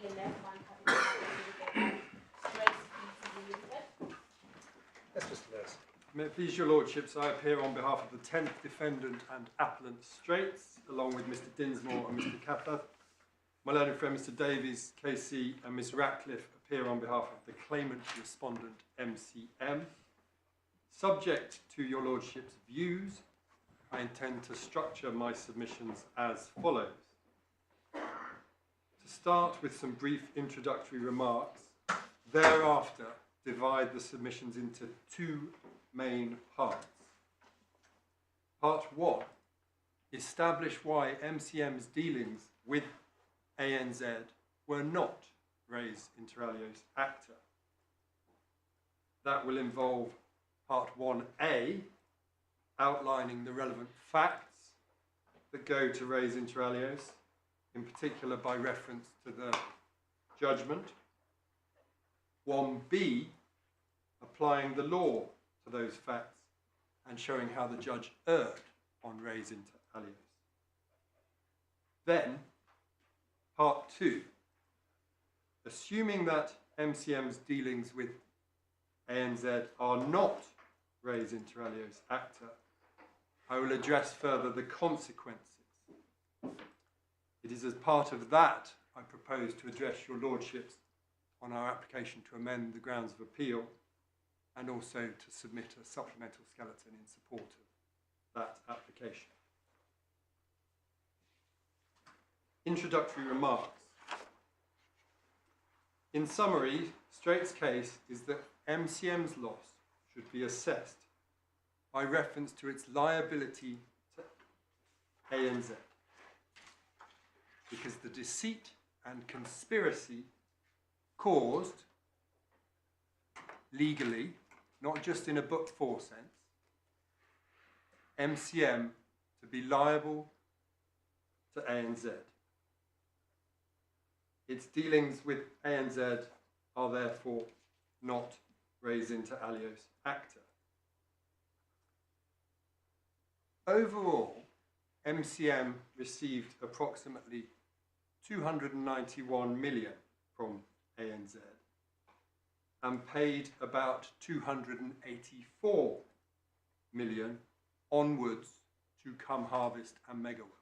Straits PTE Ltd. Yes, Mr. Lewis. May it please your lordships, I appear on behalf of the 10th defendant and appellant Straits, along with Mr Dinsmore and Mr Calver. My learned friend Mr Davies, KC, and Ms Ratcliffe appear on behalf of the claimant respondent MCM. Subject to your lordship's views, I intend to structure my submissions as follows. To start with some brief introductory remarks, thereafter divide the submissions into two main parts. Part 1, establish why MCM's dealings with ANZ were not res inter alios acta. That will involve Part 1A, outlining the relevant facts that go to res inter alios, in particular by reference to the judgment. 1B, applying the law to those facts and showing how the judge erred on res inter alios. Then, Part 2, assuming that MCM's dealings with ANZ are not res inter alios acta, I will address further the consequences. It is as part of that I propose to address your lordships on our application to amend the grounds of appeal and also to submit a supplemental skeleton in support of that application. Introductory remarks. In summary, Straits' case is that MCM's loss should be assessed by reference to its liability to ANZ, because the deceit and conspiracy caused, legally, not just in a book 4 sense, MCM to be liable to ANZ. Its dealings with ANZ are therefore not res inter alios acta. Overall, MCM received approximately 291 million from ANZ and paid about 284 million onwards to Come Harvest and Megawell.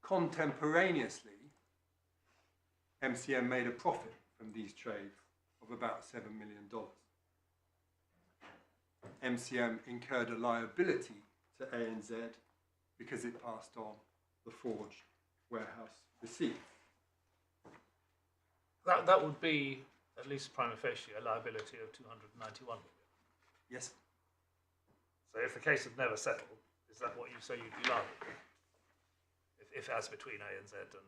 Contemporaneously, MCM made a profit from these trades of about $7 million. MCM incurred a liability to ANZ because it passed on the forged warehouse receipt. That would be, at least prima facie, a liability of 291 million. Yes. So if the case had never settled, is that what you say you'd be liable for? If as between ANZ and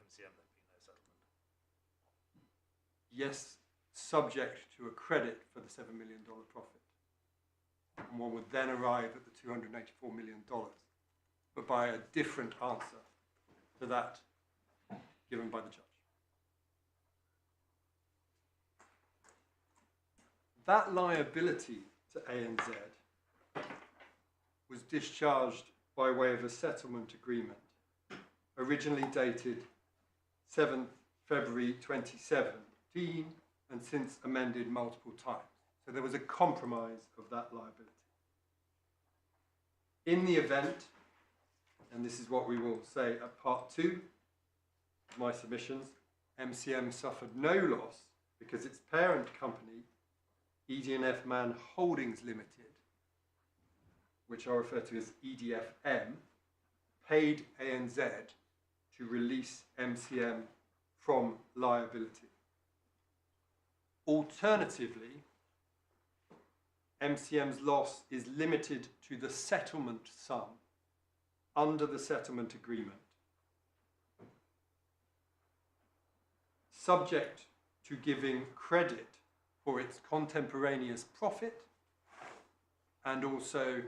MCM there'd be no settlement? Yes, subject to a credit for the $7 million profit. And one would then arrive at the $284 million, but by a different answer to that given by the judge. That liability to ANZ was discharged by way of a settlement agreement, originally dated 7th February 2017 and since amended multiple times. So there was a compromise of that liability. In the event, and this is what we will say at part 2 of my submissions, MCM suffered no loss because its parent company, ED&F Man Holdings Limited, which I refer to as EDFM, paid ANZ to release MCM from liability. Alternatively, MCM's loss is limited to the settlement sum under the settlement agreement, subject to giving credit for its contemporaneous profit and also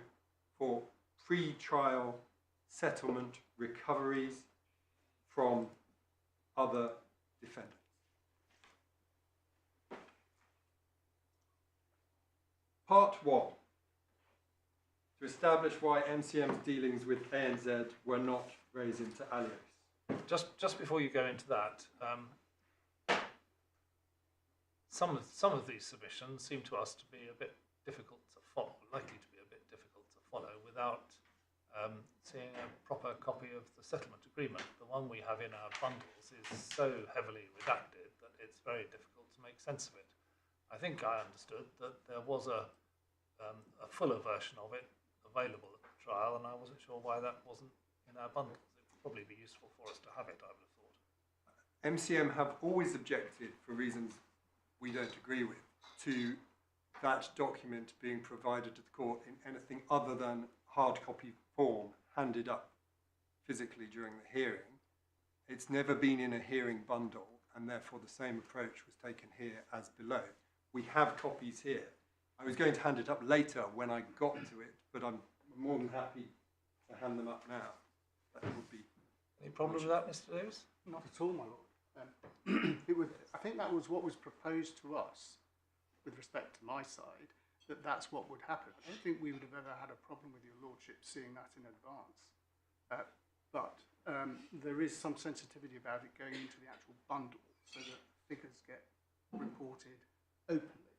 for pre-trial settlement recoveries from other defendants. Part 1, to establish why MCM's dealings with ANZ were not res inter alios. Just before you go into that, some of these submissions seem to us to be a bit difficult to follow, likely to be a bit difficult to follow without seeing a proper copy of the settlement agreement. The one we have in our bundles is so heavily redacted that it's very difficult to make sense of it. I think I understood that there was a fuller version of it available at the trial, and I wasn't sure why that wasn't in our bundles. It would probably be useful for us to have it, I would have thought. MCM have always objected, for reasons we don't agree with, to that document being provided to the court in anything other than hard copy form handed up physically during the hearing. It's never been in a hearing bundle, and therefore the same approach was taken here as below. We have copies here. I was going to hand it up later when I got to it, but I'm more than happy to hand them up now. That would be... Any problem with that, Mr. Davis? Not at all, my lord. I think that was what was proposed to us with respect to my side, that's what would happen. I don't think we would have ever had a problem with your lordship seeing that in advance. But there is some sensitivity about it going into the actual bundle so that figures get reported openly.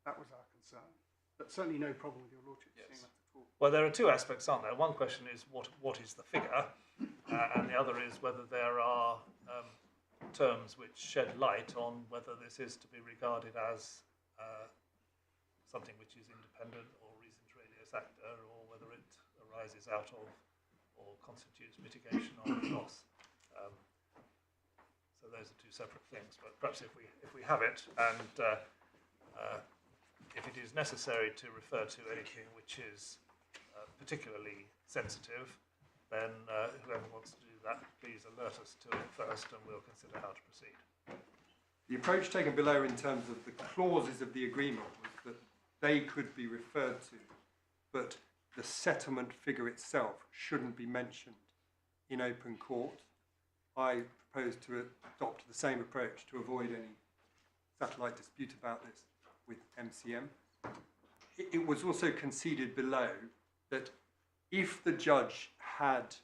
That was our concern. But certainly no problem with your lordship seeing that at all. Well, there are two aspects, aren't there? One question is what is the figure, and the other is whether there are terms which shed light on whether this is to be regarded as something which is independent or reasons radius actor, or whether it arises out of or constitutes mitigation of loss. So those are two separate things. But perhaps if we have it, and if it is necessary to refer to anything which is particularly sensitive, then whoever wants to do that, please alert us to it first, and we'll consider how to proceed. The approach taken below in terms of the clauses of the agreement was that they could be referred to, but the settlement figure itself shouldn't be mentioned in open court. I propose to adopt the same approach to avoid any satellite dispute about this with MCM. It was also conceded below that if the judge had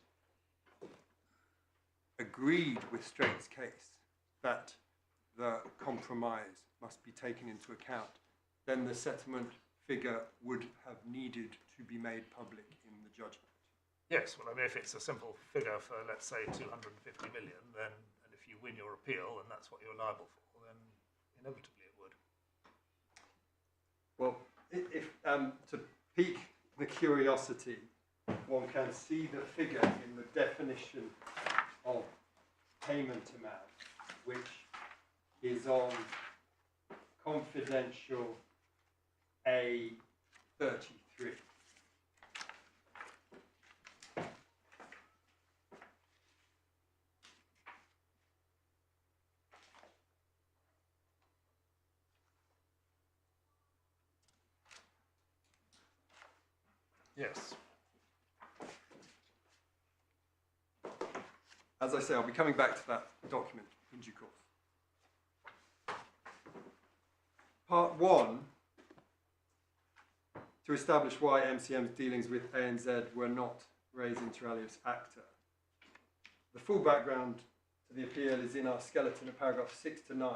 agreed with Straits' case that the compromise must be taken into account, then the settlement figure would have needed to be made public in the judgment. Yes, well, I mean, if it's a simple figure for, let's say, 250 million, then, and if you win your appeal and that's what you're liable for, then inevitably it would. Well, if to pique the curiosity, one can see the figure in the definition of payment amount, which is on confidential A33. Yes. As I say, I'll be coming back to that document in due course. Part 1, to establish why MCM's dealings with ANZ were not res inter alios acta. The full background to the appeal is in our skeleton of paragraphs 6 to 9,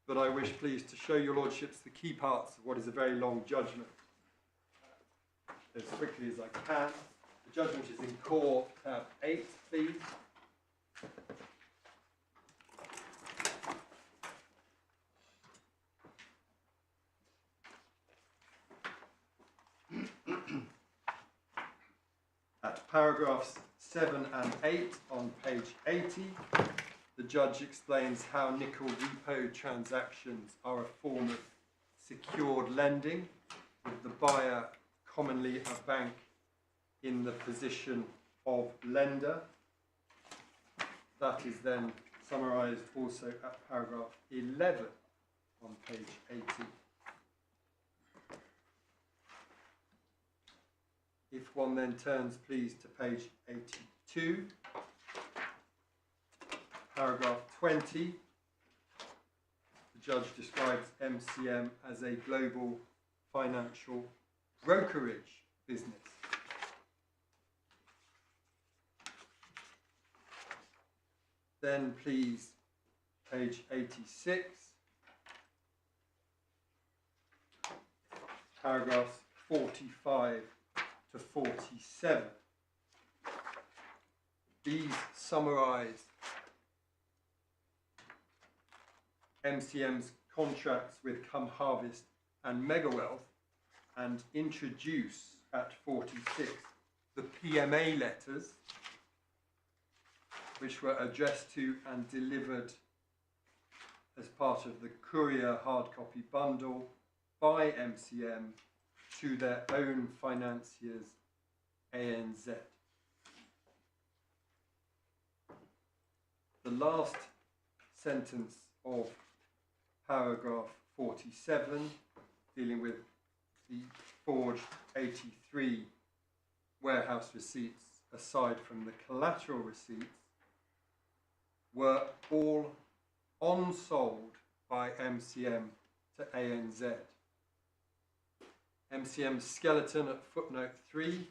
but I wish, please, to show your lordships the key parts of what is a very long judgment as quickly as I can. The judgment is in core tab 8, please. At paragraphs 7 and 8 on page 80, the judge explains how nickel repo transactions are a form of secured lending, with the buyer commonly a bank in the position of lender. That is then summarised also at paragraph 11 on page 80. If one then turns, please, to page 82, paragraph 20, the judge describes MCM as a global financial brokerage business. Then please, page 86, paragraphs 45 to 47. These summarise MCM's contracts with Come Harvest and Mega Wealth and introduce at 46 the PMA letters which were addressed to and delivered as part of the courier hard copy bundle by MCM to their own financiers, ANZ. The last sentence of paragraph 47, dealing with the forged 83 warehouse receipts aside from the collateral receipts, were all on-sold by MCM to ANZ. MCM's skeleton at footnote 3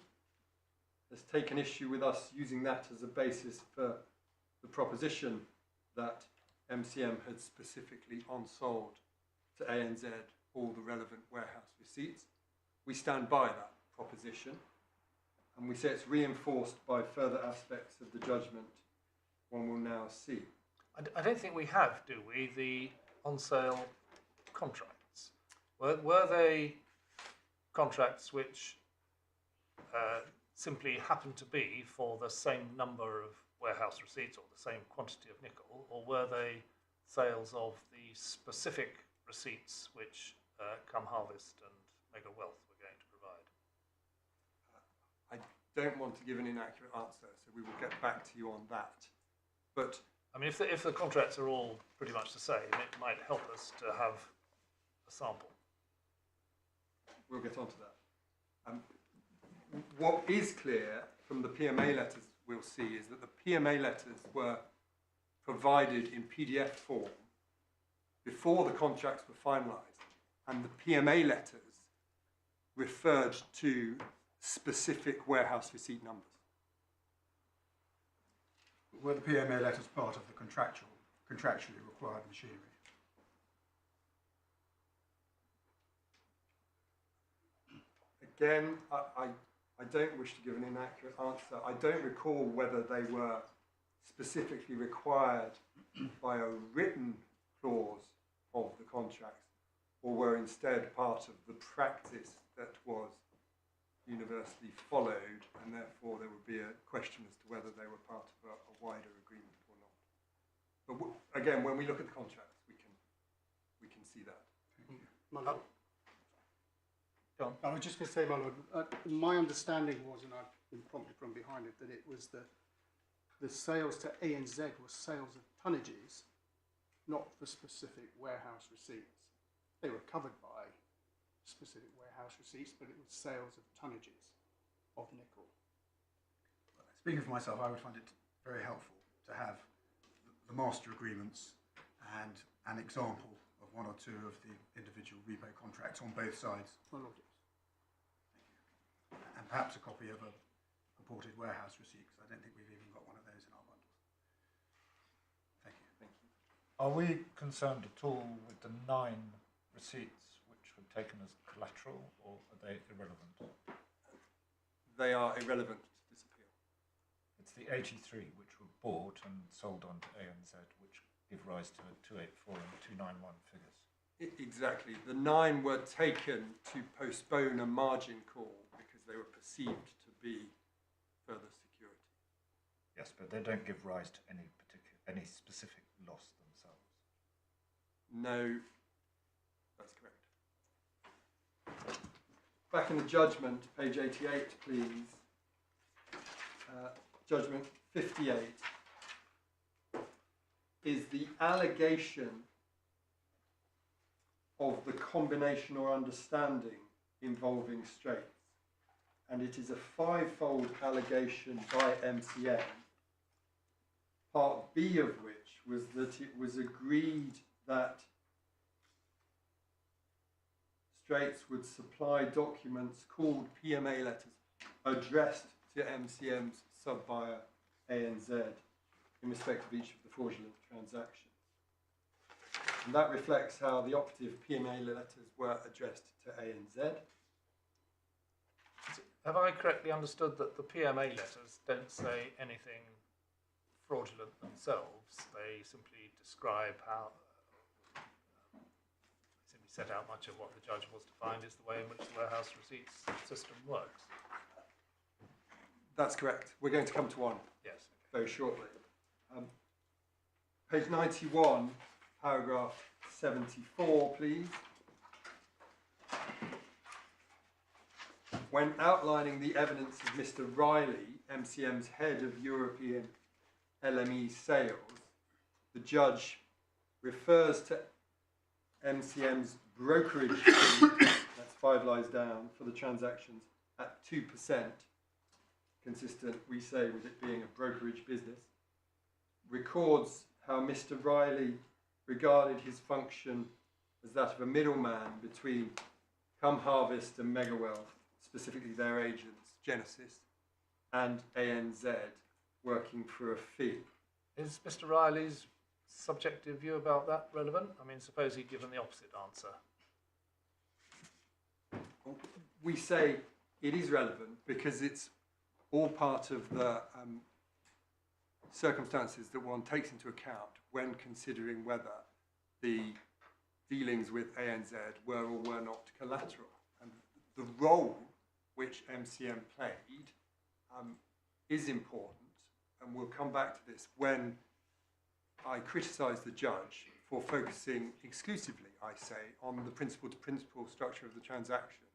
has taken issue with us using that as a basis for the proposition that MCM had specifically on-sold to ANZ all the relevant warehouse receipts. We stand by that proposition, and we say it's reinforced by further aspects of the judgment one will now see. I don't think we have, do we, the on-sale contracts? Were they contracts which simply happened to be for the same number of warehouse receipts or the same quantity of nickel, or were they sales of the specific receipts which Come Harvest and Mega Wealth were going to provide? I don't want to give an inaccurate answer, so we will get back to you on that. But I mean, if the contracts are all pretty much the same, it might help us to have a sample. we'll get onto that. What is clear from the PMA letters we'll see is that the PMA letters were provided in PDF form before the contracts were finalised, and the PMA letters referred to specific warehouse receipt numbers. Were the PMA letters part of the contractually required machinery? Again, I don't wish to give an inaccurate answer. I don't recall whether they were specifically required by a written clause of the contract, or were instead part of the practice that was universally followed, and therefore there would be a question as to whether they were part of a wider agreement or not. But again, when we look at the contracts, we can see that. My lord. Go on. I was just going to say, my lord, my understanding was, and I've been prompted from behind it, that it was the sales to ANZ were sales of tonnages, not for specific warehouse receipts. They were covered by specific warehouse receipts, but it was sales of tonnages of nickel. Speaking for myself, I would find it very helpful to have the master agreements and an example of one or two of the individual repo contracts on both sides. My lord, yes. And perhaps a copy of a purported warehouse receipt, because I don't think we've even got one of those in our bundles. Thank you. Thank you. Are we concerned at all with the 9 receipts which were taken as collateral, or are they irrelevant? They are irrelevant to this appeal. It's the 83 which were bought and sold on to ANZ, which give rise to the 284 and 291 figures. Exactly. The 9 were taken to postpone a margin call because they were perceived to be further security. Yes, but they don't give rise to any specific loss themselves. No, that's correct. Back in the judgment, page 88, please. Judgment 58 is the allegation of the combination or understanding involving Straits. And it is a 5-fold allegation by MCM, part B of which was that it was agreed that Straits would supply documents called PMA letters addressed to MCM's sub-buyer ANZ in respect of each of the fraudulent transactions. And that reflects how the operative PMA letters were addressed to ANZ. Have I correctly understood that the PMA letters don't say anything fraudulent themselves? They simply describe how, simply set out much of what the judge was to find is the way in which the warehouse receipts system works. That's correct. We're going to come to one Yes. very shortly. Page 91, paragraph 74, please. When outlining the evidence of Mr. Riley, MCM's head of European LME sales, the judge refers to MCM's brokerage fee, that's 5 lines down, for the transactions at 2%, consistent, we say, with it being a brokerage business, records how Mr. Riley regarded his function as that of a middleman between Come Harvest and Megawell, specifically their agents, Genesis, and ANZ, working for a fee. Is Mr. Riley's subjective view about that relevant? I mean, suppose he'd given the opposite answer. We say it is relevant because it's all part of the circumstances that one takes into account when considering whether the dealings with ANZ were or were not collateral. And the role which MCM played is important, and we'll come back to this when I criticise the judge for focusing exclusively, I say, on the principal-to-principal structure of the transaction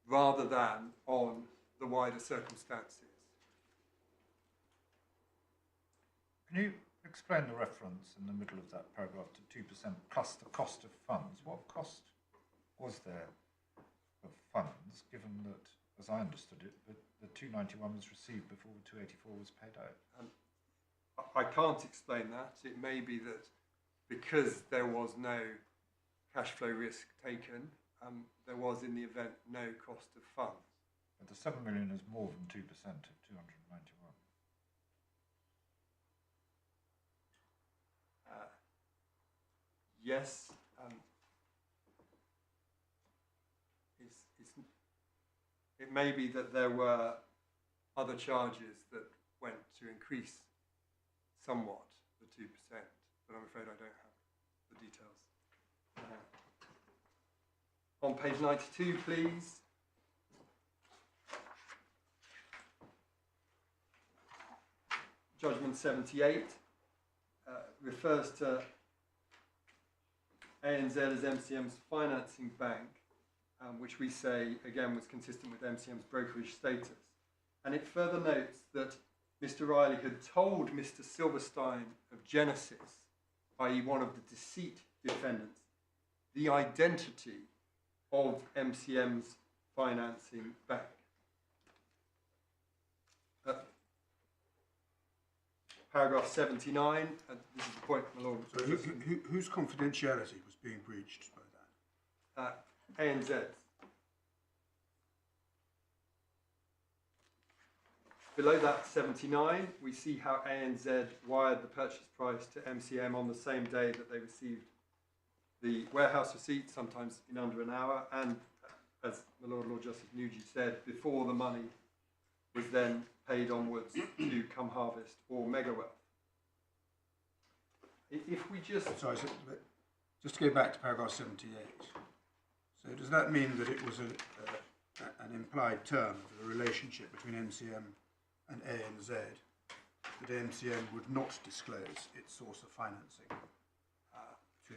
rather than on the wider circumstances. Can you explain the reference in the middle of that paragraph to 2% plus the cost of funds? What cost was there of funds, given that, as I understood it, the 291 was received before the 284 was paid out? I can't explain that. It may be that because there was no cash flow risk taken, there was in the event no cost of funds. But the 7 million is more than 2% of 291. Yes, it may be that there were other charges that went to increase somewhat the 2%, but I'm afraid I don't have the details. On page 92, please. Judgment 78 refers to ANZ as MCM's financing bank, which we say, again, was consistent with MCM's brokerage status. And it further notes that Mr. Riley had told Mr. Silverstein of Genesis, i.e. one of the deceit defendants, the identity of MCM's financing bank. Paragraph 79, this is the point, my Lord. So whose confidentiality was being breached by that? ANZ. Below that 79, we see how ANZ wired the purchase price to MCM on the same day that they received the warehouse receipt, sometimes in under an hour, and as my Lord Justice Nugee said, before the money was then paid onwards to Come Harvest or Megawell. If we just... Sorry, so, just to go back to paragraph 78. So does that mean that it was an implied term of the relationship between MCM and ANZ that MCM would not disclose its source of financing to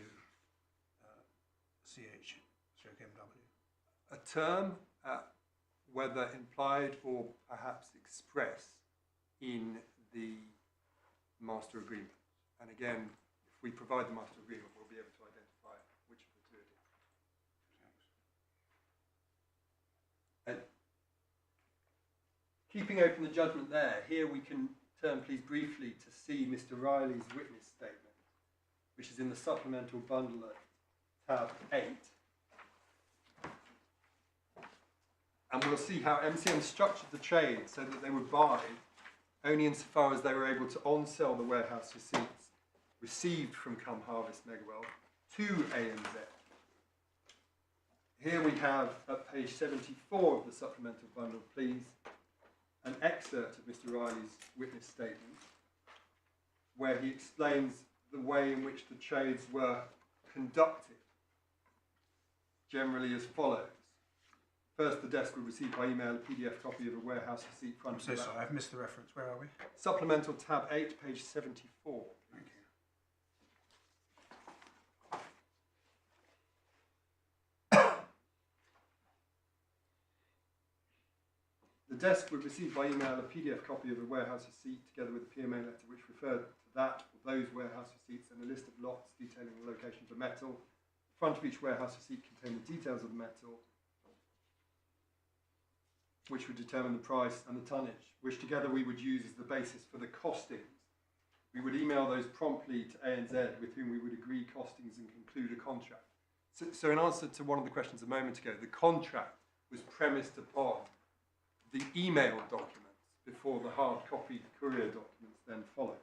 CH/MW? A term, whether implied or perhaps expressed in the master agreement. And again, if we provide the master agreement, we'll be able to identify which of the two it is. Keeping open the judgment there, here we can turn, please, briefly to see Mr. Riley's witness statement, which is in the supplemental bundle at tab 8. And we'll see how MCM structured the trade so that they would buy only insofar as they were able to on-sell the warehouse receipts received from Come Harvest Megawealth to ANZ. Here we have, at page 74 of the supplemental bundle, please, an excerpt of Mr. Riley's witness statement, where he explains the way in which the trades were conducted, generally as follows. First, the desk would receive by email a PDF copy of a warehouse receipt front. I'm so sorry, I've missed the reference. Where are we? Supplemental tab 8, page 74. Thank you. The desk would receive by email a PDF copy of a warehouse receipt together with a PMA letter which referred to that or those warehouse receipts and a list of lots detailing the location of the metal. The front of each warehouse receipt contained the details of the metal, which would determine the price and the tonnage, which together we would use as the basis for the costings. We would email those promptly to ANZ, with whom we would agree costings and conclude a contract. So in answer to one of the questions a moment ago, the contract was premised upon the email documents before the hard copy courier documents then followed.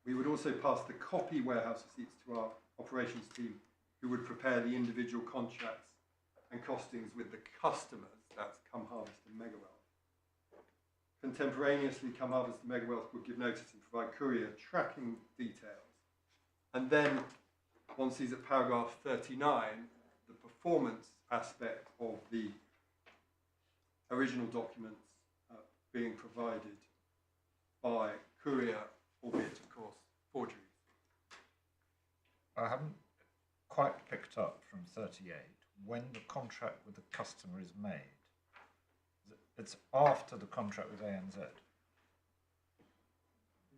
We would also pass the copy warehouse receipts to our operations team, who would prepare the individual contracts and costings with the customers, that's Come Harvest and Megawealth. Contemporaneously, Come Harvest and Megawealth would give notice and provide courier tracking details. And then, one sees at paragraph 39, the performance aspect of the original documents being provided by courier, albeit, of course, forgeries. I haven't quite picked up from 38 when the contract with the customer is made. It's after the contract with ANZ.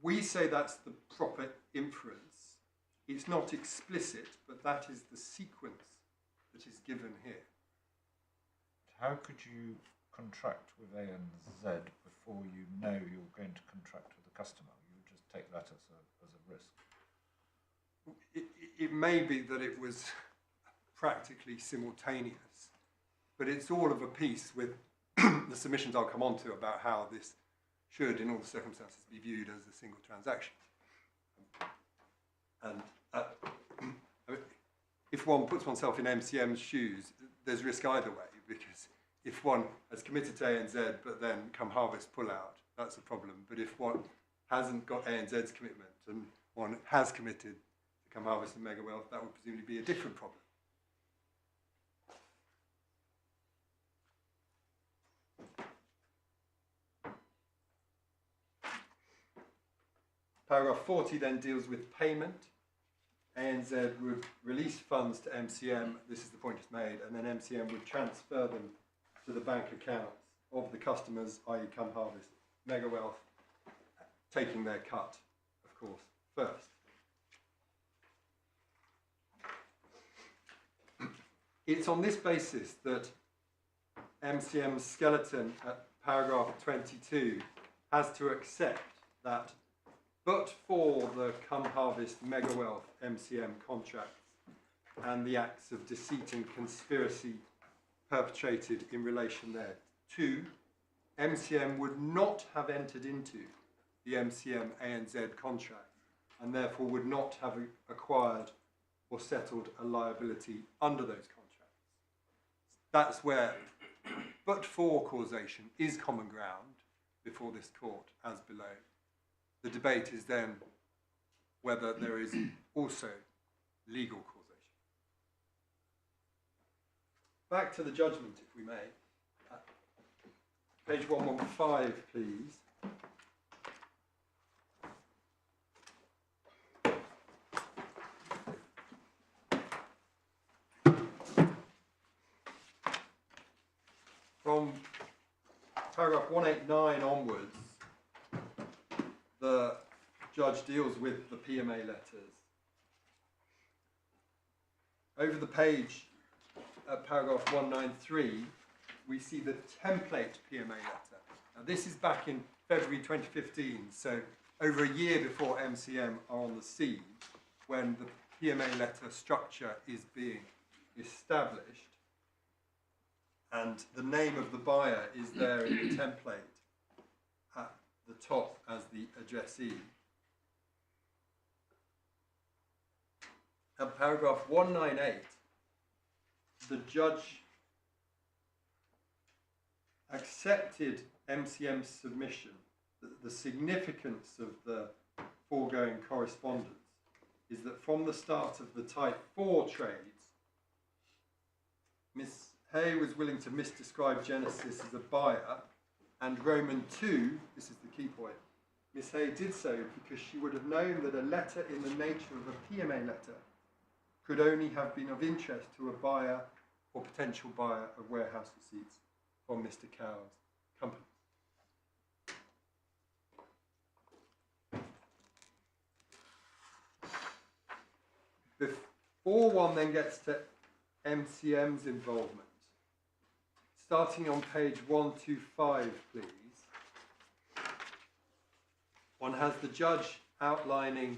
We say that's the proper inference. It's not explicit, but that is the sequence that is given here. How could you contract with ANZ before you know you're going to contract with the customer? You would just take that as a risk. It may be that it was practically simultaneous, but it's all of a piece with the submissions I'll come on to about how this should, in all the circumstances, be viewed as a single transaction. And if one puts oneself in MCM's shoes, there's risk either way, because if one has committed to ANZ but then Come Harvest pull out, that's a problem. But if one hasn't got ANZ's commitment and one has committed to Come Harvest and Megawealth, that would presumably be a different problem. Paragraph 40 then deals with payment. ANZ would release funds to MCM, this is the point it's made, and then MCM would transfer them to the bank accounts of the customers, i.e. Come Harvest, Megawealth, taking their cut, of course, first. It's on this basis that MCM's skeleton at paragraph 22 has to accept that but for the Come Harvest Megawealth MCM contracts and the acts of deceit and conspiracy perpetrated in relation thereto, MCM would not have entered into the MCM ANZ contract and therefore would not have acquired or settled a liability under those contracts. That's where but for causation is common ground before this court as below. The debate is then whether there is also legal causation. Back to the judgment, if we may. Page 115, please. From paragraph 189 onwards, the judge deals with the PMA letters. Over the page, at paragraph 193, we see the template PMA letter. Now this is back in February 2015, so over a year before MCM are on the scene, when the PMA letter structure is being established, and the name of the buyer is there in the template. the top as the addressee. At paragraph 198, the judge accepted MCM's submission that the significance of the foregoing correspondence is that from the start of the Type 4 trades, Miss Hay was willing to misdescribe Genesis as a buyer, and Roman 2, this is the key point, Miss Hay did so because she would have known that a letter in the nature of a PMA letter could only have been of interest to a buyer or potential buyer of warehouse receipts from Mr. Cow's company. Before one then gets to MCM's involvement, starting on page 125, please, one has the judge outlining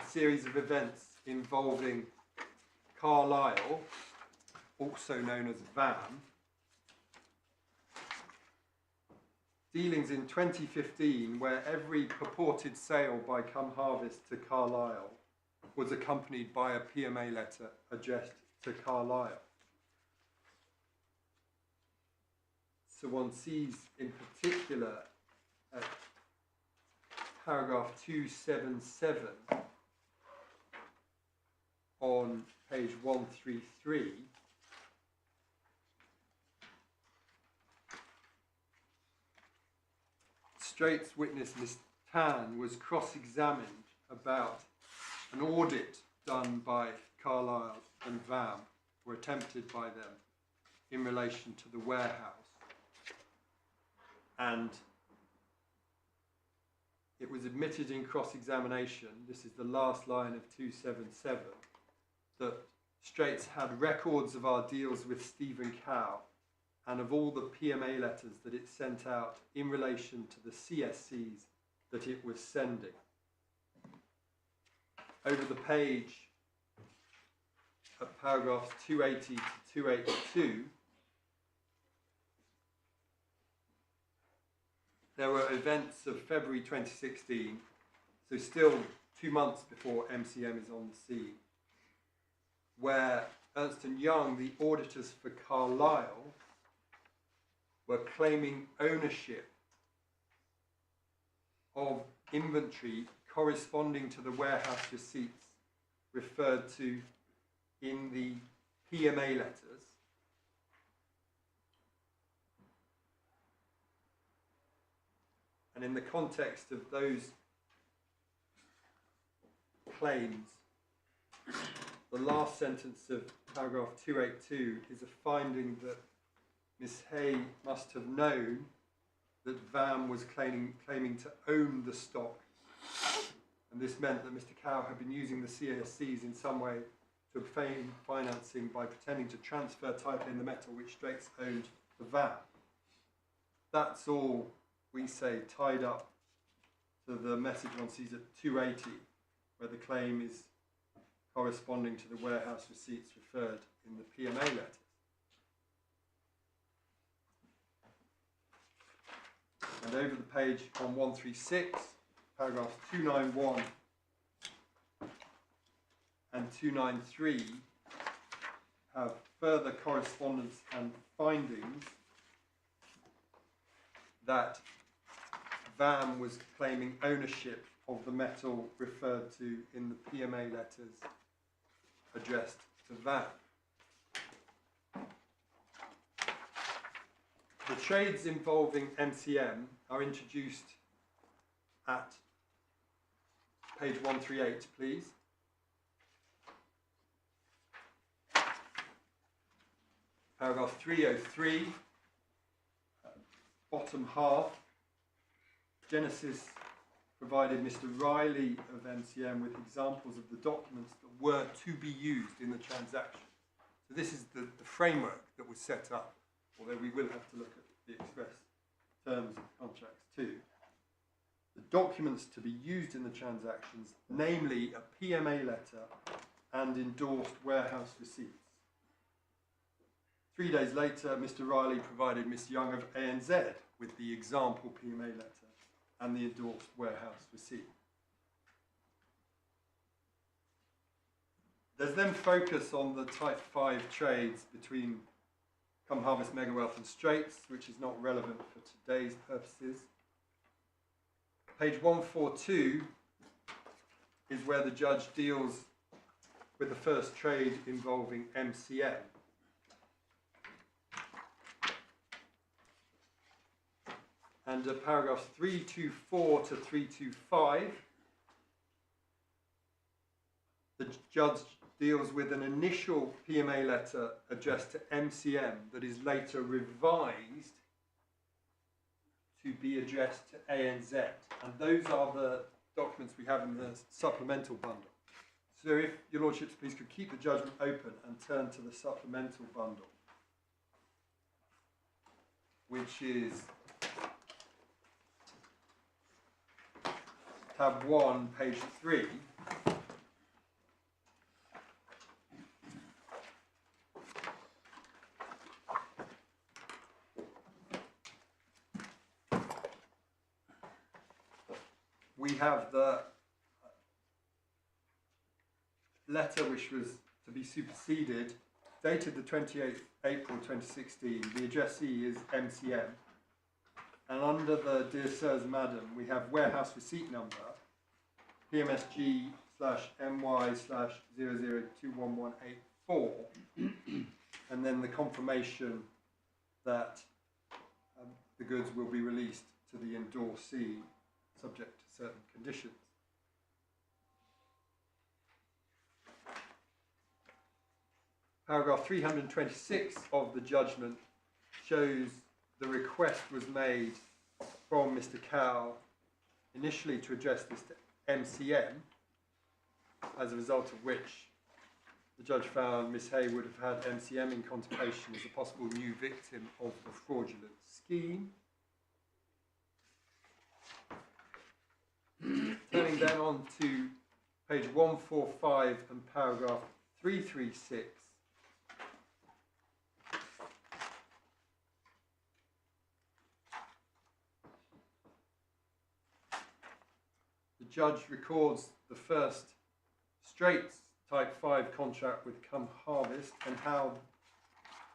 a series of events involving Carlisle, also known as VAM, dealings in 2015 where every purported sale by Come Harvest to Carlisle was accompanied by a PMA letter addressed to Carlisle. So one sees in particular at paragraph 277 on page 133 Straits witness Miss Tan was cross-examined about an audit done by Carlisle and VAM, or attempted by them, in relation to the warehouse. And it was admitted in cross-examination, this is the last line of 277, that Straits had records of our deals with Stephen Cow and of all the PMA letters that it sent out in relation to the CSCs that it was sending. Over the page at paragraphs 280 to 282, there were events of February 2016, so still 2 months before MCM is on the scene, where Ernst & Young, the auditors for Carlisle, were claiming ownership of inventory corresponding to the warehouse receipts referred to in the PMA letters, and in the context of those claims, the last sentence of paragraph 282 is a finding that Miss Hay must have known that VAM was claiming to own the stock, and this meant that Mr. Cow had been using the CSCs in some way to obtain financing by pretending to transfer title in the metal which Straits owned to VAM. That's all, we say, tied up to the message one sees at 280, where the claim is corresponding to the warehouse receipts referred in the PMA letters. And over the page on 136, paragraphs 291 and 293 have further correspondence and findings that VAM was claiming ownership of the metal referred to in the PMA letters addressed to VAM. The trades involving MCM are introduced at page 138, please. Paragraph 303, bottom half. Genesis provided Mr. Riley of MCM with examples of the documents that were to be used in the transaction. So this is the framework that was set up, although we will have to look at the express terms of contracts too. The documents to be used in the transactions, namely a PMA letter and endorsed warehouse receipts. 3 days later, Mr. Riley provided Miss Young of ANZ with the example PMA letter and the endorsed warehouse receipt. There's then focus on the type 5 trades between Come Harvest, Mega Wealth and Straits, which is not relevant for today's purposes. Page 142 is where the judge deals with the first trade involving MCM. Under paragraphs 324 to 325, the judge deals with an initial PMA letter addressed to MCM that is later revised to be addressed to ANZ. And those are the documents we have in the supplemental bundle. So if your lordships please could keep the judgment open and turn to the supplemental bundle, which is tab 1, page 3. We have the letter which was to be superseded, dated the 28th April 2016. The addressee is MCM. And under the Dear Sirs, Madam, we have warehouse receipt number, PMSG/MY/00211184, and then the confirmation that the goods will be released to the endorsee subject to certain conditions. Paragraph 326 of the judgment shows the request was made from Mr. Cow initially to address this to MCM, as a result of which the judge found Miss Hay would have had MCM in contemplation as a possible new victim of the fraudulent scheme. Turning then on to page 145 and paragraph 336. The judge records the first Straits type 5 contract with Come Harvest and how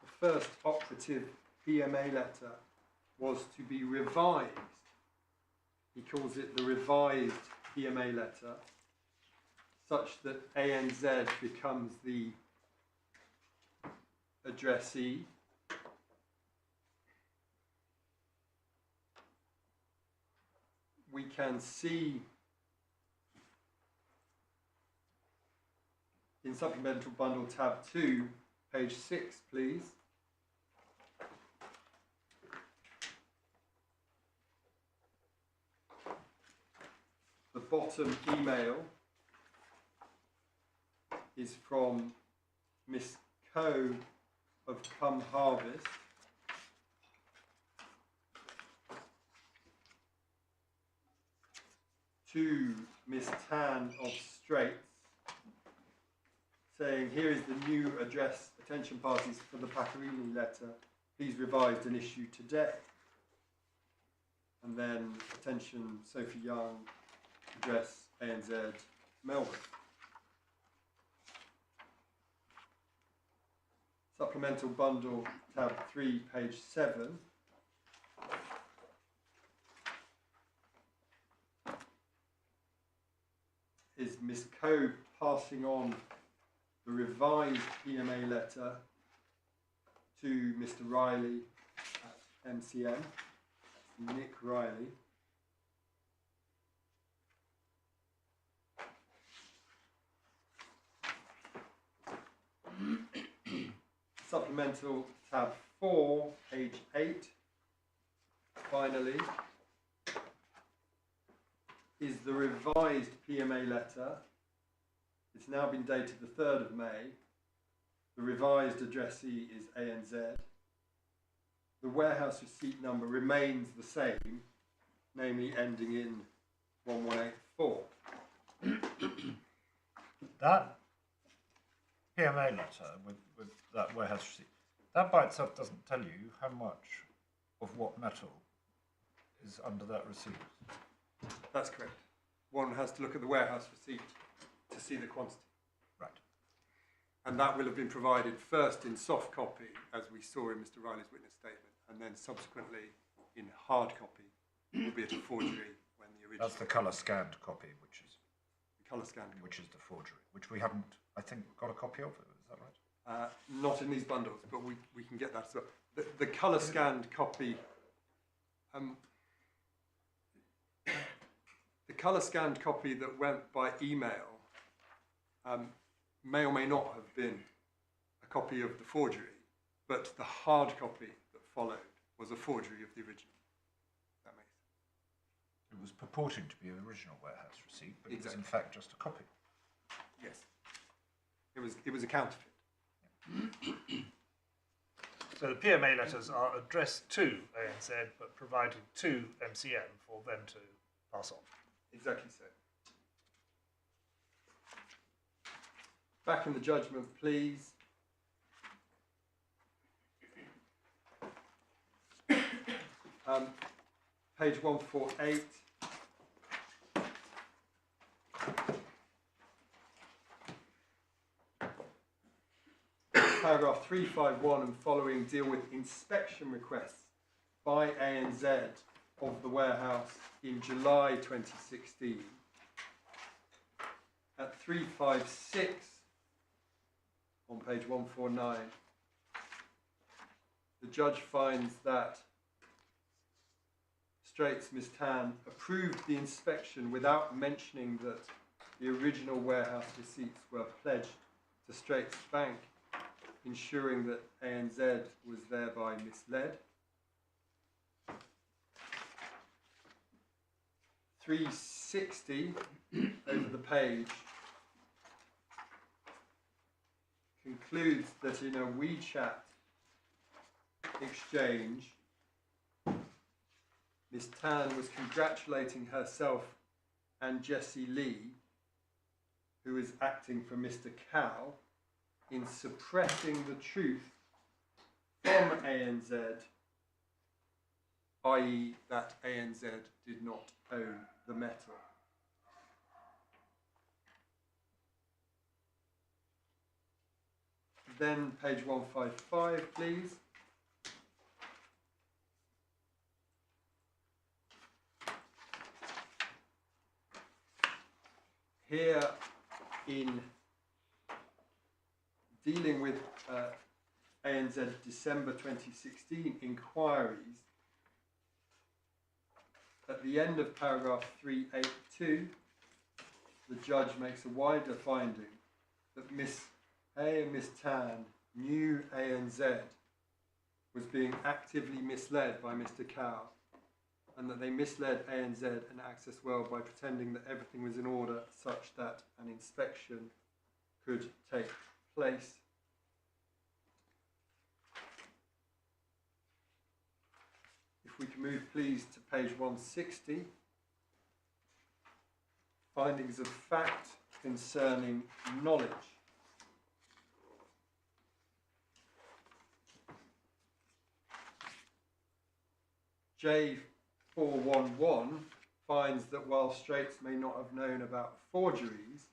the first operative PMA letter was to be revised. He calls it the revised PMA letter, such that ANZ becomes the addressee. We can see in Supplemental Bundle tab 2, page 6, please. The bottom email is from Miss Coe of Come Harvest. To Miss Tan of Straits, saying, here is the new address, attention parties for the Pacarini letter, please revised and issued today. And then, attention Sophie Young, address ANZ, Melbourne. Supplemental Bundle, tab 3, page 7. Is Miss Coe passing on the revised PMA letter to Mr. Riley at MCM, that's Nick Riley. Supplemental tab 4, page 8, finally, is the revised PMA letter. It's now been dated the 3rd of May. The revised addressee is ANZ. The warehouse receipt number remains the same, namely ending in 1184. That PMA letter with that warehouse receipt, that by itself doesn't tell you how much of what metal is under that receipt. That's correct. One has to look at the warehouse receipt to see the quantity. Right. And that will have been provided first in soft copy, as we saw in Mr Riley's witness statement, and then subsequently in hard copy, albeit a forgery when the original. That's the colour scanned copy, which is The colour scanned copy. which is the forgery, which we haven't, I think, got a copy of. Is that right? Not in these bundles, but we can get that as well. The colour scanned copy, the colour scanned copy that went by email may or may not have been a copy of the forgery, but the hard copy that followed was a forgery of the original. That makes sense. It was purporting to be an original warehouse receipt, but it was in Exactly. fact just a copy. Yes. It was a counterfeit. So the PMA letters are addressed to ANZ but provided to MCM for them to pass on. Exactly so. Back in the judgment, please. Page 148. Paragraph 351 and following deal with inspection requests by ANZ of the warehouse in July 2016. At 356 on page 149, the judge finds that Straits, Ms Tan, approved the inspection without mentioning that the original warehouse receipts were pledged to Straits Bank, ensuring that ANZ was thereby misled. 360 over the page concludes that in a WeChat exchange, Ms Tan was congratulating herself and Jessie Lee, who is acting for Mr Cow, in suppressing the truth from ANZ, i.e. that ANZ did not own the metal. Then page 155, please. Here in dealing with ANZ December 2016 inquiries, at the end of paragraph 382, the judge makes a wider finding that Miss A and Miss Tan knew ANZ was being actively misled by Mr Cow, and that they misled ANZ and Access World by pretending that everything was in order such that an inspection could take place. If we can move please to page 160, findings of fact concerning knowledge. J411 finds that while Straits may not have known about forgeries,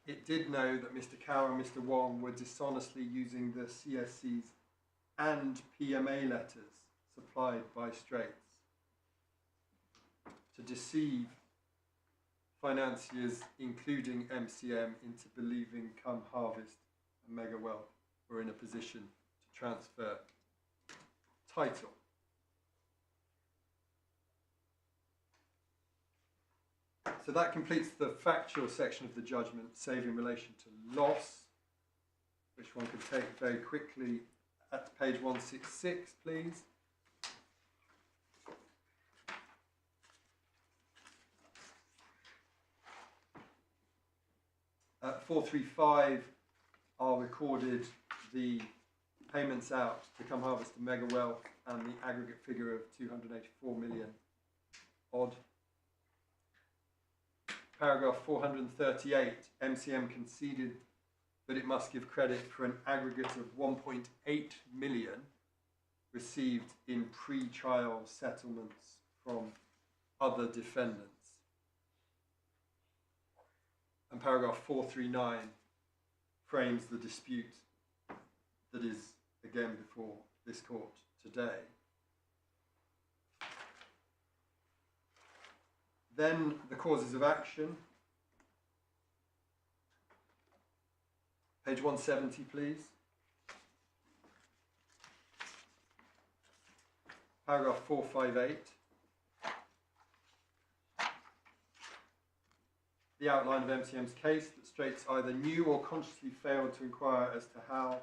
it did know that Mr Cow and Mr Wong were dishonestly using the CSCs and PMA letters supplied by Straits to deceive financiers, including MCM, into believing Come Harvest and Mega Wealth were in a position to transfer title. So that completes the factual section of the judgment, save in relation to loss, which one could take very quickly at page 166, please. At 435 are recorded the payments out to Come Harvest and Mega Wealth and the aggregate figure of 284 million odd. Paragraph 438, MCM conceded that it must give credit for an aggregate of 1.8 million received in pre-trial settlements from other defendants. And paragraph 439 frames the dispute that is again before this court today. Then the causes of action. Page 170, please. Paragraph 458. The outline of MCM's case that Straits either knew or consciously failed to inquire as to how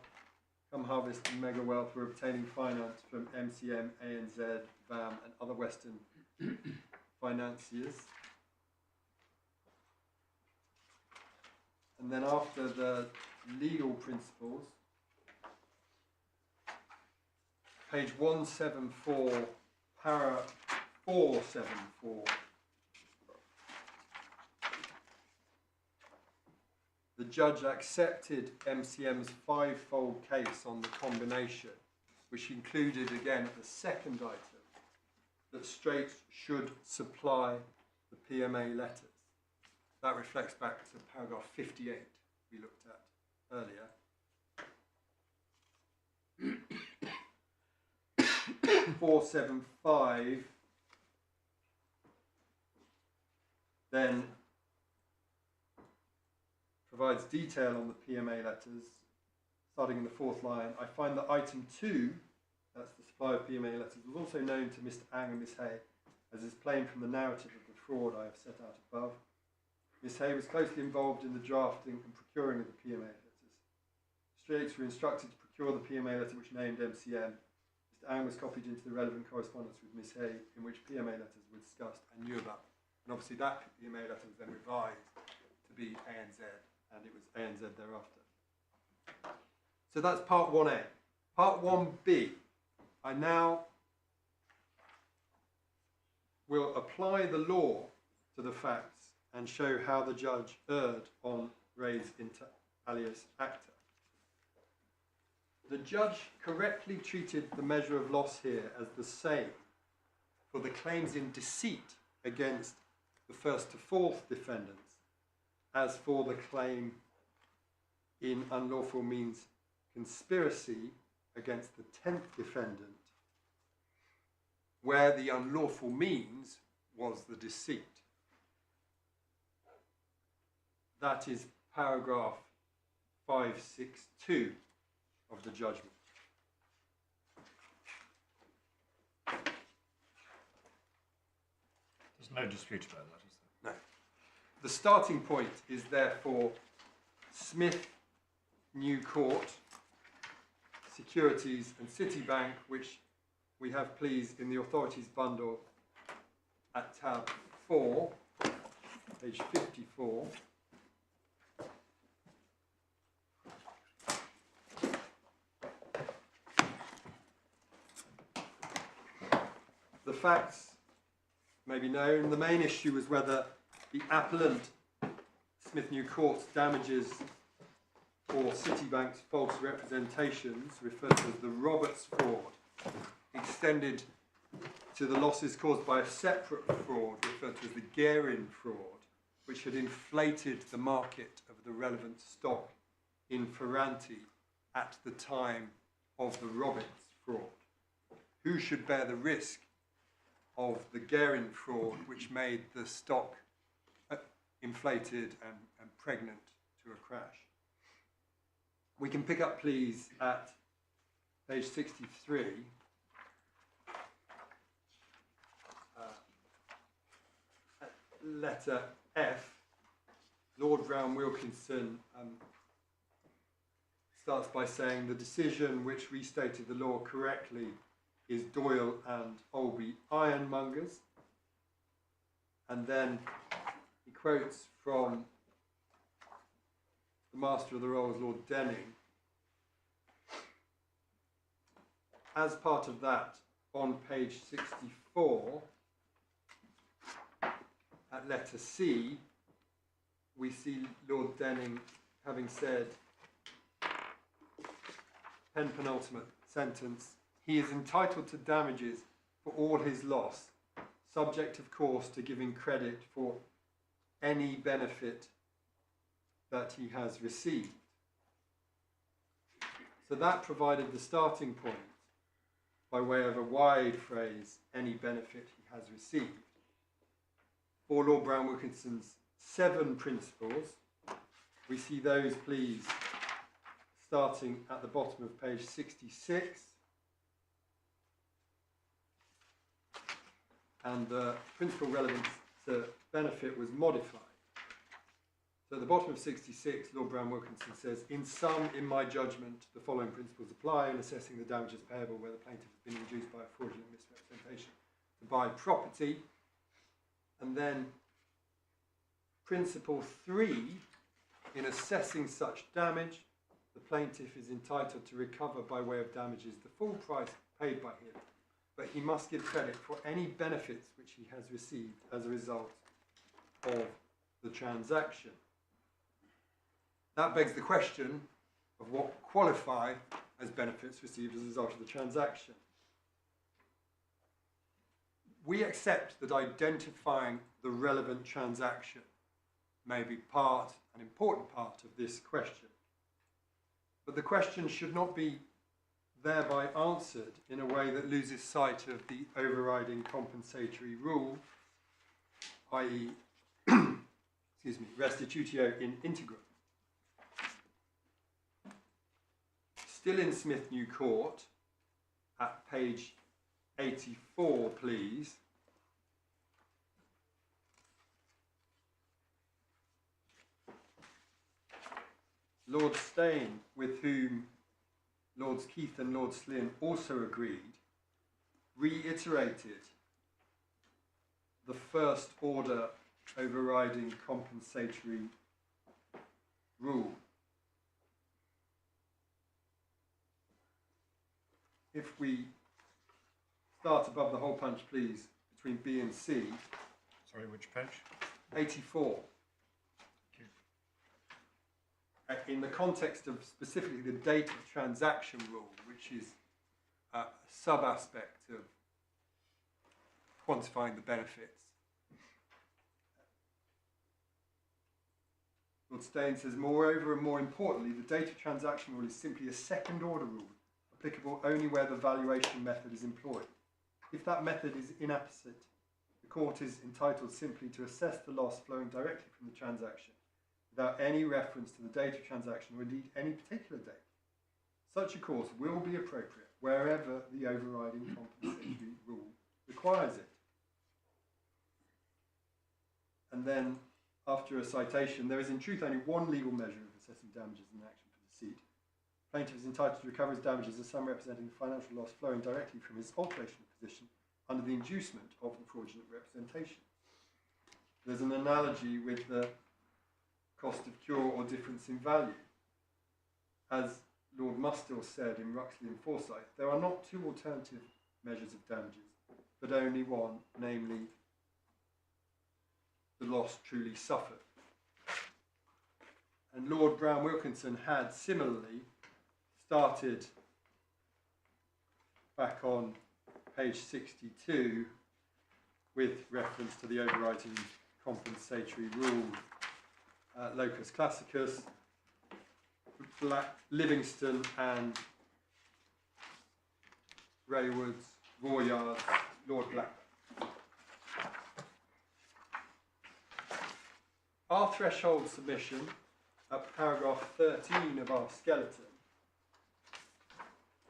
Harvest and Mega Wealth were obtaining finance from MCM, ANZ, VAM and other Western financiers. And then after the legal principles, page 174, para 474. The judge accepted MCM's five-fold case on the combination, which included, again, the second item, that Straits should supply the PMA letters. That reflects back to paragraph 58 we looked at earlier. 475 then provides detail on the PMA letters, starting in the fourth line. I find that item 2, that's the supply of PMA letters, was also known to Mr. Ang and Miss Hay, as is plain from the narrative of the fraud I have set out above. Miss Hay was closely involved in the drafting and procuring of the PMA letters. Straits were instructed to procure the PMA letter which named MCM. Mr. Ang was copied into the relevant correspondence with Miss Hay, in which PMA letters were discussed and knew about. And obviously that PMA letter was then revised to be ANZ, and it was ANZ thereafter. So that's part 1A. Part 1B, I now will apply the law to the facts and show how the judge erred on res inter alias acta. The judge correctly treated the measure of loss here as the same for the claims in deceit against the first to fourth defendants as for the claim in unlawful means conspiracy against the 10th defendant, where the unlawful means was the deceit. That is paragraph 562 of the judgment. There's no dispute about that, is there? No. The starting point is therefore Smith New Court, Securities and Citibank, which we have please in the authorities bundle at tab 4, page 54. The facts may be known. The main issue was whether the appellant, Smith New Court's damages for Citibank's false representations, referred to as the Roberts fraud, extended to the losses caused by a separate fraud, referred to as the Guerin fraud, which had inflated the market of the relevant stock in Ferranti at the time of the Roberts fraud. Who should bear the risk of the Guerin fraud, which made the stock inflated and pregnant to a crash? We can pick up, please, at page 63. At letter F, Lord Brown Wilkinson starts by saying the decision which restated the law correctly is Doyle and Olby ironmongers. And then he quotes from the Master of the Rolls, Lord Denning. As part of that, on page 64, at letter C, we see Lord Denning having said, penultimate sentence, he is entitled to damages for all his loss, subject, of course, to giving credit for any benefit that he has received. So that provided the starting point by way of a wide phrase, any benefit he has received. For Lord Brown-Wilkinson's 7 principles, we see those, please, starting at the bottom of page 66. And the principle relevance to benefit was modified. So at the bottom of 66, Lord Brown-Wilkinson says, in sum, in my judgment, the following principles apply in assessing the damages payable where the plaintiff has been induced by a fraudulent misrepresentation to buy property. And then principle 3, in assessing such damage, the plaintiff is entitled to recover by way of damages the full price paid by him, but he must give credit for any benefits which he has received as a result of the transaction. That begs the question of what qualify as benefits received as a result of the transaction. We accept that identifying the relevant transaction may be an important part of this question. But the question should not be thereby answered in a way that loses sight of the overriding compensatory rule, i.e., restitutio in integrum. Still in Smith New Court, at page 84, please. Lord Steyne, with whom Lords Keith and Lord Slynn also agreed, reiterated the first order overriding compensatory rule. If we start above the hole punch, please, between B and C. Sorry, which page? 84. In the context of specifically the date of transaction rule, which is a sub-aspect of quantifying the benefits. Lord Steyne says, moreover and more importantly, the date of transaction rule is simply a second order rule, applicable only where the valuation method is employed. If that method is inapposite, the court is entitled simply to assess the loss flowing directly from the transaction, without any reference to the date of transaction or indeed any particular date. Such a course will be appropriate wherever the overriding compensatory rule requires it. And then, after a citation, there is in truth only one legal measure of assessing damages in action for deceit. Plaintiff is entitled to recover his damages as sum representing the financial loss flowing directly from his alteration of position under the inducement of the fraudulent representation. There's an analogy with the cost of cure or difference in value. As Lord Mustill said in Ruxley and Forsyth, there are not two alternative measures of damages, but only one, namely the loss truly suffered. And Lord Brown-Wilkinson had similarly started back on page 62 with reference to the overriding compensatory rule, locus classicus, Livingston and Raywards, Royards, Lord Blackburn. Our threshold submission at paragraph 13 of our skeleton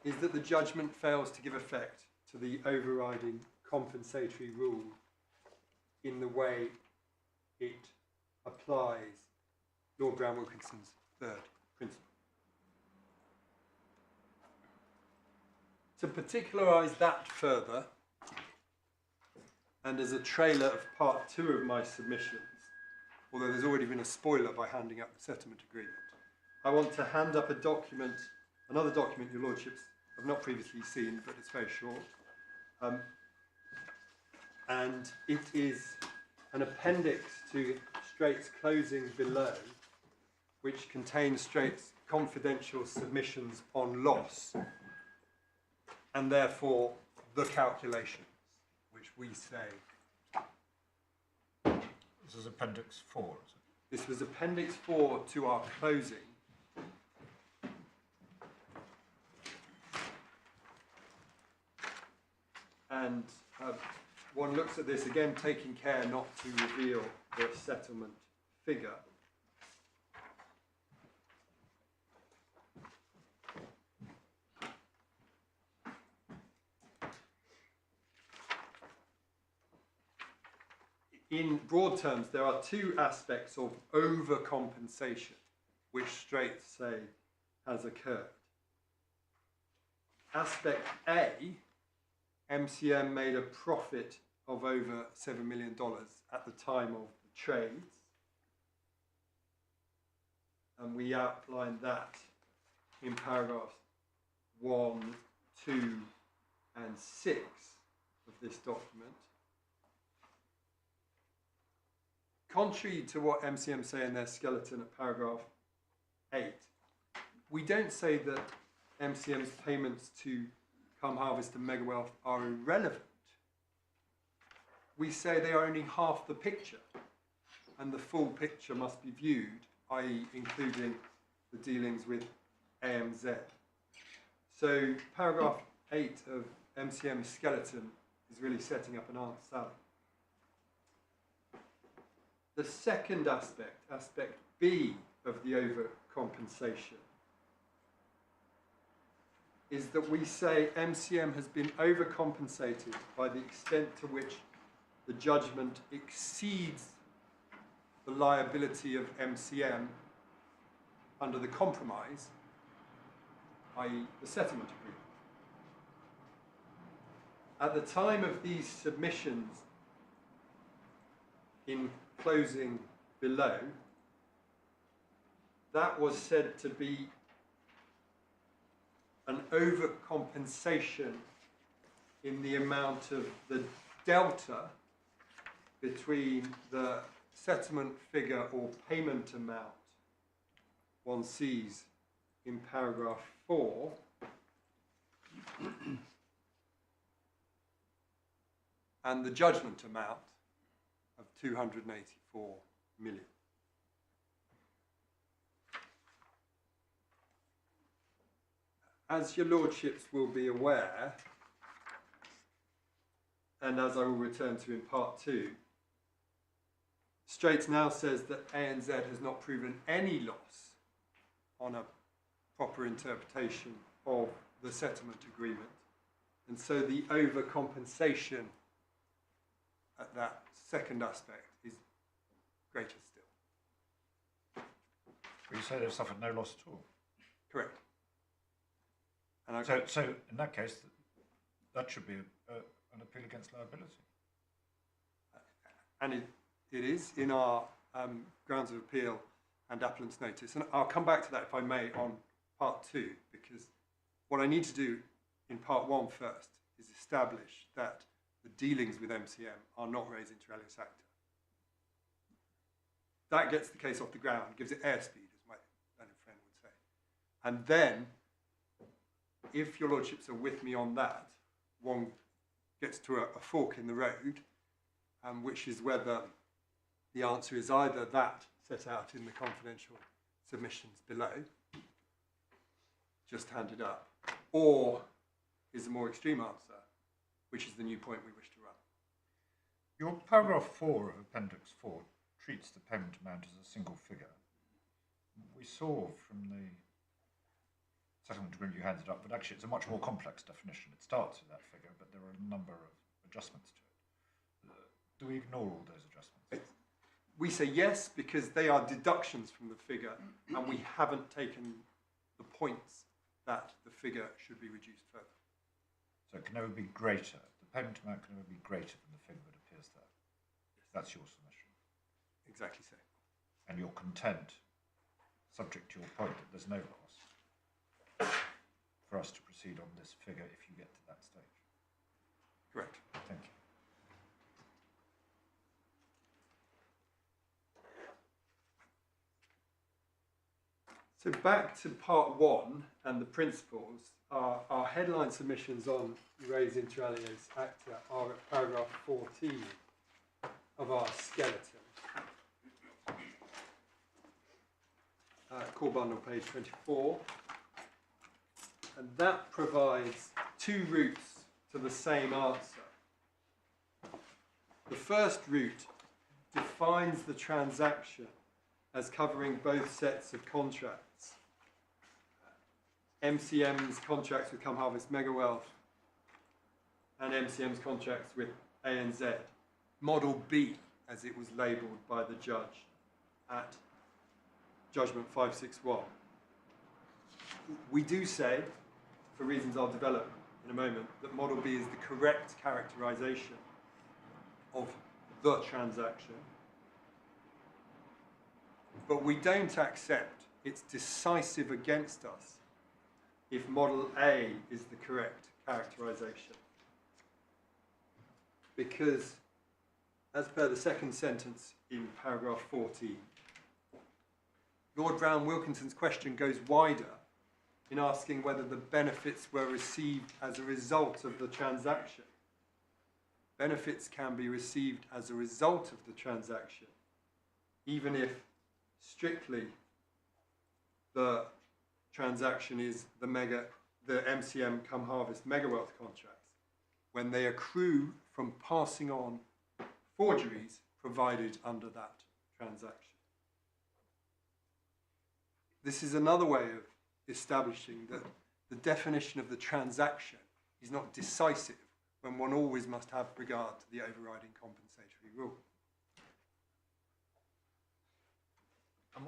is that the judgment fails to give effect to the overriding compensatory rule in the way it applies Lord Brown-Wilkinson's third principle. To particularise that further, and as a trailer of part 2 of my submissions, although there's already been a spoiler by handing up the settlement agreement, I want to hand up a document, another document your lordships have not previously seen, but it's very short. And it is an appendix to Straits' closing below, which contains Straits' confidential submissions on loss. and therefore the calculations, which we say. This is Appendix 4, is it? This was Appendix 4 to our closing. And one looks at this again, taking care not to reveal the settlement figure. In broad terms, there are two aspects of overcompensation which Straits say has occurred. Aspect A, MCM made a profit of over $7 million at the time of the trades, and we outlined that in paragraphs 1, 2, and 6 of this document. Contrary to what MCM say in their skeleton at paragraph 8, we don't say that MCM's payments to Calm Harvest and Megawealth are irrelevant. We say they are only half the picture, and the full picture must be viewed, i.e. including the dealings with AMZ. So paragraph 8 of MCM's skeleton is really setting up an Aunt Sally. The second aspect, aspect B of the overcompensation, is that we say MCM has been overcompensated by the extent to which the judgment exceeds the liability of MCM under the compromise, i.e. the settlement agreement. At the time of these submissions in closing below, that was said to be an overcompensation in the amount of the delta between the settlement figure or payment amount one sees in paragraph 4 and the judgment amount of 284 million. As your lordships will be aware, and as I will return to in part 2, Straits now says that ANZ has not proven any loss on a proper interpretation of the settlement agreement, and so the overcompensation at that second aspect is greater still. Well, you say they've suffered no loss at all. Correct. And So in that case, that should be an appeal against liability. and it is in our grounds of appeal and appellant's notice. And I'll come back to that, if I may, on part 2, because what I need to do in part 1 first is establish that the dealings with MCM are not raised inter alia acta. That gets the case off the ground, gives it airspeed, as my learned friend would say. And then, if your lordships are with me on that, one gets to a fork in the road, which is whether the answer is either that set out in the confidential submissions below, just handed up, or is a more extreme answer, which is the new point we wish to run. Your paragraph 4 of Appendix 4 treats the payment amount as a single figure. We saw from the settlement agreement you handed up that actually it's a much more complex definition. It starts with that figure, but there are a number of adjustments to it. Do we ignore all those adjustments? We say yes, because they are deductions from the figure, and we haven't taken the points that the figure should be reduced further. So it can never be greater. The payment amount can never be greater than the figure that appears there. Yes. That's your submission. Exactly so. And you're content, subject to your point that there's no loss, for us to proceed on this figure if you get to that stage. Correct. Thank you. So back to part 1 and the principles. Our headline submissions on res inter alios acta are at paragraph 14 of our skeleton. Core bundle page 24. And that provides 2 routes to the same answer. The first route defines the transaction as covering both sets of contracts. MCM's contracts with Come Harvest Megawealth and MCM's contracts with ANZ. Model B, as it was labelled by the judge at Judgment 561. We do say, for reasons I'll develop in a moment, that Model B is the correct characterisation of the transaction. But we don't accept it's decisive against us if Model A is the correct characterisation. Because, as per the second sentence in paragraph 14, Lord Brown-Wilkinson's question goes wider in asking whether the benefits were received as a result of the transaction. Benefits can be received as a result of the transaction, even if strictly the transaction is the MCM Come Harvest Megawealth contracts, when they accrue from passing on forgeries provided under that transaction. This is another way of establishing that the definition of the transaction is not decisive when one always must have regard to the overriding compensatory rule.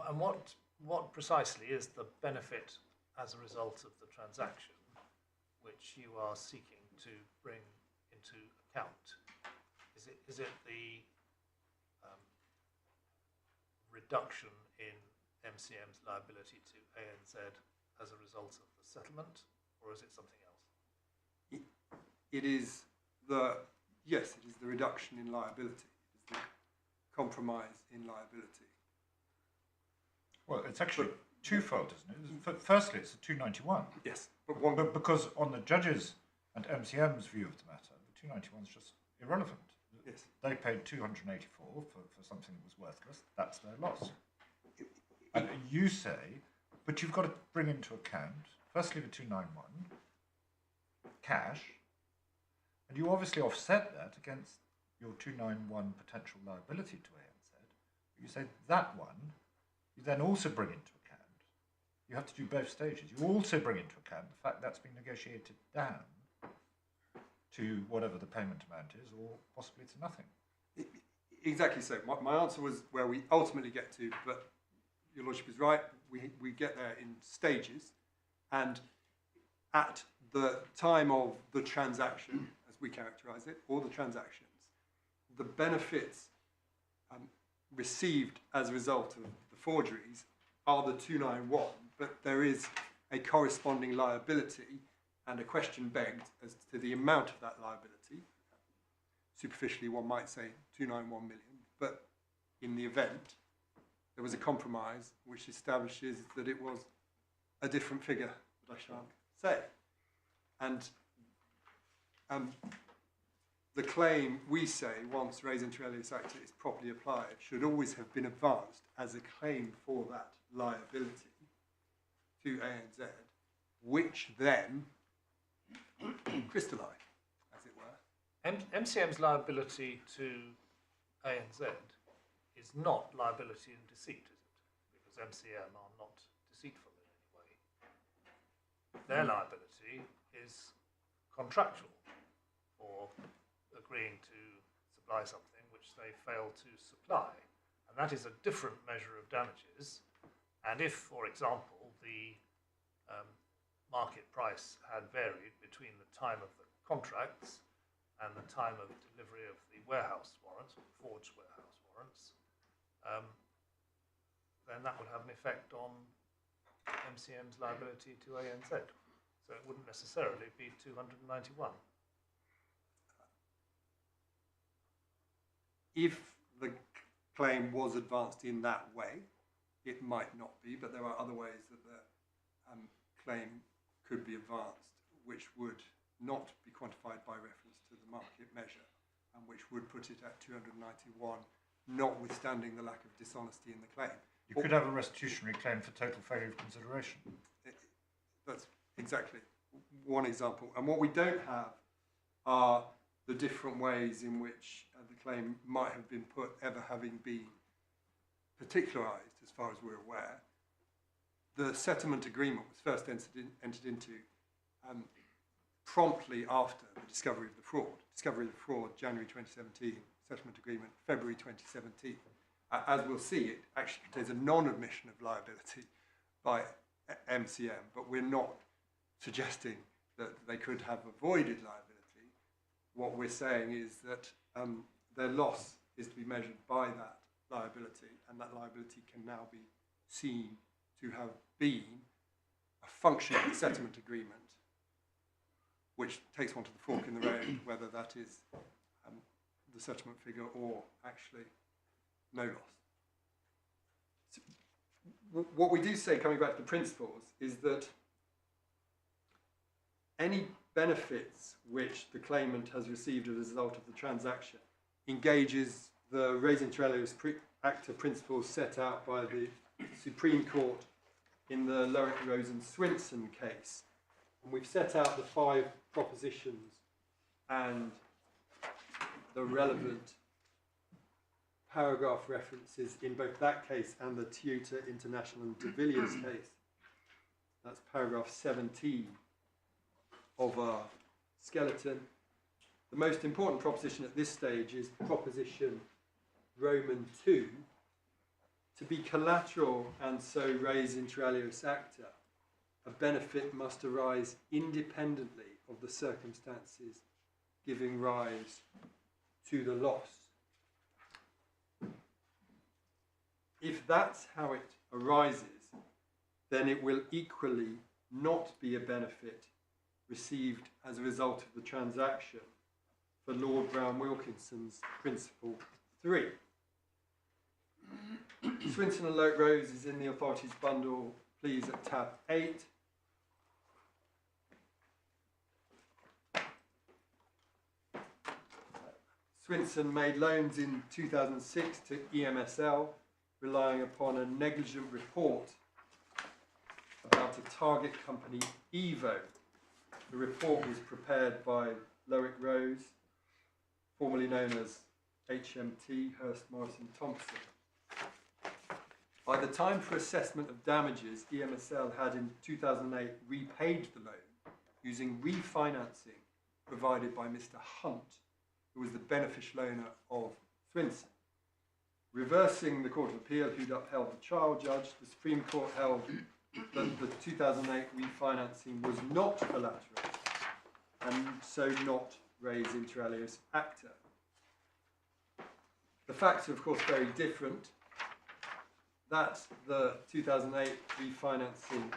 And what precisely is the benefit as a result of the transaction which you are seeking to bring into account? Is it the reduction in MCM's liability to ANZ as a result of the settlement, or is it something else? It is the reduction in liability. It is the compromise in liability. Well, it's actually twofold, isn't it? Firstly, it's a 291. Yes, But because on the judge's and MCM's view of the matter, the 291 is just irrelevant. Yes. They paid 284 for something that was worthless. That's their loss. And you say, but you've got to bring into account, firstly, the 291, cash, and you obviously offset that against your 291 potential liability to ANZ. You say that one, you then also bring into account. You have to do both stages. You also bring into account the fact that's been negotiated down to whatever the payment amount is, or possibly to nothing. Exactly so. My answer was where we ultimately get to, but your Lordship is right. We get there in stages, and at the time of the transaction, as we characterise it, or the transactions, the benefits received as a result of the forgeries are the 291, but there is a corresponding liability and a question begged as to the amount of that liability. Superficially, one might say 291 million, but in the event, there was a compromise which establishes that it was a different figure that I shan't say. And the claim, we say, once res inter alios acta is properly applied, should always have been advanced as a claim for that liability to ANZ, which then crystallise, as it were. MCM's liability to ANZ is not liability in deceit, is it? Because MCM are not deceitful in any way. Their liability is contractual for agreeing to supply something which they fail to supply. And that is a different measure of damages. And if, for example, the market price had varied between the time of the contracts and the time of delivery of the warehouse warrants, or forged warehouse warrants, then that would have an effect on MCM's liability to ANZ. So it wouldn't necessarily be 291. If the claim was advanced in that way, it might not be, but there are other ways that the claim could be advanced, which would not be quantified by reference to the market measure, and which would put it at 291, notwithstanding the lack of dishonesty in the claim. You could have a restitutionary claim for total failure of consideration. That's exactly one example. And what we don't have are the different ways in which the claim might have been put, ever having been particularised, as far as we're aware. The settlement agreement was first entered into promptly after the discovery of the fraud. Discovery of the fraud, January 2017, settlement agreement, February 2017. As we'll see, it actually contains a non-admission of liability by MCM, but we're not suggesting that they could have avoided liability. What we're saying is that their loss is to be measured by that liability, and that liability can now be seen to have been a function of the settlement agreement, which takes one to the fork in the road, whether that is the settlement figure or actually no loss. So, what we do say, coming back to the principles, is that any benefits which the claimant has received as a result of the transaction engages the res inter alia acta principles set out by the Supreme Court in the Lowick, Rose and Swinson case. And we've set out the 5 propositions and the relevant paragraph references in both that case and the Toyota International and de Villiers case. That's paragraph 17 of our skeleton. The most important proposition at this stage is proposition Roman 2, to be collateral and so res inter alios acta, a benefit must arise independently of the circumstances giving rise to the loss. If that's how it arises, then it will equally not be a benefit received as a result of the transaction for Lord Brown-Wilkinson's principle 3. Swinson and Lowick Rose is in the authorities bundle, please, at tab 8. Swinson made loans in 2006 to EMSL, relying upon a negligent report about a target company, Evo. The report was prepared by Lowick Rose, formerly known as HMT, Hurst Morrison Thompson. By the time for assessment of damages, EMSL had in 2008 repaid the loan using refinancing provided by Mr Hunt, who was the beneficial owner of Swinson. Reversing the Court of Appeal, who'd upheld the trial judge, the Supreme Court held that the 2008 refinancing was not collateral and so not res inter alios acta. The facts are, of course, very different. That the 2008 refinancing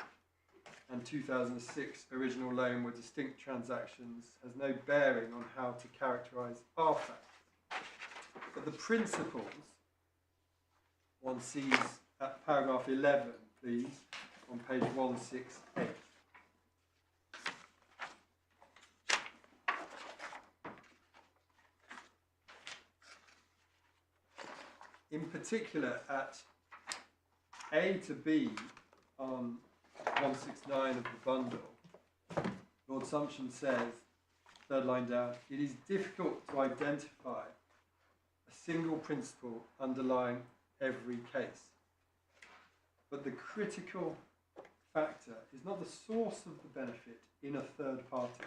and 2006 original loan were distinct transactions has no bearing on how to characterise our facts. But the principles one sees at paragraph 11, please, on page 168. In particular, at A to B on 169 of the bundle, Lord Sumption says, third line down, it is difficult to identify a single principle underlying every case. But the critical factor is not the source of the benefit in a third party,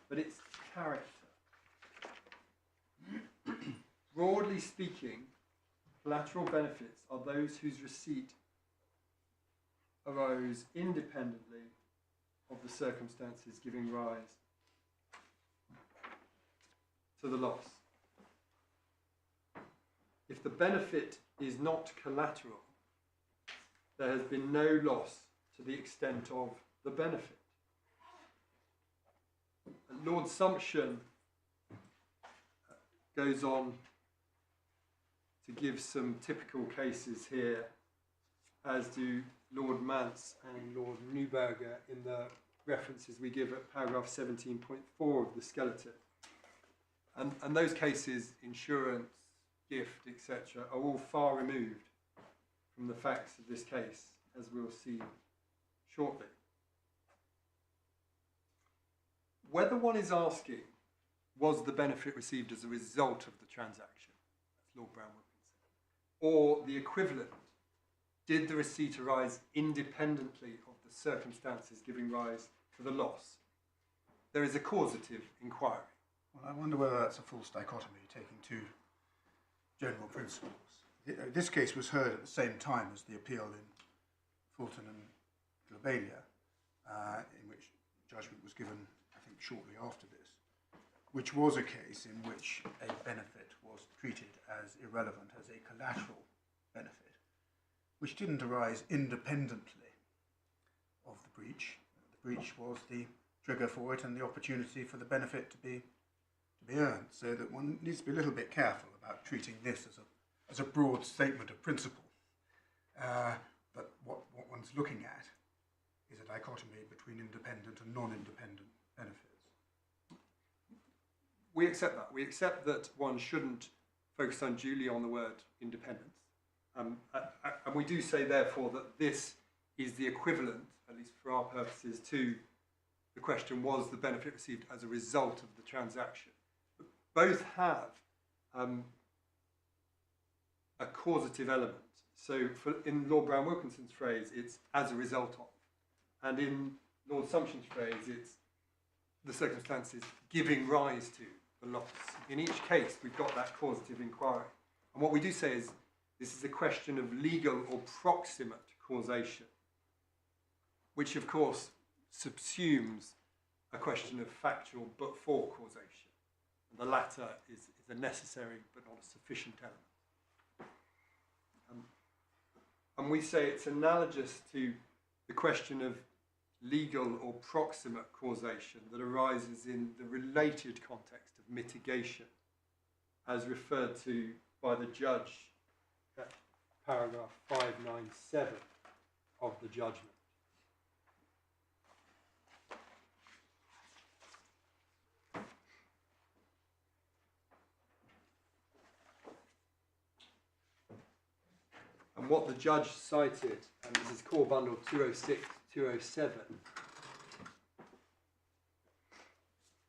but its character. Broadly speaking, collateral benefits are those whose receipt arose independently of the circumstances giving rise to the loss. If the benefit is not collateral, there has been no loss to the extent of the benefit. And Lord Sumption goes on to give some typical cases here as do Lord Mance and Lord Neuberger in the references we give at paragraph 17.4 of the skeleton. And those cases, insurance, gift, etc., are all far removed from the facts of this case, as we'll see shortly. Whether one is asking, was the benefit received as a result of the transaction? That's Lord Brown-Wilkinson. Or the equivalent, did the receipt arise independently of the circumstances giving rise to the loss? There is a causative inquiry. Well, I wonder whether that's a false dichotomy, taking two general principles. This case was heard at the same time as the appeal in Fulton and Globalia, in which judgment was given, I think, shortly after this, which was a case in which a benefit was treated as irrelevant, as a collateral benefit, which didn't arise independently of the breach. The breach was the trigger for it and the opportunity for the benefit to be earned, so that one needs to be a little bit careful about treating this as a broad statement of principle. But what one's looking at is a dichotomy between independent and non-independent benefits. We accept that. We accept that one shouldn't focus unduly on the word independence. And we do say, therefore, that this is the equivalent, at least for our purposes, to the question, was the benefit received as a result of the transaction? Both have a causative element. So in Lord Brown-Wilkinson's phrase, it's as a result of. And in Lord Sumption's phrase, it's the circumstances giving rise to the loss. In each case, we've got that causative inquiry. And what we do say is this is a question of legal or proximate causation, which of course subsumes a question of factual but for causation. And the latter is a necessary but not a sufficient element. And we say it's analogous to the question of legal or proximate causation that arises in the related context of mitigation, as referred to by the judge at paragraph 597 of the judgment. And what the judge cited, and this is core bundle 206, 207,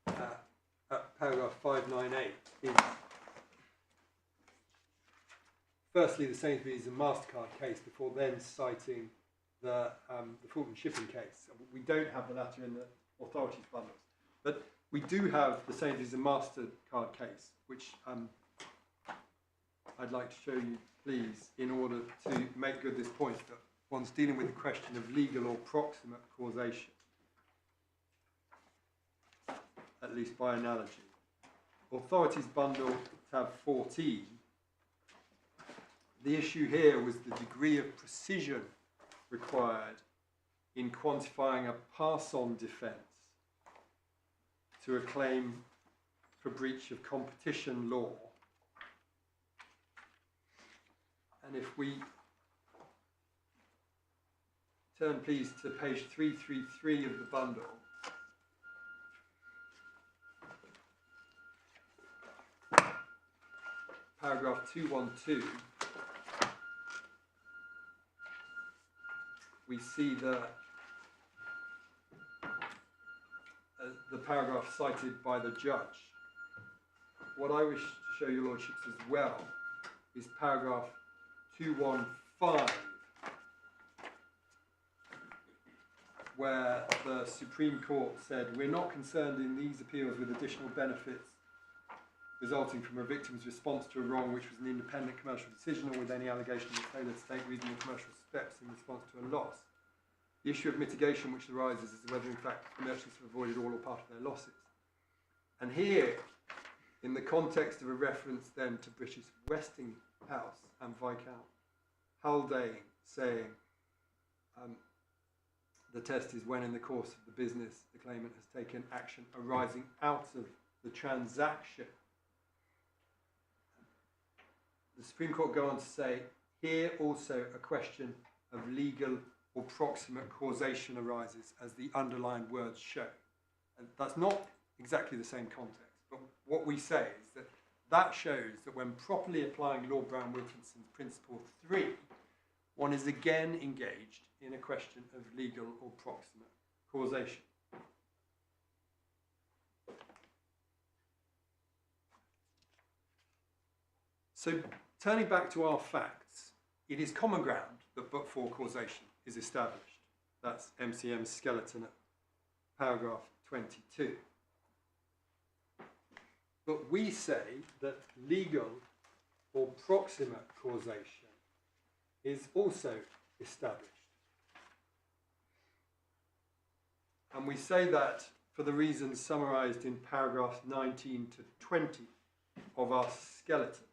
at paragraph 598, is firstly the Sainsbury's and MasterCard case, before then citing the Fulton shipping case. We don't have the latter in the authorities bundles, but we do have the Sainsbury's and MasterCard case, which I'd like to show you, please, in order to make good this point that one's dealing with the question of legal or proximate causation, at least by analogy. Authorities bundle tab 14. The issue here was the degree of precision required in quantifying a pass-on defence to a claim for breach of competition law. And if we turn, please, to page 333 of the bundle, paragraph 212, we see the paragraph cited by the judge. What I wish to show your lordships as well is paragraph 215, where the Supreme Court said, we're not concerned in these appeals with additional benefits resulting from a victim's response to a wrong which was an independent commercial decision or with any allegation of failure to take reasonable commercial steps in response to a loss. The issue of mitigation which arises is whether in fact the merchants have avoided all or part of their losses. And here, in the context of a reference then to British Westinghouse and Viscount Haldane saying the test is when in the course of the business the claimant has taken action arising out of the transaction. The Supreme Court go on to say, here also a question of legal or proximate causation arises, as the underlined words show. And that's not exactly the same context, but what we say is that that shows that when properly applying Lord Brown-Wilkinson's Principle 3, one is again engaged in a question of legal or proximate causation. So, turning back to our facts, it is common ground that but-for causation is established. That's MCM's skeleton at paragraph 22. But we say that legal or proximate causation is also established. And we say that for the reasons summarised in paragraphs 19 to 20 of our skeleton.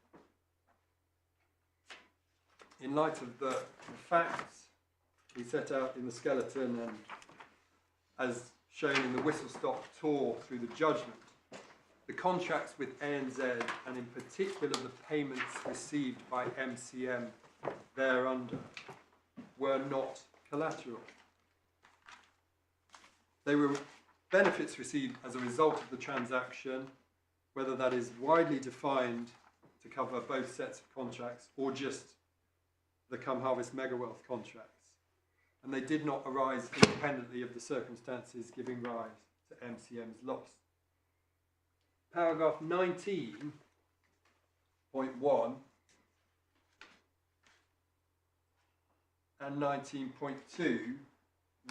In light of the facts we set out in the skeleton and as shown in the whistle-stop tour through the judgment, the contracts with ANZ and in particular the payments received by MCM thereunder were not collateral. They were benefits received as a result of the transaction, whether that is widely defined to cover both sets of contracts or just the Come Harvest Mega Wealth contracts. And they did not arise independently of the circumstances giving rise to MCM's loss. Paragraph 19.1 and 19.2,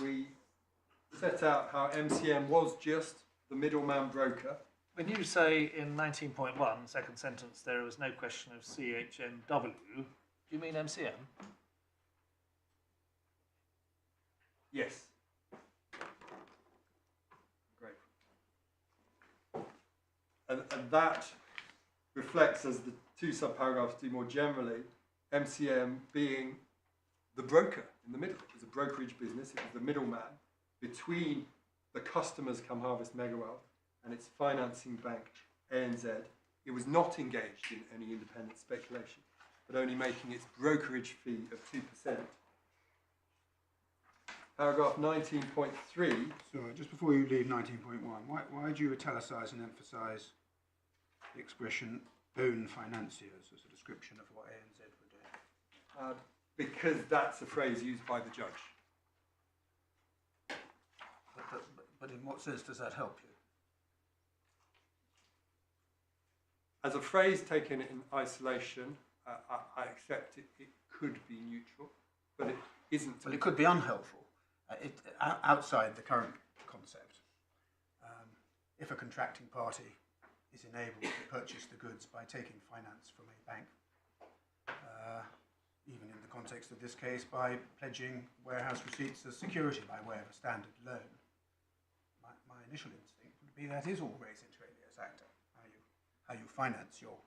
we set out how MCM was just the middleman broker. When you say in 19.1, second sentence, there was no question of CHNW, do you mean MCM? Yes. Great. And that reflects, as the two subparagraphs do more generally, MCM being the broker in the middle. It was a brokerage business. It was the middleman between the customers Come Harvest Mega Wealth and its financing bank, ANZ. It was not engaged in any independent speculation, but only making its brokerage fee of 2%. Paragraph 19.3. Sorry, just before you leave 19.1, why do you italicise and emphasise the expression own financiers as a description of what ANZ were doing? Because that's a phrase used by the judge. But in what sense does that help you? As a phrase taken in isolation, I accept it could be neutral, but it isn't. Well, it could be unhelpful. Outside the current concept, if a contracting party is enabled to purchase the goods by taking finance from a bank, even in the context of this case by pledging warehouse receipts as security by way of a standard loan, my initial instinct would be that is all res inter alias acta, how you finance your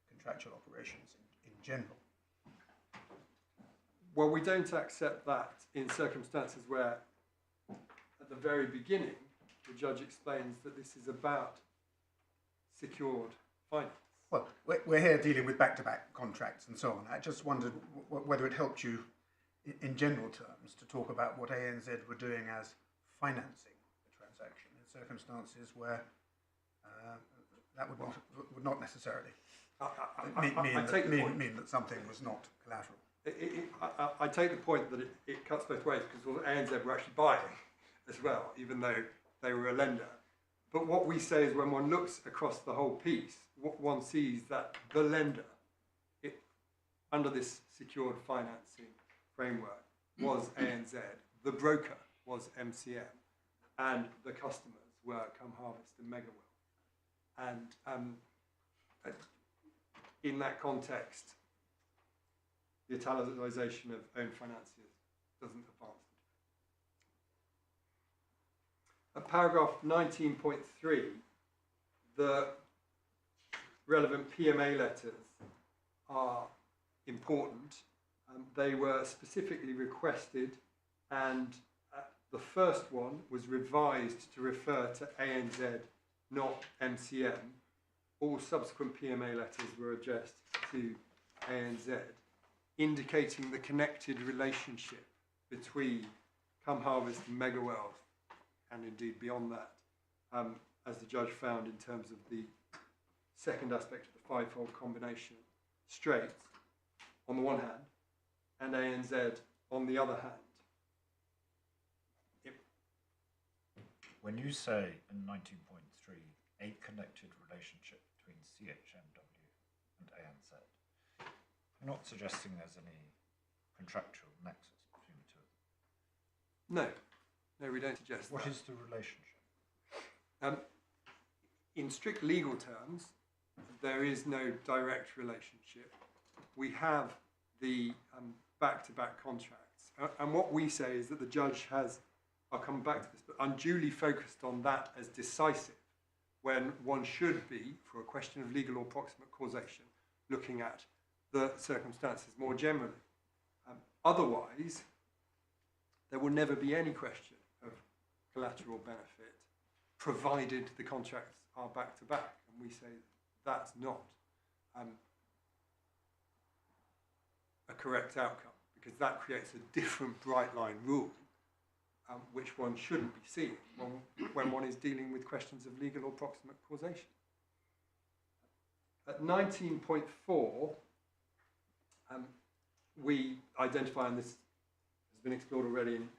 contractual operations in general. Well, we don't accept that in circumstances where, at the very beginning, the judge explains that this is about secured finance. Well, we're here dealing with back-to-back contracts and so on. I just wondered whether it helped you, in general terms, to talk about what ANZ were doing as financing the transaction in circumstances where that would not necessarily mean that something was not collateral. I take the point that it cuts both ways, because ANZ were actually buying as well, even though they were a lender. But what we say is when one looks across the whole piece, one sees that the lender, under this secured financing framework, was ANZ, the broker was MCM, and the customers were Come Harvest and Mega Wealth. And in that context, the italicization of own financiers doesn't advance. At paragraph 19.3, the relevant PMA letters are important. They were specifically requested, and the first one was revised to refer to ANZ, not MCM. All subsequent PMA letters were addressed to ANZ. indicating the connected relationship between Come Harvest and Mega Wealth, and indeed beyond that, as the judge found in terms of the second aspect of the fivefold combination, Straits on the one hand, and ANZ on the other hand. When you say in 19.3, a connected relationship between CHNW and ANZ, you're not suggesting there's any contractual nexus between the two of them? No, we don't suggest that. What is the relationship? In strict legal terms, there is no direct relationship. We have the back-to-back contracts. And what we say is that the judge has, I'll come back to this, but unduly focused on that as decisive, when one should be, for a question of legal or proximate causation, looking at the circumstances more generally. Otherwise, there will never be any question of collateral benefit, provided the contracts are back-to-back. And we say that's not a correct outcome, because that creates a different bright line rule, which one shouldn't be seeing when one is dealing with questions of legal or proximate causation. At 19.4, we identify, and this has been explored already in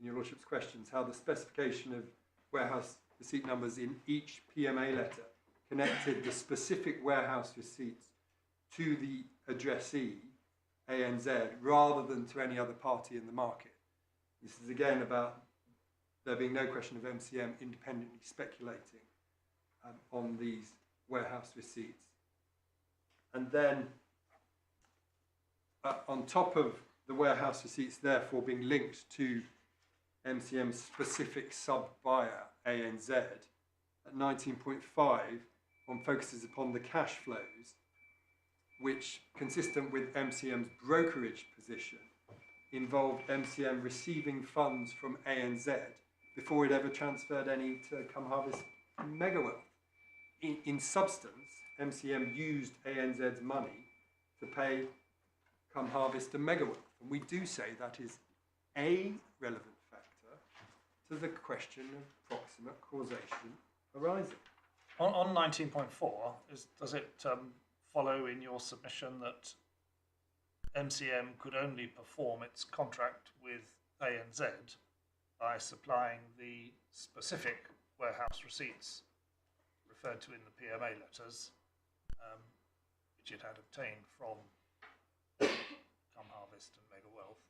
your Lordship's questions, how the specification of warehouse receipt numbers in each PMA letter connected the specific warehouse receipts to the addressee, ANZ, rather than to any other party in the market. This is again about there being no question of MCM independently speculating on these warehouse receipts. And then on top of the warehouse receipts therefore being linked to MCM's specific sub-buyer, ANZ, at 19.5, one focuses upon the cash flows, which, consistent with MCM's brokerage position, involved MCM receiving funds from ANZ before it ever transferred any to Come Harvest Mega Wealth. In substance, MCM used ANZ's money to pay Come Harvest and Mega Wealth. And we do say that is a relevant factor to the question of proximate causation arising. On 19.4, does it follow in your submission that MCM could only perform its contract with ANZ by supplying the specific warehouse receipts referred to in the PMA letters, which it had obtained from Come Harvest and Mega Wealth,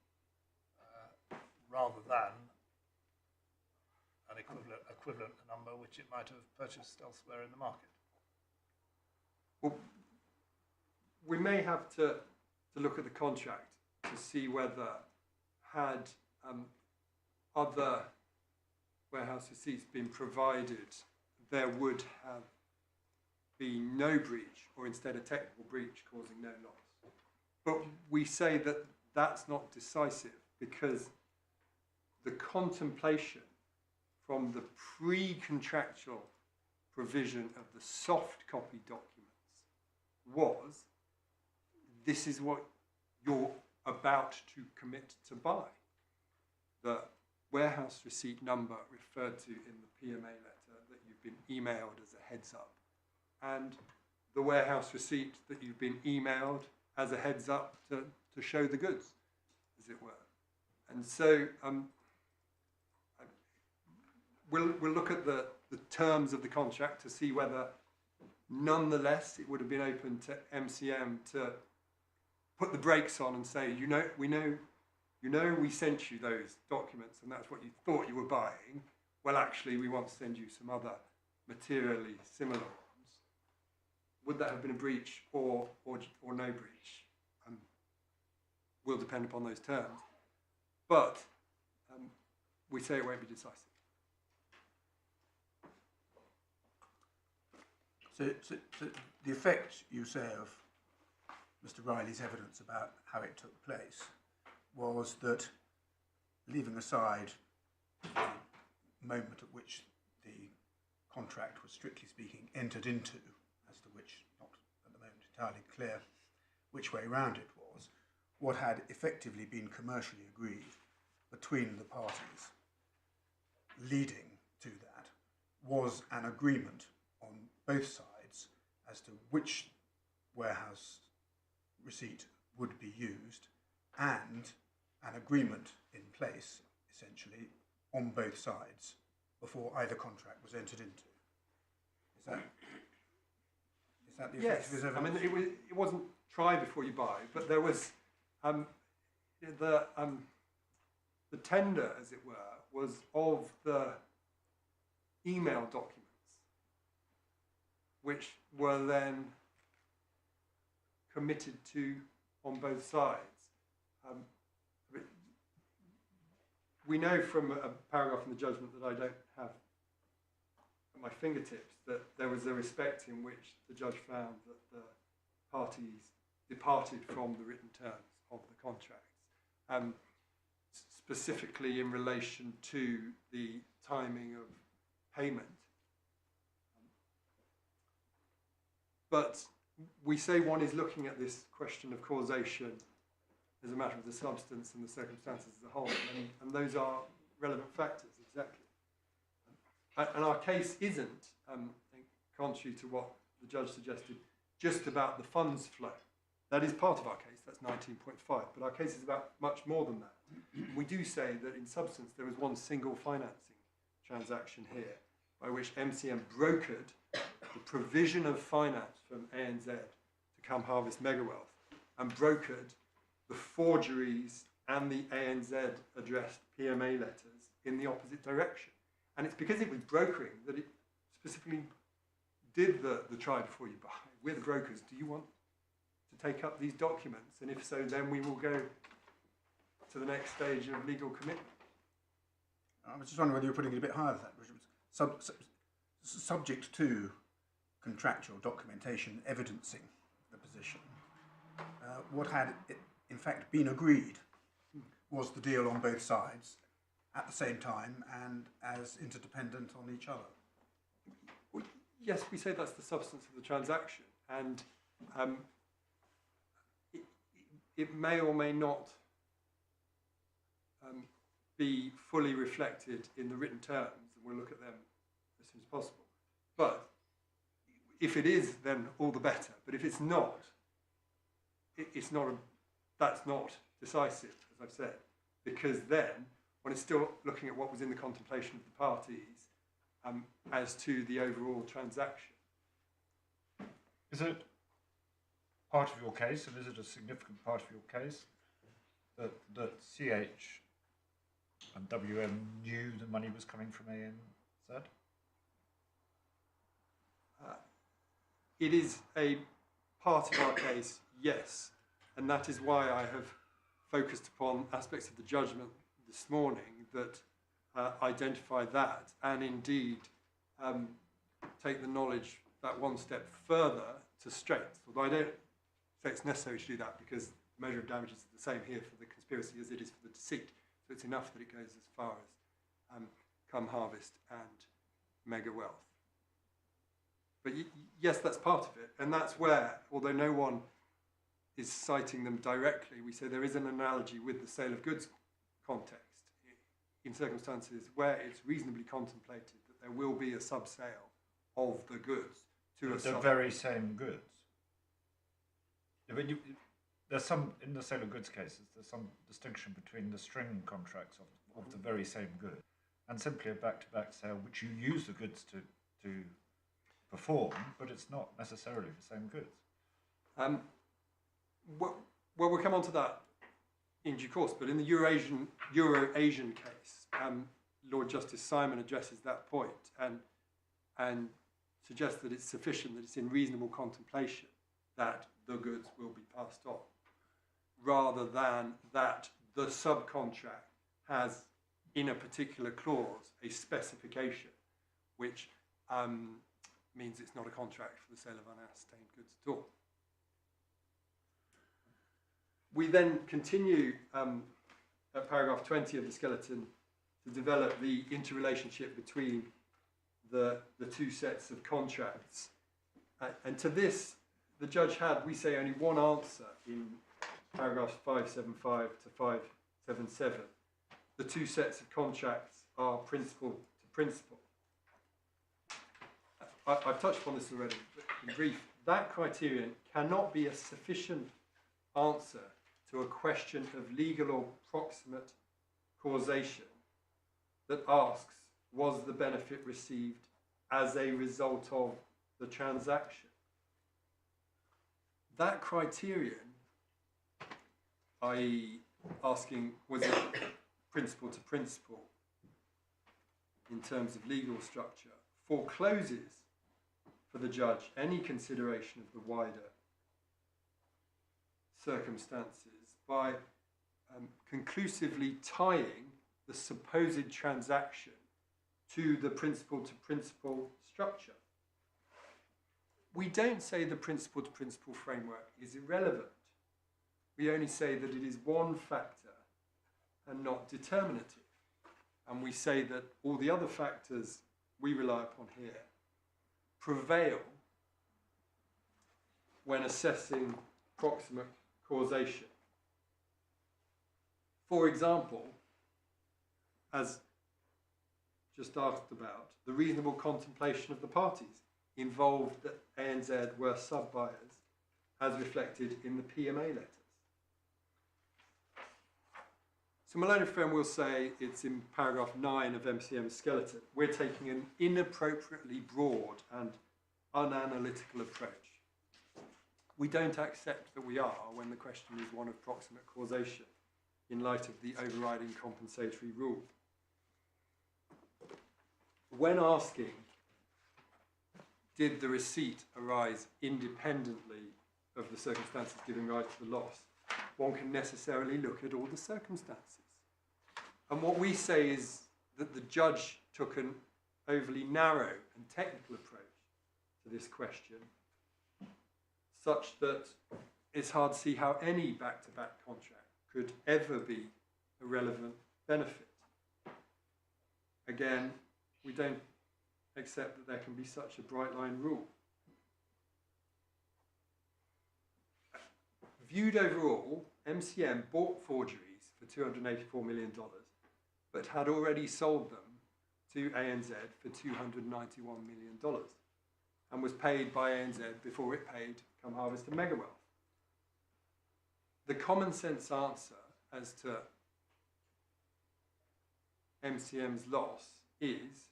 rather than an equivalent number which it might have purchased elsewhere in the market? Well, we may have to look at the contract to see whether, had other warehouse receipts been provided, there would have been no breach, or instead a technical breach causing no loss. But we say that that's not decisive, because the contemplation from the pre-contractual provision of the soft copy documents was, this is what you're about to commit to buy. The warehouse receipt number referred to in the PMA letter that you've been emailed as a heads up, and the warehouse receipt that you've been emailed as a heads up to show the goods, as it were. And so we'll look at the terms of the contract to see whether nonetheless it would have been open to MCM to put the brakes on and say, we sent you those documents and that's what you thought you were buying. Well, actually, we want to send you some other materially similar ones. Would that have been a breach or no breach? Will depend upon those terms. But we say it won't be decisive. So the effect, you say, of Mr. Riley's evidence about how it took place was that, leaving aside the moment at which the contract was, strictly speaking, entered into, as to which not at the moment entirely clear which way round it what had effectively been commercially agreed between the parties leading to that was an agreement on both sides as to which warehouse receipt would be used, and an agreement in place, essentially, on both sides before either contract was entered into. Is that the Yes, effective I mean, evidence? it wasn't try before you buy, but there was the tender, as it were, was of the email documents, which were then committed to on both sides. We know from a paragraph in the judgment that I don't have at my fingertips that there was a respect in which the judge found that the parties departed from the written terms of the contracts, specifically in relation to the timing of payment. But we say one is looking at this question of causation as a matter of the substance and the circumstances as a whole, and those are relevant factors, exactly. And our case isn't, contrary to what the judge suggested, just about the funds flow. That is part of our case, that's 19.5, but our case is about much more than that. We do say that in substance there was one single financing transaction here by which MCM brokered the provision of finance from ANZ to come harvest Megawealth, and brokered the forgeries and the ANZ addressed PMA letters in the opposite direction. And it's because it was brokering that it specifically did the try before you buy. We're the brokers. Do you want to take up these documents? And if so, then we will go to the next stage of legal commitment. I was just wondering whether you were putting it a bit higher than that, which was subject to contractual documentation evidencing the position. What had, in fact, been agreed was the deal on both sides at the same time and as interdependent on each other. Well, yes, we say that's the substance of the transaction, and it may or may not be fully reflected in the written terms, and we'll look at them as soon as possible. But if it is, then all the better. But if it's not, that's not decisive, as I've said, because then one is still looking at what was in the contemplation of the parties as to the overall transaction. Is it part of your case, and is it a significant part of your case, that CH and WM knew the money was coming from ANZ? It is a part of our case, yes, and that is why I have focused upon aspects of the judgment this morning that identify that, and indeed take the knowledge that one step further to Straits. Although I don't say it's necessary to do that, because the measure of damages is the same here for the conspiracy as it is for the deceit. So it's enough that it goes as far as Come Harvest and Megawealth. But yes, that's part of it, and that's where, although no one is citing them directly, we say there is an analogy with the sale of goods context in circumstances where it's reasonably contemplated that there will be a sub-sale of the goods to a the very same goods. I mean, there's some, in the sale of goods cases, there's some distinction between the string contracts of the very same good and simply a back-to-back sale which you use the goods to perform, but it's not necessarily the same goods. Well, we'll come on to that in due course, but in the Euro-Asian case, Lord Justice Simon addresses that point and suggests that it's sufficient, that it's in reasonable contemplation that the goods will be passed on, rather than that the subcontract has, in a particular clause, a specification which means it's not a contract for the sale of unascertained goods at all. We then continue at paragraph 20 of the skeleton to develop the interrelationship between the two sets of contracts. And to this, the judge had, we say, only one answer in paragraphs 575 to 577, the two sets of contracts are principal to principal. I've touched upon this already, but in brief, that criterion cannot be a sufficient answer to a question of legal or proximate causation that asks, was the benefit received as a result of the transaction? That criterion, i.e. asking, was it principal to principal in terms of legal structure, forecloses for the judge any consideration of the wider circumstances by conclusively tying the supposed transaction to the principal to principal structure. We don't say the principal to principal framework is irrelevant. We only say that it is one factor and not determinative. And we say that all the other factors we rely upon here prevail when assessing proximate causation. For example, as just asked about, the reasonable contemplation of the parties involved that ANZ were sub-buyers as reflected in the PMA letters. So Malone and Friend will say it's in paragraph 9 of MCM's skeleton. We're taking an inappropriately broad and unanalytical approach. We don't accept that we are when the question is one of proximate causation in light of the overriding compensatory rule. When asking, did the receipt arise independently of the circumstances giving rise to the loss, one can necessarily look at all the circumstances. And what we say is that the judge took an overly narrow and technical approach to this question, such that it's hard to see how any back-to-back contract could ever be a relevant benefit. Again, we don't accept that there can be such a bright line rule. Viewed overall, MCM bought forgeries for $284 million, but had already sold them to ANZ for $291 million and was paid by ANZ before it paid Come Harvest and Megawealth. The common sense answer as to MCM's loss is,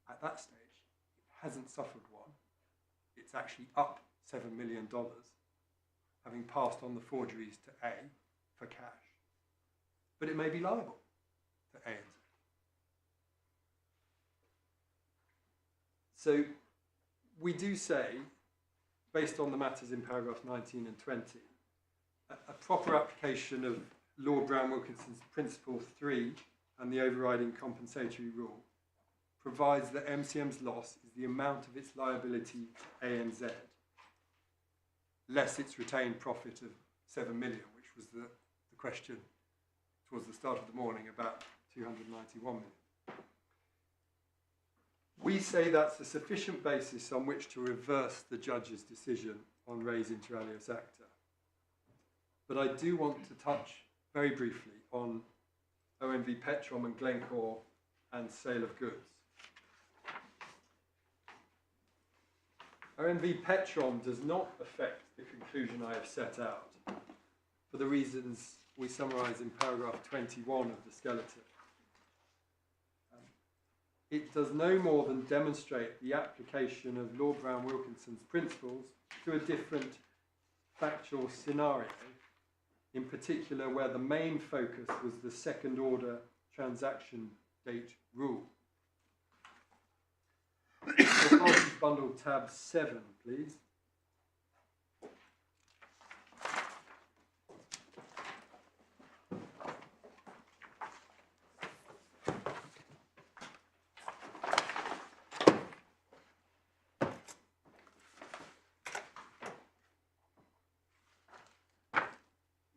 at that stage, it hasn't suffered one. It's actually up $7 million, having passed on the forgeries to A for cash. But it may be liable to ANZ. So we do say, based on the matters in paragraphs 19 and 20, a proper application of Lord Brown-Wilkinson's Principle 3 and the overriding compensatory rule provides that MCM's loss is the amount of its liability to ANZ, less its retained profit of $7 million, which was the question towards the start of the morning about $291 million. We say that's a sufficient basis on which to reverse the judge's decision on res inter alios acta. But I do want to touch very briefly on OMV Petrom and Glencore and sale of goods. OMV Petrom does not affect the conclusion I have set out for the reasons we summarise in paragraph 21 of the skeleton. It does no more than demonstrate the application of Lord Brown-Wilkinson's principles to a different factual scenario, in particular where the main focus was the second order transaction date rule. Authorities bundle tab 7, please.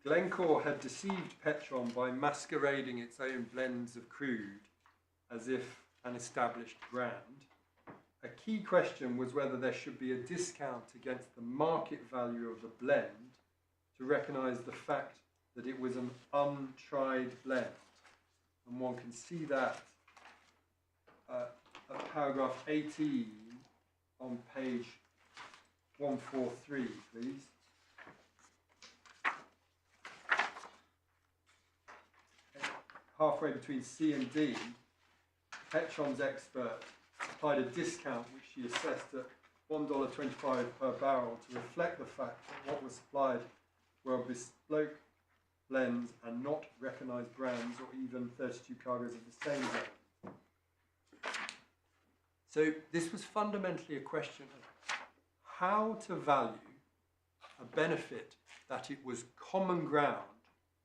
Glencore had deceived Petrom by masquerading its own blends of crude as if an established brand. A key question was whether there should be a discount against the market value of the blend to recognise the fact that it was an untried blend. And one can see that at paragraph 18 on page 143, please. Halfway between C and D, Petron's expert applied a discount which she assessed at $1.25 per barrel to reflect the fact that what was supplied were bespoke blends and not recognised brands or even 32 cargoes of the same zone. So this was fundamentally a question of how to value a benefit that it was common ground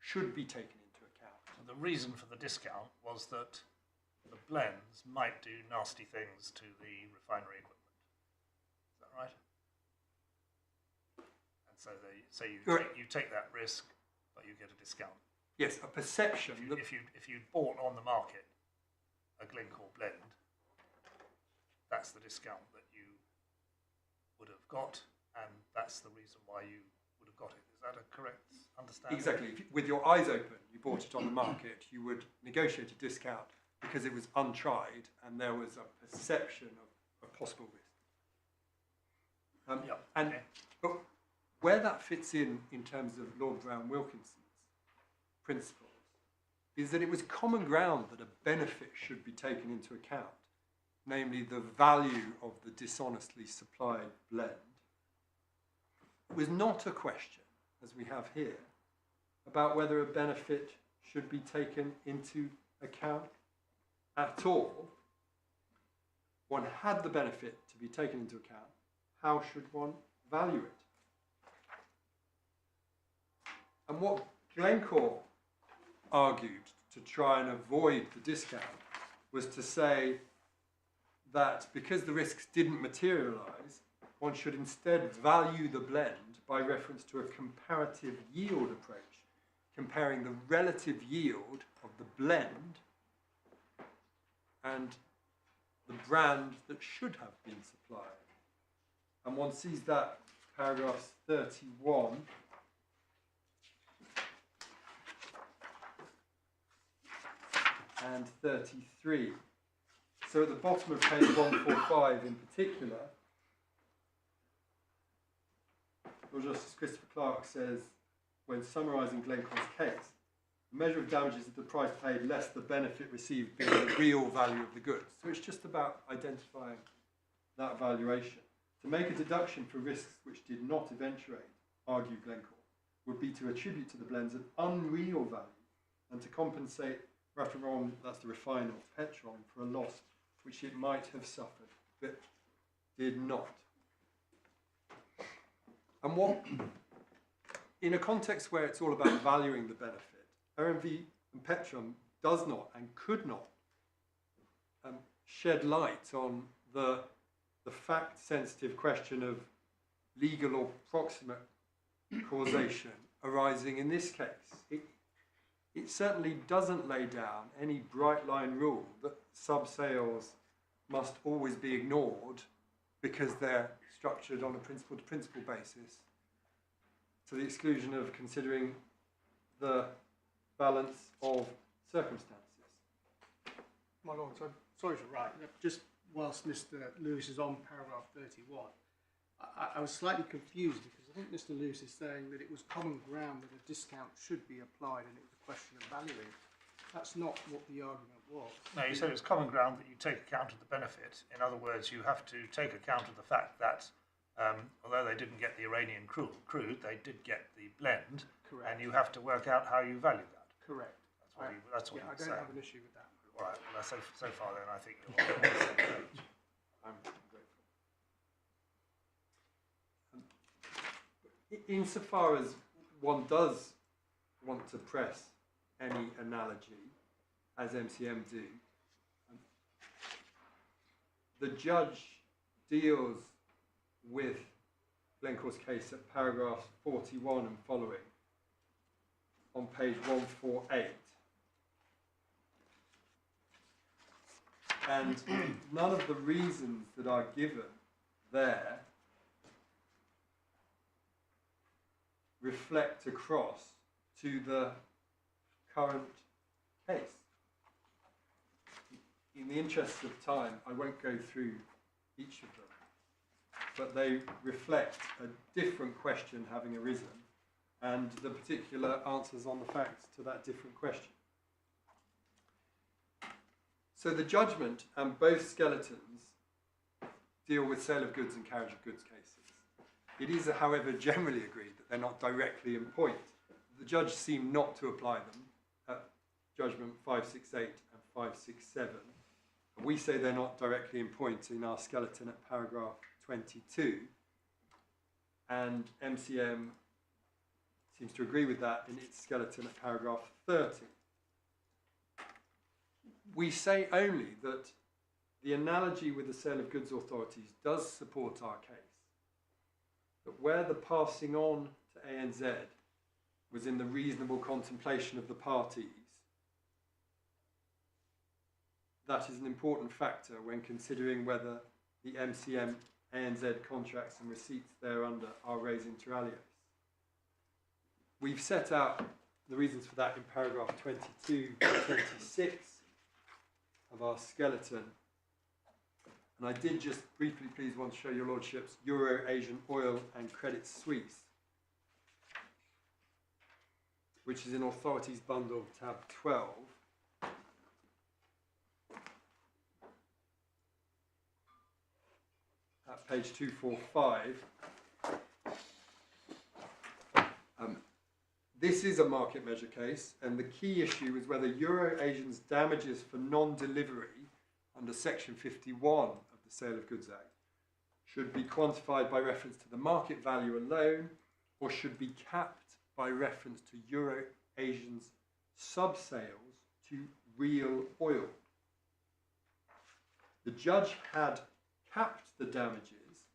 should be taken into account. So the reason for the discount was that the blends might do nasty things to the refinery equipment. Is that right? And so you take that risk, but you get a discount. Yes, a perception. If you bought on the market a Glencore blend, that's the discount that you would have got, and that's the reason why you would have got it. Is that a correct understanding? Exactly. With your eyes open, you bought it on the market, you would negotiate a discount because it was untried and there was a perception of a possible risk. But where that fits in terms of Lord Brown Wilkinson's principles is that it was common ground that a benefit should be taken into account, namely the value of the dishonestly supplied blend. It was not a question, as we have here, about whether a benefit should be taken into account at all. One had the benefit to be taken into account. How should one value it? And what Glencore argued to try and avoid the discount was to say that because the risks didn't materialise, one should instead value the blend by reference to a comparative yield approach, comparing the relative yield of the blend and the brand that should have been supplied. And one sees that paragraphs 31 and 33. So at the bottom of page 145 in particular, Lord Justice Christopher Clark says, when summarising Glencore's case, the measure of damages is the price paid less the benefit received being the real value of the goods. So it's just about identifying that valuation. To make a deduction for risks which did not eventuate, argued Glencore, would be to attribute to the blends an unreal value and to compensate Ratheron, that's the refiner, Petron, for a loss which it might have suffered, but did not. And what, in a context where it's all about valuing the benefit, OMV and Petron does not and could not shed light on the fact-sensitive question of legal or proximate causation arising in this case. It certainly doesn't lay down any bright-line rule that sub-sales must always be ignored because they're structured on a principle-to-principle basis, to the exclusion of considering the balance of circumstances. My Lord, sorry to write, just whilst Mr Lewis is on paragraph 31, I was slightly confused because I think Mr Lewis is saying that it was common ground that a discount should be applied and it was a question of valuing. That's not what the argument was. No, you said it was common ground that you take account of the benefit. In other words, you have to take account of the fact that although they didn't get the Iranian crude, they did get the blend. Correct. And you have to work out how you value that. Correct. That's what I you don't have an issue with that. All right, well, so far then I think you're on the same page. I'm grateful. Insofar as one does want to press any analogy, as MCM do, the judge deals with Glencore's case at paragraphs 41 and following on page 148. And none of the reasons that are given there reflect across to the current case. In the interest of time, I won't go through each of them, but they reflect a different question having arisen and the particular answers on the facts to that different question. So the judgment and both skeletons deal with sale of goods and carriage of goods cases. It is, however, generally agreed that they're not directly in point. The judge seemed not to apply them at judgment 568 and 567. We say they're not directly in point in our skeleton at paragraph 22, and MCM seems to agree with that in its skeleton at paragraph 30. We say only that the analogy with the sale of goods authorities does support our case, that where the passing on to ANZ was in the reasonable contemplation of the parties, that is an important factor when considering whether the MCM ANZ contracts and receipts thereunder are res inter alios. We've set out the reasons for that in paragraph 22 to 26 of our skeleton. And I did just briefly please want to show your lordships Euro Asian Oil and Credit Suisse, which is in Authorities Bundle tab 12. At page 245. This is a market measure case, and the key issue is whether Euro Asian's damages for non-delivery under section 51 of the Sale of Goods Act should be quantified by reference to the market value alone, or should be capped by reference to Euro Asian's sub-sales to real oil. The judge had capped the damages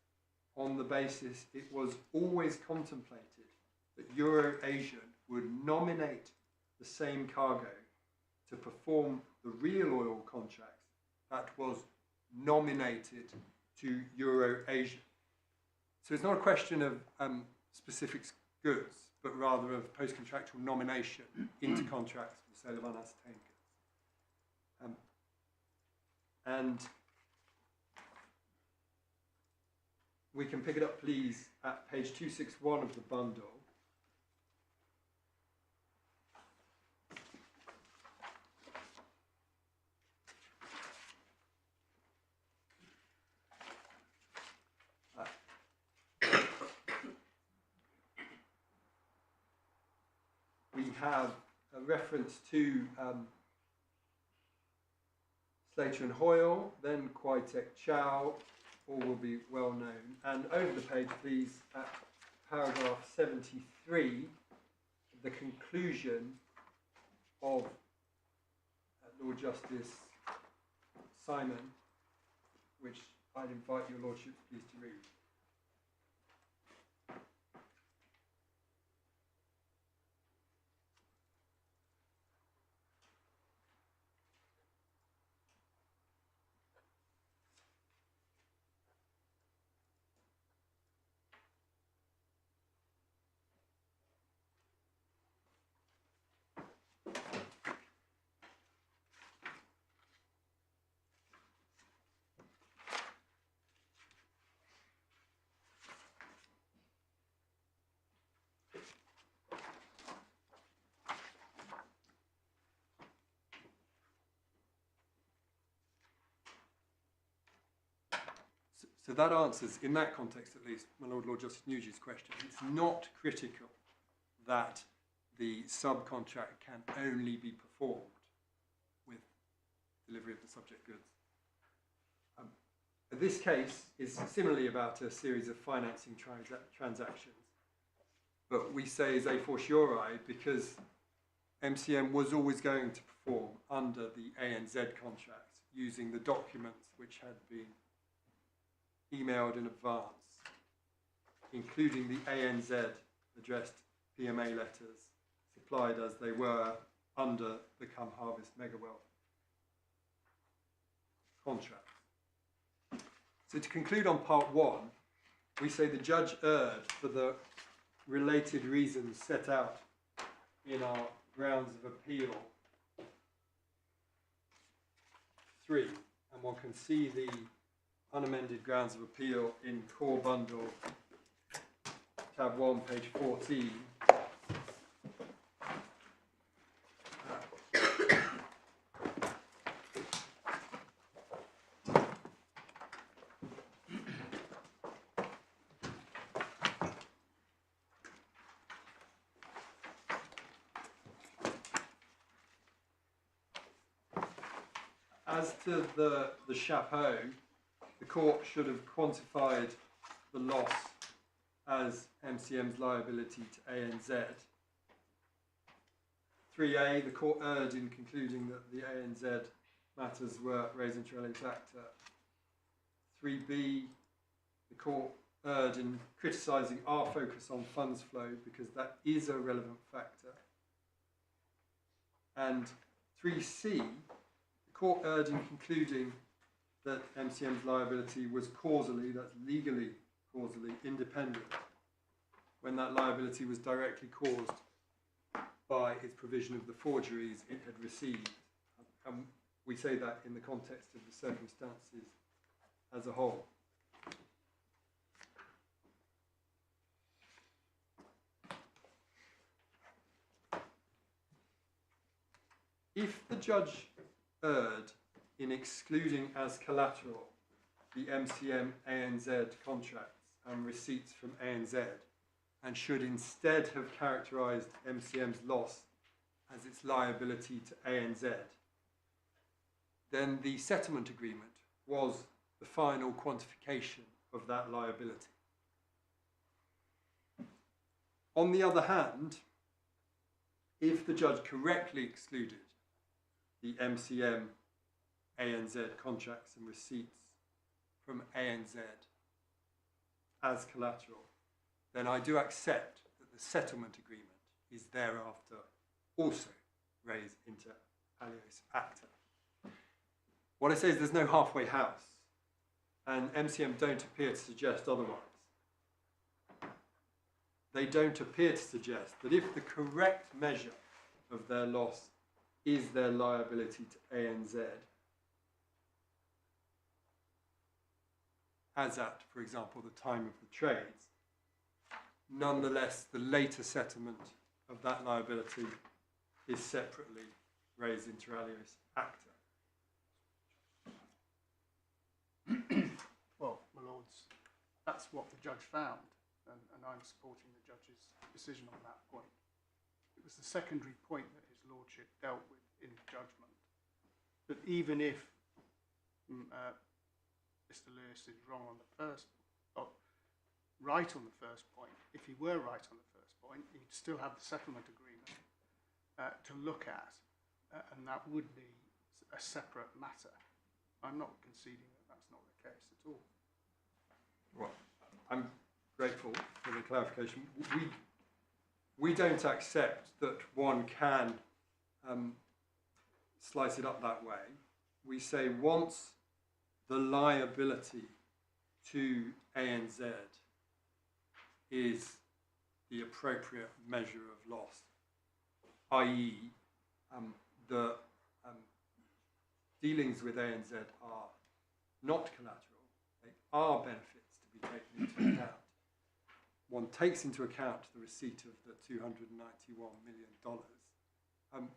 on the basis it was always contemplated that Euro Asian would nominate the same cargo to perform the real oil contracts that was nominated to Euro Asian. So it's not a question of specific goods, but rather of post-contractual nomination into contracts for the sale of unascertained goods. And we can pick it up, please, at page 261 of the bundle. We have a reference to Slater and Hoyle, then Quaitek Chow, all will be well known. And over the page, please, at paragraph 73, the conclusion of Lord Justice Simon, which I'd invite your lordships please to read. So that answers, in that context at least, my Lord Justice Nugee's question. It's not critical that the subcontract can only be performed with delivery of the subject goods. This case is similarly about a series of financing transactions, but we say is a fortiori because MCM was always going to perform under the ANZ contract using the documents which had been emailed in advance, including the ANZ addressed PMA letters supplied as they were under the Come Harvest Megawealth contract. So to conclude on part one, we say the judge erred for the related reasons set out in our grounds of appeal 3, and one can see the unamended grounds of appeal in core bundle tab 1 page 14. As to the chapeau, the court should have quantified the loss as MCM's liability to ANZ. 3A, the court erred in concluding that the ANZ matters were res inter alia acta. 3B, the court erred in criticising our focus on funds flow because that is a relevant factor. And 3C, court erred in concluding that MCM's liability was causally, that's legally causally, independent when that liability was directly caused by its provision of the forgeries it had received. And we say that in the context of the circumstances as a whole. If the judge erred in excluding as collateral the MCM ANZ contracts and receipts from ANZ, and should instead have characterised MCM's loss as its liability to ANZ, then the settlement agreement was the final quantification of that liability. On the other hand, if the judge correctly excluded the MCM ANZ contracts and receipts from ANZ as collateral, then I do accept that the settlement agreement is thereafter also res inter alios acta. What I say is there's no halfway house, and MCM don't appear to suggest otherwise. They don't appear to suggest that if the correct measure of their loss is their liability to ANZ, as at, for example, the time of the trades, nonetheless, the later settlement of that liability is separately res inter alios acta. Well, my lords, that's what the judge found, and I'm supporting the judge's decision on that point. It was the secondary point that his lordship dealt with in the judgment, that even if Mr Lewis is wrong on the first, right on the first point, if he were right on the first point, he'd still have the settlement agreement to look at, and that would be a separate matter. I'm not conceding that that's not the case at all. Well, I'm grateful for the clarification. We don't accept that one can slice it up that way. We say once the liability to ANZ is the appropriate measure of loss, i.e. the dealings with ANZ are not collateral, they are benefits to be taken into account. One takes into account the receipt of the $291 million.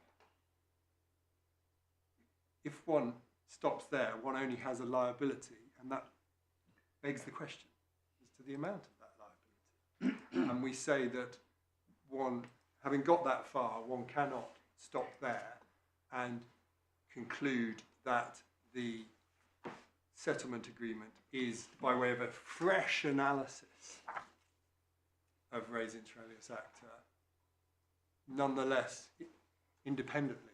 If one stops there, one only has a liability, and that begs the question as to the amount of that liability. And we say that one, having got that far, one cannot stop there and conclude that the settlement agreement is, by way of a fresh analysis of res inter alios acta, nonetheless, independently,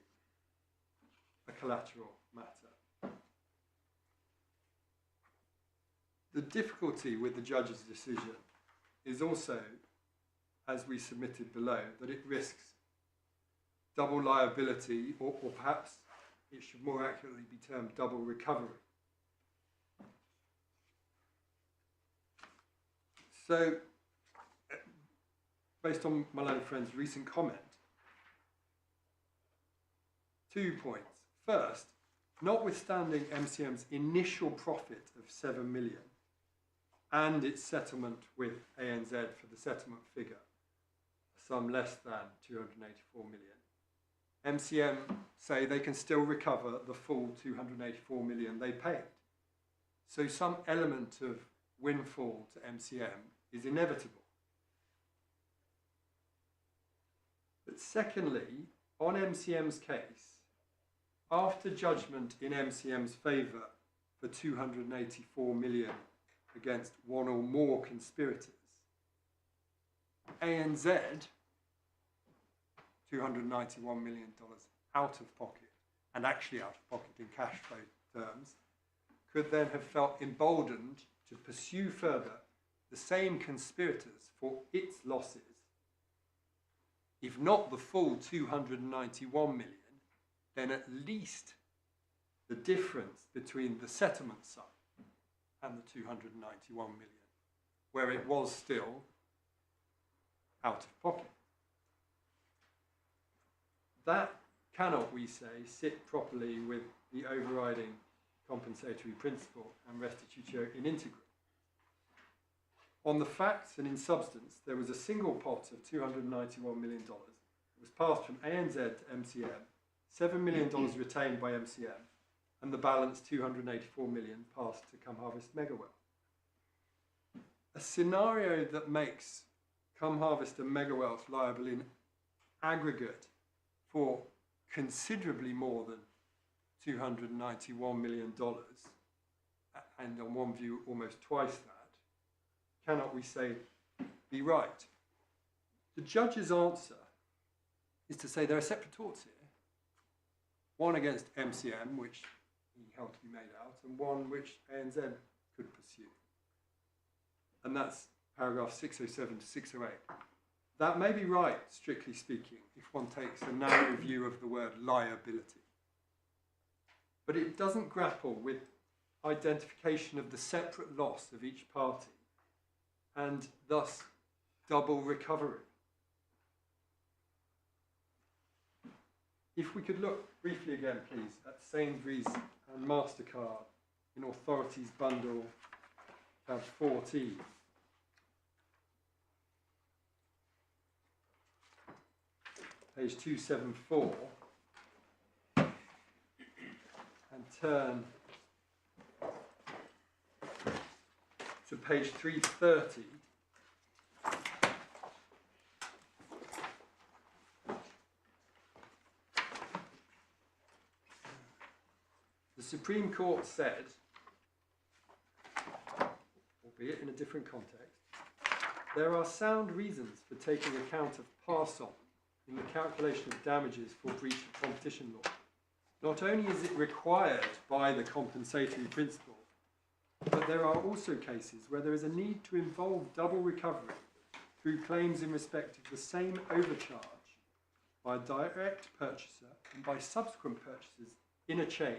a collateral matter. The difficulty with the judge's decision is also, as we submitted below, that it risks double liability, or perhaps it should more accurately be termed double recovery. So based on my learned friend's recent comment, 2 points. First, notwithstanding MCM's initial profit of 7 million and its settlement with ANZ for the settlement figure, a sum less than 284 million, MCM say they can still recover the full 284 million they paid. So some element of windfall to MCM is inevitable. But secondly, on MCM's case, after judgment in MCM's favour for 284 million against one or more conspirators, ANZ, $291 million out of pocket, and actually out of pocket in cash flow terms, could then have felt emboldened to pursue further the same conspirators for its losses, if not the full 291 million, then at least the difference between the settlement sum and the 291 million, where it was still out of pocket. That cannot, we say, sit properly with the overriding compensatory principle and restitutio in integrum. On the facts and in substance, there was a single pot of $291 million. It was passed from ANZ to MCM, $7 million retained by MCM, and the balance $284 million passed to Come Harvest Megawell. A scenario that makes Come Harvest and Megawell liable in aggregate for considerably more than $291 million, and on one view almost twice that, cannot, we say, be right. The judge's answer is to say there are separate torts here, one against MCM, which he held to be made out, and one which ANZ could pursue. And that's paragraph 607 to 608. That may be right, strictly speaking, if one takes a narrow view of the word liability. But it doesn't grapple with identification of the separate loss of each party and thus double recovery. If we could look briefly again, please, at Sainsbury's and MasterCard in Authorities Bundle tab 14. Page 274, and turn to page 330. The Supreme Court said, albeit in a different context, there are sound reasons for taking account of pass-on in the calculation of damages for breach of competition law. Not only is it required by the compensatory principle, but there are also cases where there is a need to involve double recovery through claims in respect of the same overcharge by a direct purchaser and by subsequent purchasers in a chain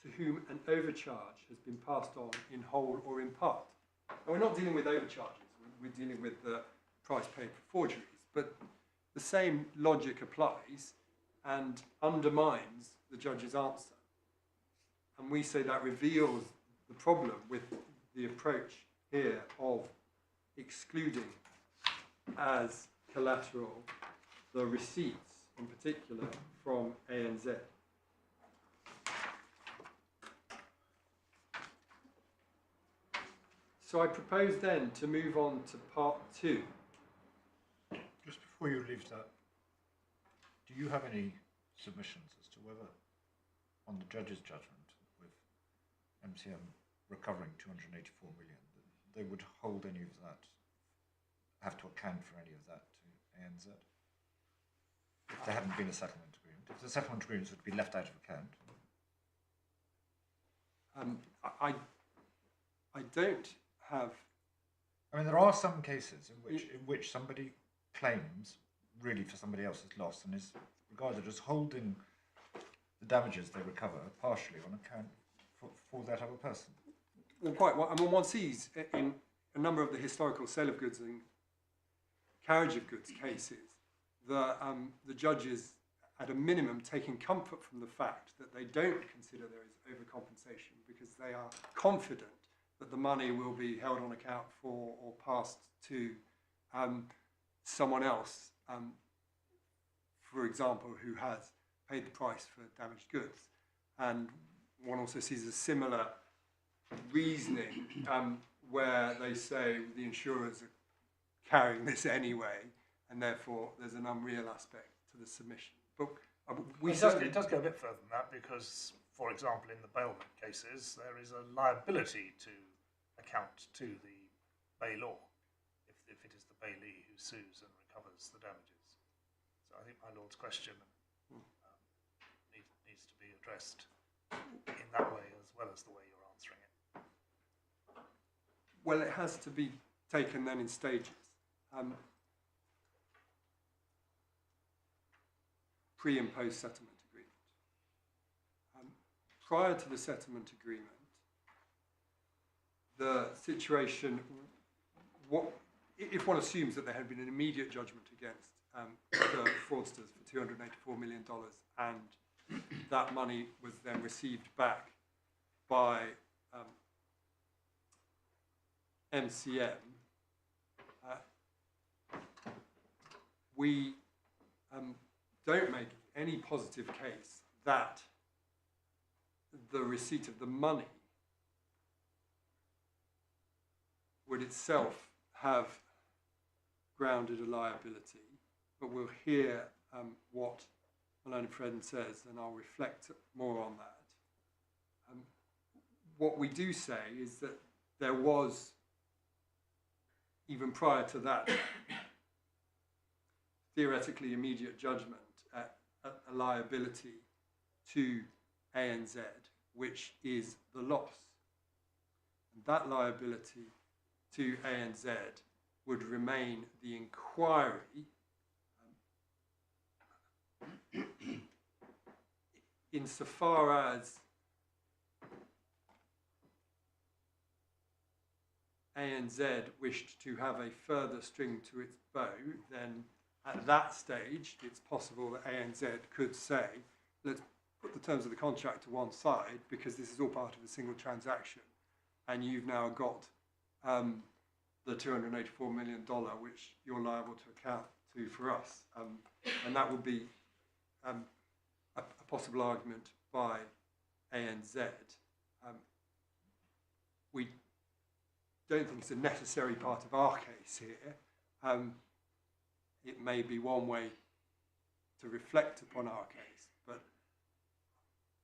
to whom an overcharge has been passed on in whole or in part. Now, we're not dealing with overcharges, we're dealing with the price paid for forgeries, but the same logic applies and undermines the judge's answer. And we say that reveals the problem with the approach here of excluding as collateral the receipts, in particular, from ANZ. So I propose then to move on to part 2. Just before you leave that, do you have any submissions as to whether, on the judge's judgment, with MCM recovering 284 million, they would hold any of that, have to account for any of that to ANZ? If there hadn't been a settlement agreement, if the settlement agreements would be left out of account? I don't have. I mean, there are some cases in which somebody claims really for somebody else's loss and is regarded as holding the damages they recover partially on account for that other person. Well, quite. I mean, one sees in a number of the historical sale of goods carriage of goods cases, the judges, at a minimum, taking comfort from the fact that they don't consider there is overcompensation because they are confident that the money will be held on account for or passed to someone else, for example, who has paid the price for damaged goods. And one also sees a similar reasoning where they say the insurers are carrying this anyway, and therefore there's an unreal aspect to the submission. But it does go a bit further than that because, for example, in the bailment cases, there is a liability to account to the bailor if it is the bailee who sues and recovers the damages. So I think my Lord's question needs to be addressed in that way as well as the way you're answering it. Well, it has to be taken then in stages. Pre and post settlement agreement. Prior to the settlement agreement, the situation, if one assumes that there had been an immediate judgment against the fraudsters for $284 million and that money was then received back by MCM, we don't make any positive case that the receipt of the money would itself have grounded a liability, but we'll hear what my learned friend says, and I'll reflect more on that. What we do say is that there was, even prior to that, theoretically immediate judgment at a liability to ANZ, which is the loss. And that liability to ANZ would remain the inquiry insofar as ANZ wished to have a further string to its bow, then at that stage it's possible that ANZ could say, let's put the terms of the contract to one side because this is all part of a single transaction and you've now got the $284 million which you're liable to account to for us. And that would be a possible argument by ANZ. We don't think it's a necessary part of our case here. It may be one way to reflect upon our case, but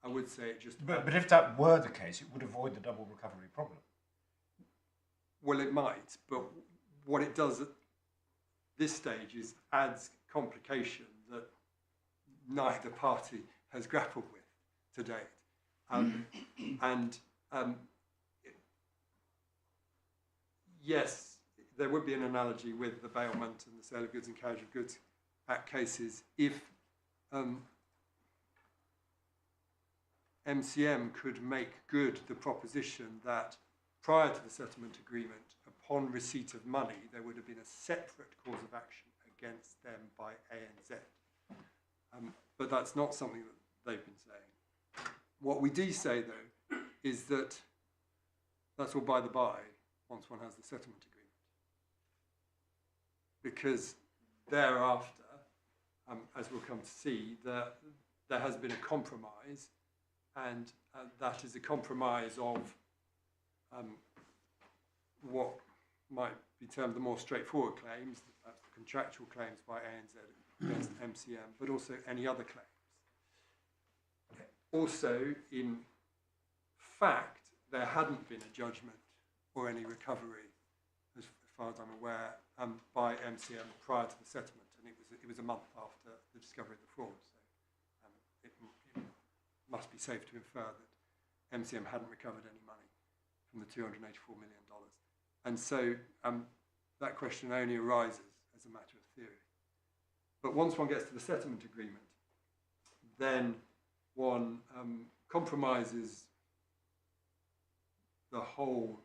I would say it just... But if that were the case, it would avoid the double recovery problem. Well, it might, but what it does at this stage is adds complication that neither party has grappled with to date. Yes, there would be an analogy with the bailment and the sale of goods and carriage of goods Act cases if MCM could make good the proposition that prior to the settlement agreement, upon receipt of money, there would have been a separate cause of action against them by ANZ. But that's not something that they've been saying. What we do say, though, is that that's all by the by once one has the settlement agreement. Because thereafter, as we'll come to see, there has been a compromise, and that is a compromise of what might be termed the more straightforward claims, the contractual claims by ANZ against MCM, but also any other claims. Also, in fact, there hadn't been a judgment or any recovery, as far as I'm aware, by MCM prior to the settlement, and it was a month after the discovery of the fraud. So it must be safe to infer that MCM hadn't recovered any money from the $284 million. And so that question only arises as a matter of theory. But once one gets to the settlement agreement, then one compromises the whole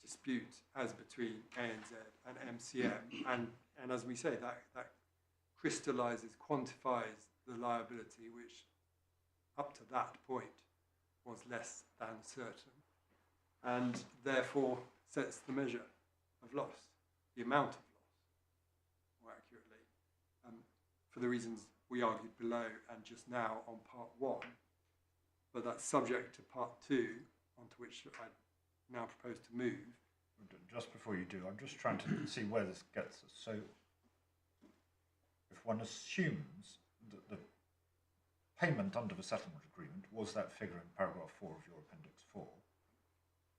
dispute as between ANZ and MCM, and as we say, that crystallises, quantifies the liability, which up to that point was less than certain, and therefore sets the measure of loss, the amount of loss, more accurately, for the reasons we argued below and just now on part 1, but that's subject to part 2, onto which I now propose to move. Just before you do, I'm just trying to see where this gets us. So, if one assumes that the payment under the settlement agreement was that figure in paragraph 4 of your appendix 4,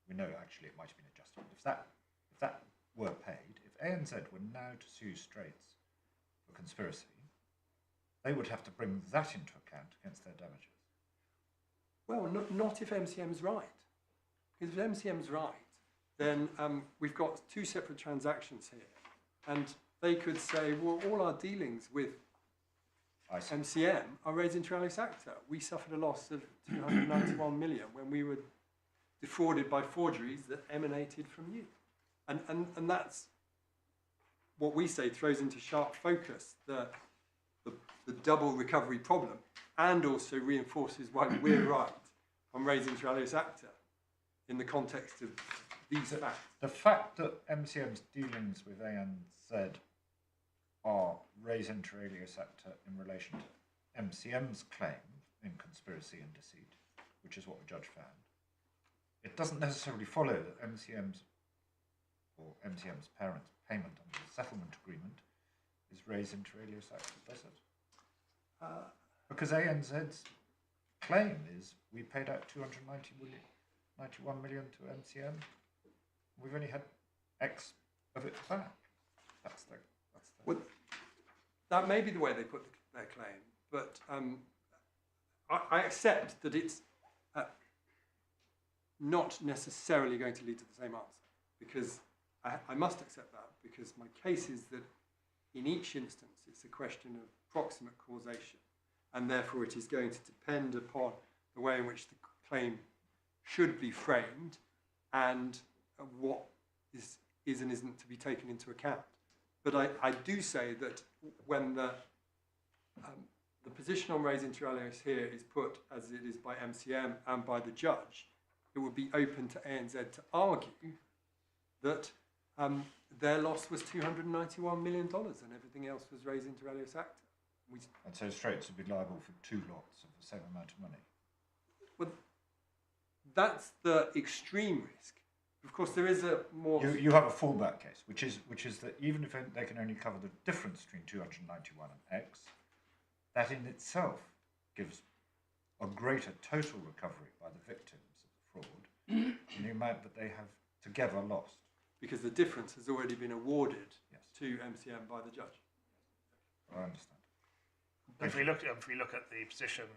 we know actually it might have been adjusted. If that were paid, if ANZ were now to sue Straits for conspiracy, they would have to bring that into account against their damages. Well, not if MCM's right. Because if MCM's right, then we've got 2 separate transactions here. And they could say, well, all our dealings with MCM are raised inter alis acta. We suffered a loss of 291 million when we were defrauded by forgeries that emanated from you. And that's what we say throws into sharp focus the double recovery problem, and also reinforces why we're right on raising inter alis acta in the context of these facts. The fact that MCM's dealings with ANZ are res inter alis acta in relation to MCM's claim in conspiracy and deceit, which is what the judge found, it doesn't necessarily follow that MCM's parents' payment under the settlement agreement is res inter alis acta, does it? Because ANZ's claim is we paid out 291 million to MCM. We've only had X of it back. That's the. Well, that may be the way they put their claim, but I accept that it's not necessarily going to lead to the same answer, because I must accept that, because my case is that in each instance it's a question of proximate causation, and therefore it is going to depend upon the way in which the claim should be framed and what is and isn't to be taken into account. But I do say that when the position on res inter alis here is put as it is by MCM and by the judge, it would be open to ANZ to argue that their loss was $291 million and everything else was res inter alis acta. And so Straits would be liable for 2 lots of the same amount of money. Well, that's the extreme risk. Of course, there is a more... You have a fallback case, which is that even if they can only cover the difference between 291 and X, that in itself gives a greater total recovery by the victims of the fraud in the amount that they have together lost. Because the difference has already been awarded Yes. to MCM by the judge. I understand. If we look at the position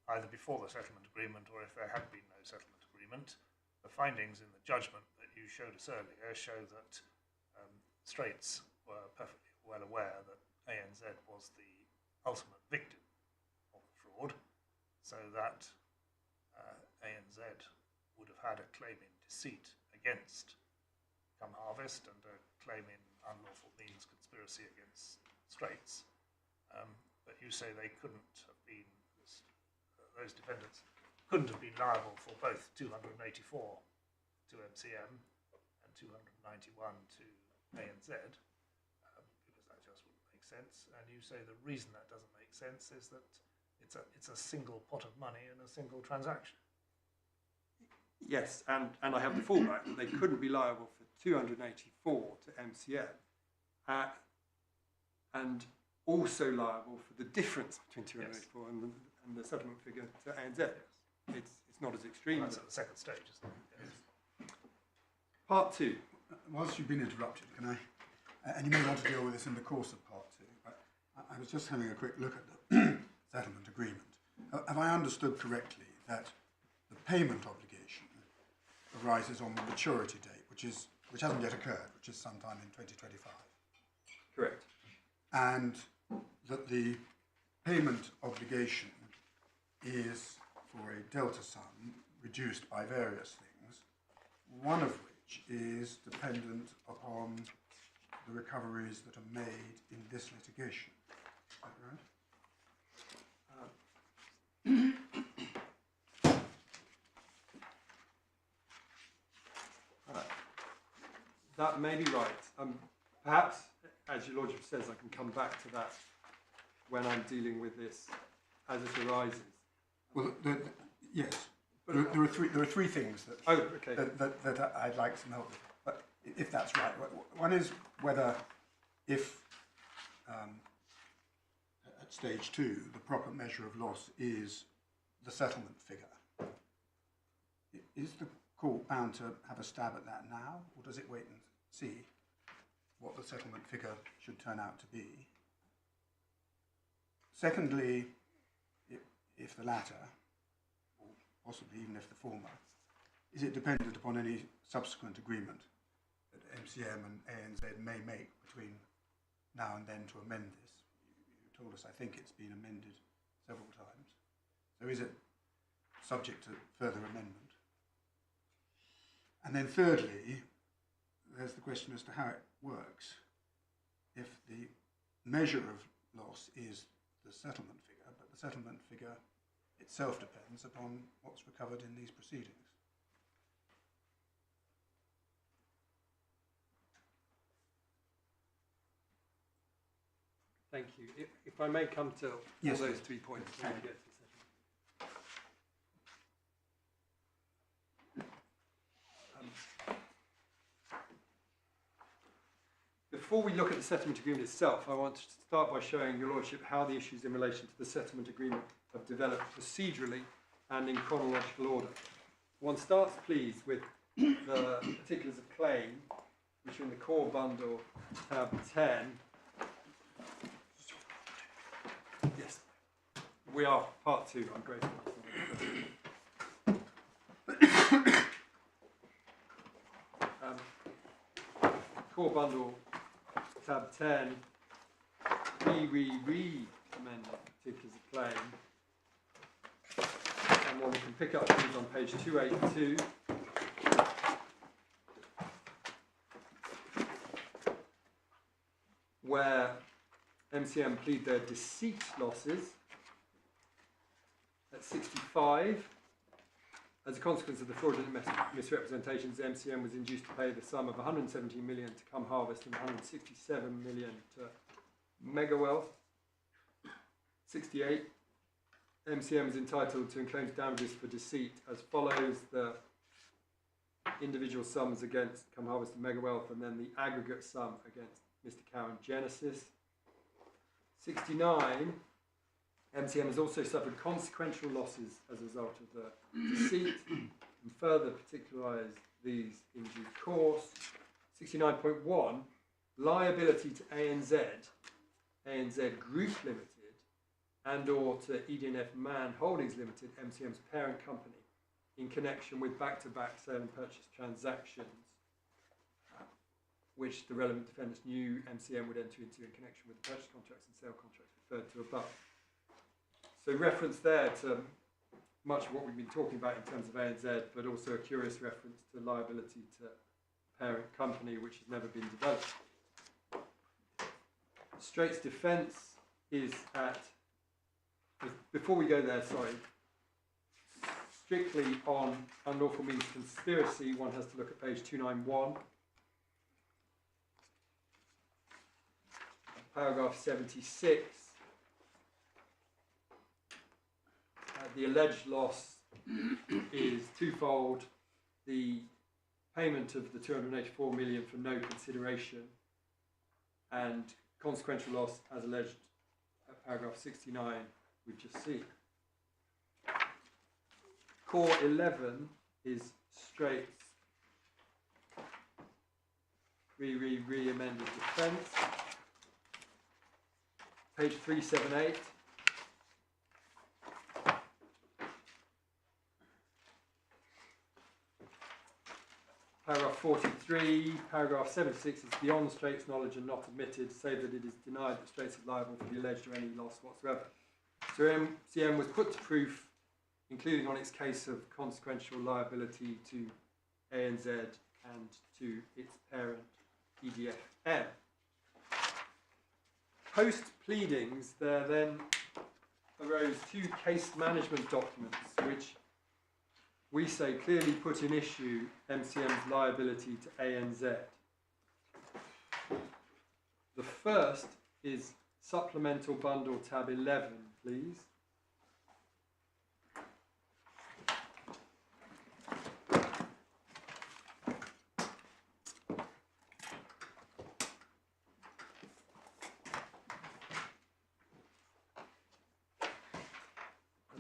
either before the settlement agreement or if there had been no settlement agreement, the findings in the judgment that you showed us earlier show that Straits were perfectly well aware that ANZ was the ultimate victim of the fraud, so that ANZ would have had a claim in deceit against Come Harvest and a claim in unlawful means conspiracy against Straits. But you say they couldn't have been, those defendants couldn't have been liable for both 284 to MCM and 291 to ANZ, because that just wouldn't make sense. And you say the reason that doesn't make sense is that it's a single pot of money in a single transaction. Yes, and I have the fallback that they couldn't be liable for 284 to MCM and also liable for the difference between 284 and the settlement figure to ANZ. It's not as extreme. That's at the second stage, isn't it? Yes. Part 2. Whilst you've been interrupted, can I, and you may want to deal with this in the course of part 2, but I was just having a quick look at the settlement agreement. Have I understood correctly that the payment obligation arises on the maturity date, which hasn't yet occurred, which is sometime in 2025? Correct. And that the payment obligation is for a delta sum reduced by various things, one of which which is dependent upon the recoveries that are made in this litigation. Is that right? That may be right. Perhaps, as your Lordship says, I can come back to that when I'm dealing with this as it arises. Well, yes. There are three things that, okay. that I'd like some help with. But if that's right, one is whether, if at stage 2 the proper measure of loss is the settlement figure, is the court bound to have a stab at that now, or does it wait and see what the settlement figure should turn out to be? Secondly, if the latter, or possibly even if the former, is it dependent upon any subsequent agreement that MCM and ANZ may make between now and then to amend this? You told us, I think it's been amended several times. So is it subject to further amendment? And then thirdly, there's the question as to how it works. If the measure of loss is the settlement figure, but the settlement figure itself depends upon what's recovered in these proceedings. Thank you. If I may come to Yes, all those 3 points before we get to the settlement. Before we look at the settlement agreement itself, I want to start by showing your Lordship how the issues in relation to the settlement agreement have developed procedurally and in chronological order. One starts, please, with the particulars of claim, which are in the core bundle, tab 10. Yes, we are part 2, I'm grateful. Core bundle, tab 10, re-amended particulars of claim. And one we can pick up is on page 282. Where MCM plead their deceit losses at 65. As a consequence of the fraudulent misrepresentations, MCM was induced to pay the sum of 117 million to Come Harvest and 167 million to Megawealth. 68. MCM is entitled to claim damages for deceit as follows: the individual sums against Come Harvest and Megawealth, and then the aggregate sum against Mr. Cow and Genesis. 69. MCM has also suffered consequential losses as a result of the deceit, and further particularise these in due course. 69.1, liability to ANZ Group Limited, and or to EDNF Man Holdings Limited, MCM's parent company, in connection with back-to-back sale and purchase transactions, which the relevant defendants knew MCM would enter into in connection with the purchase contracts and sale contracts referred to above. So reference there to much of what we've been talking about in terms of ANZ, but also a curious reference to liability to parent company, which has never been developed. Straits defence is at, before we go there, sorry, strictly on unlawful means conspiracy, one has to look at page 291. Paragraph 76. The alleged loss is twofold: the payment of the 284 million for no consideration, and consequential loss as alleged at paragraph 69 we've just seen. Core 11 is Straits re-amended defence. Page 378. Paragraph 43, paragraph 76 is beyond Straits' knowledge and not admitted, save that it is denied that Straits is liable for the alleged or any loss whatsoever. So MCM was put to proof, including on its case of consequential liability to ANZ and to its parent EDFM. Post pleadings, there then arose two case management documents which we say clearly put in issue MCM's liability to ANZ. The first is Supplemental Bundle tab 11, please.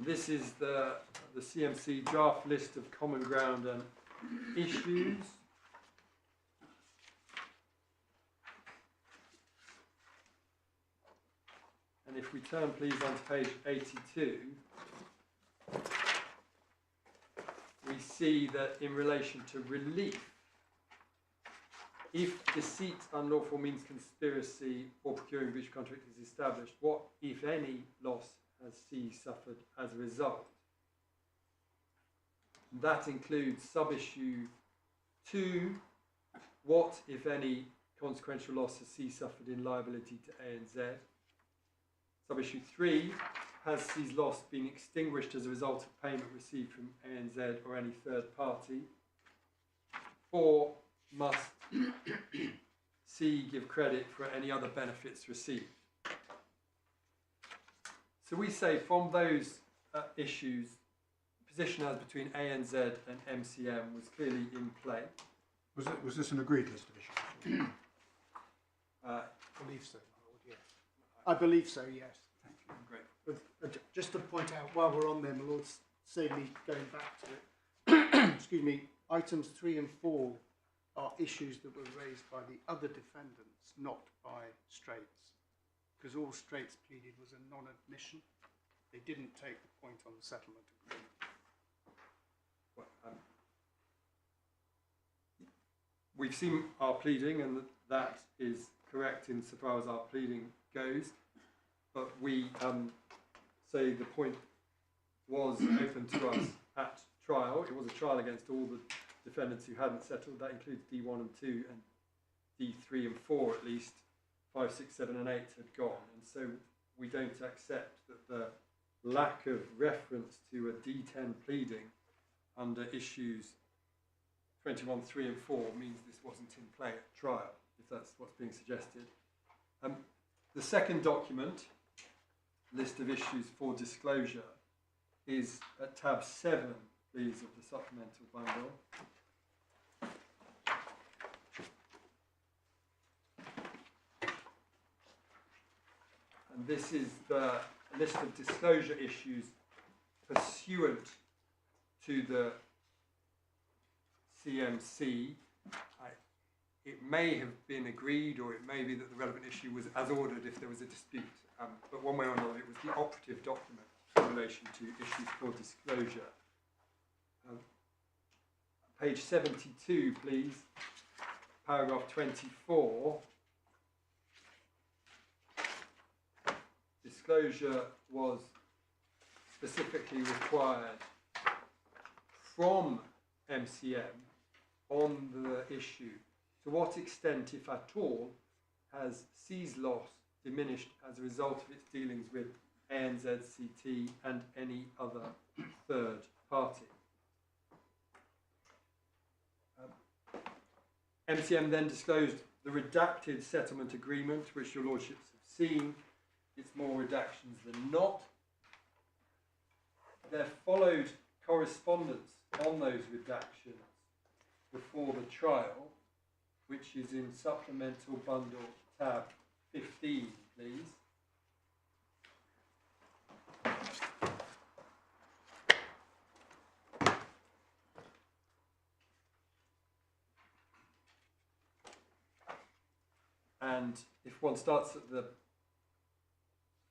This is the CMC draft list of common ground and issues. And if we turn please onto page 82, we see that in relation to relief, if deceit, unlawful means conspiracy or procuring breach of contract is established, what, if any, loss has C suffered as a result? That includes sub-issue 2, what, if any, consequential loss has C suffered in liability to ANZ? Sub-issue 3, has C's loss been extinguished as a result of payment received from ANZ or any third party? 4, must C give credit for any other benefits received? So we say from those issues, position as between ANZ and MCM was clearly in play. Was this an agreed list of issues? I believe so, my lord, yes. I believe so, yes. Thank you. Great. But just to point out, while we're on there, my lord, save me going back to it. Excuse me, items 3 and 4 are issues that were raised by the other defendants, not by Straits. Because all Straits pleaded was a non-admission. They didn't take the point on the settlement agreement. Well, we've seen our pleading, and that is correct insofar as our pleading goes. But we say the point was open to us at trial. It was a trial against all the defendants who hadn't settled. That includes D1 and 2 and D3 and 4 at least. 5, 6, 7 and 8 had gone, and so we don't accept that the lack of reference to a D10 pleading under issues 21, 3 and 4 means this wasn't in play at trial, if that's what's being suggested. The second document, list of issues for disclosure, is at tab 7, please, of the supplemental bundle. And this is the list of disclosure issues pursuant to the CMC. It may have been agreed, or it may be that the relevant issue was as ordered if there was a dispute. But one way or another, it was the operative document in relation to issues for disclosure. Page 72, please, paragraph 24. Disclosure was specifically required from MCM on the issue. To what extent, if at all, has C's loss diminished as a result of its dealings with ANZCT and any other third party? MCM then disclosed the redacted settlement agreement, which your lordships have seen. It's more redactions than not. There followed correspondence on those redactions before the trial, which is in supplemental bundle tab 15, please. And if one starts at the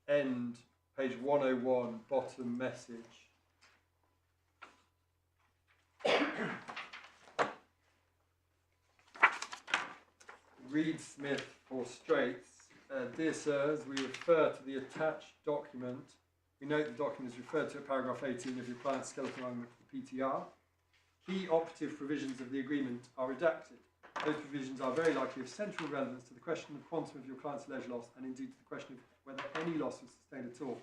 end, page 101, bottom message. Reed Smith for Straits. Dear sirs, we refer to the attached document. We note the document is referred to at paragraph 18 of your client's skeleton argument for the PTR. key operative provisions of the agreement are redacted. Those provisions are very likely of central relevance to the question of quantum of your client's alleged loss, and indeed to the question of whether any loss was sustained at all.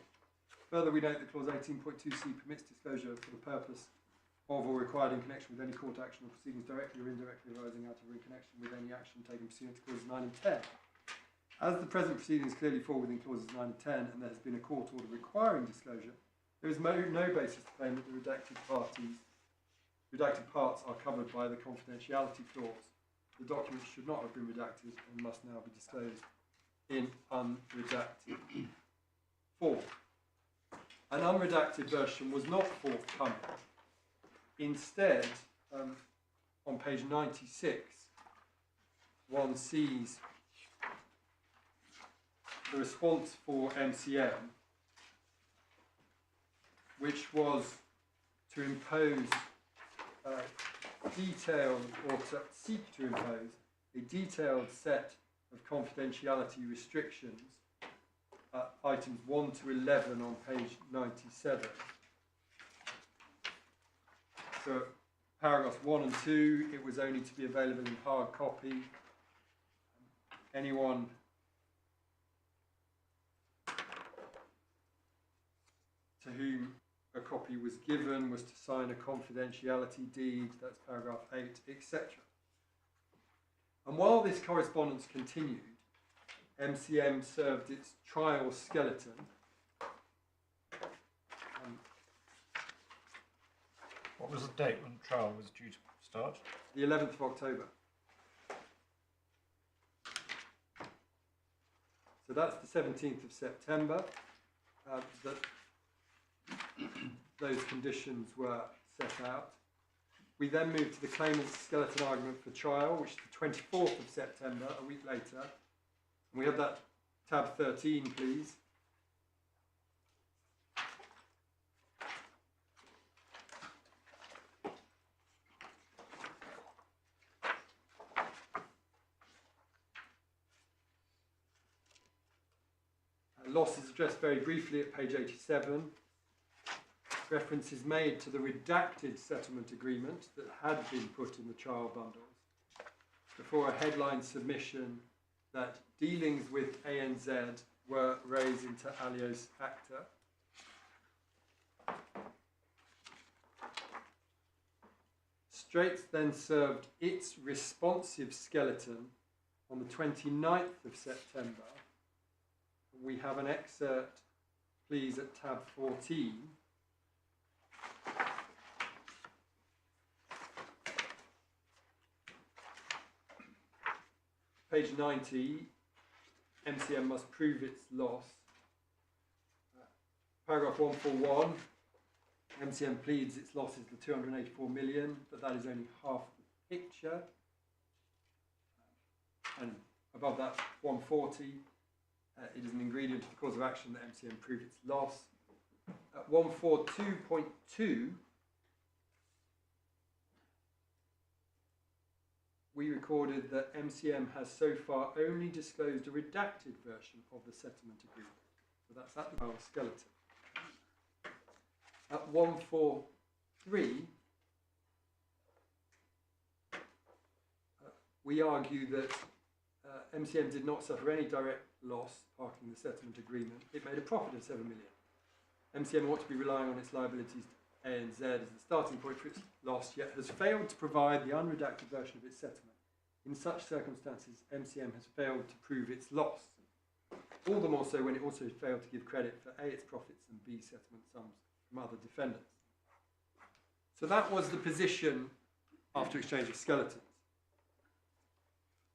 Further, we note that clause 18.2c permits disclosure for the purpose of or required in connection with any court action or proceedings directly or indirectly arising out of or in connection with any action taken pursuant to clauses 9 and 10. As the present proceedings clearly fall within clauses 9 and 10, and there has been a court order requiring disclosure, there is no basis to claim that the redacted parts are covered by the confidentiality clause. The documents should not have been redacted and must now be disclosed in unredacted form. An unredacted version was not forthcoming. Instead, on page 96, one sees the response for MCM, which was to impose detailed, or to seek to impose, a detailed set of confidentiality restrictions, items 1 to 11 on page 97. So paragraphs 1 and 2, it was only to be available in hard copy. Anyone to whom a copy was given was to sign a confidentiality deed, that's paragraph 8, etc. And while this correspondence continued, MCM served its trial skeleton. What was the date when the trial was due to start? The 11th of October. So that's the 17th of September that those conditions were set out. We then moved to the claimant's skeleton argument for trial, which is the 24th of September, a week later. And we have that tab 13, please. Loss is addressed very briefly at page 87. Reference is made to the redacted settlement agreement that had been put in the trial bundles before a headline submission that dealings with ANZ were raised inter alios acta. Straits then served its responsive skeleton on the 29th of September. We have an excerpt, please, at tab 14. Page 90, MCM must prove its loss. Paragraph 141, MCM pleads its loss is the 284 million, but that is only half the picture. And above that, 140, it is an ingredient of the cause of action that MCM prove its loss. At 142.2, we recorded that MCM has so far only disclosed a redacted version of the settlement agreement. So that's at the trial skeleton. At 143, we argue that MCM did not suffer any direct loss parking the settlement agreement. It made a profit of 7 million. MCM ought to be relying on its liabilities to ANZ as the starting point for its loss, yet has failed to provide the unredacted version of its settlement. In such circumstances, MCM has failed to prove its loss. All the more so when it also failed to give credit for A, its profits, and B, settlement sums from other defendants. So that was the position after exchange of skeletons.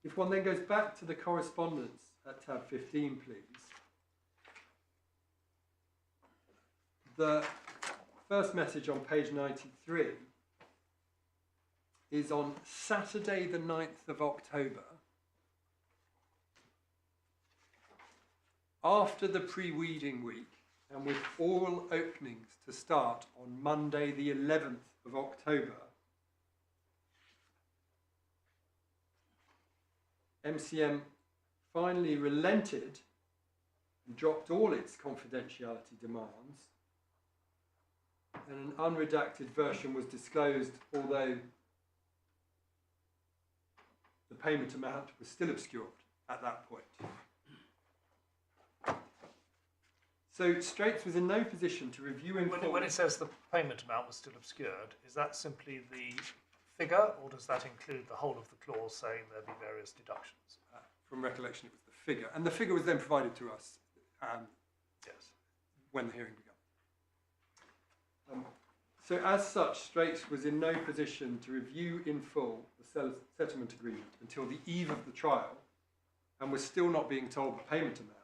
If one then goes back to the correspondence at tab 15, please. The first message on page 93 is on Saturday the 9th of October, after the pre-weeding week and with oral openings to start on Monday the 11th of October. MCM finally relented and dropped all its confidentiality demands and an unredacted version was disclosed, although the payment amount was still obscured at that point. So Straits was in no position to review in full. When it says the payment amount was still obscured, is that simply the figure, or does that include the whole of the clause saying there be various deductions? From recollection, it was the figure, and the figure was then provided to us Yes. when the hearing began. So as such, Straits was in no position to review in full the settlement agreement until the eve of the trial, and was still not being told the payment amount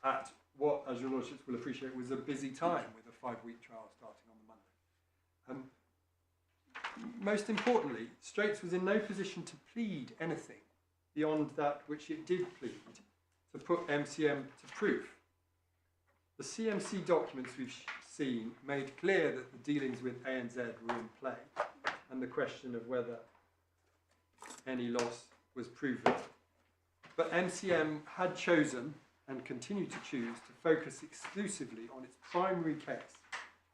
at what, as your lordships will appreciate, was a busy time with a 5-week trial starting on the Monday. Most importantly, Straits was in no position to plead anything beyond that which it did plead to put MCM to proof. The CMC documents we've seen made clear that the dealings with ANZ were in play, and the question of whether any loss was proven. But MCM had chosen, and continued to choose, to focus exclusively on its primary case,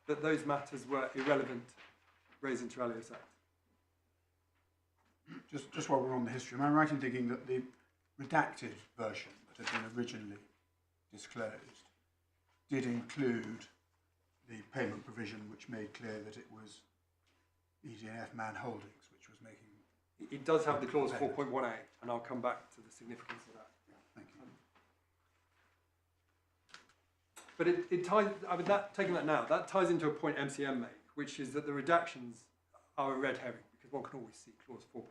that those matters were irrelevant, res inter alios act. Just while we're on the history, am I right in thinking that the redacted version that had been originally disclosed did include the payment provision which made clear that it was EDF Man Holdings which was making... It does have the clause 4.18, and I'll come back to the significance of that. Thank you. But it ties, I mean, taking that now, that ties into a point MCM made, which is that the redactions are a red herring, because one can always see clause 4.18.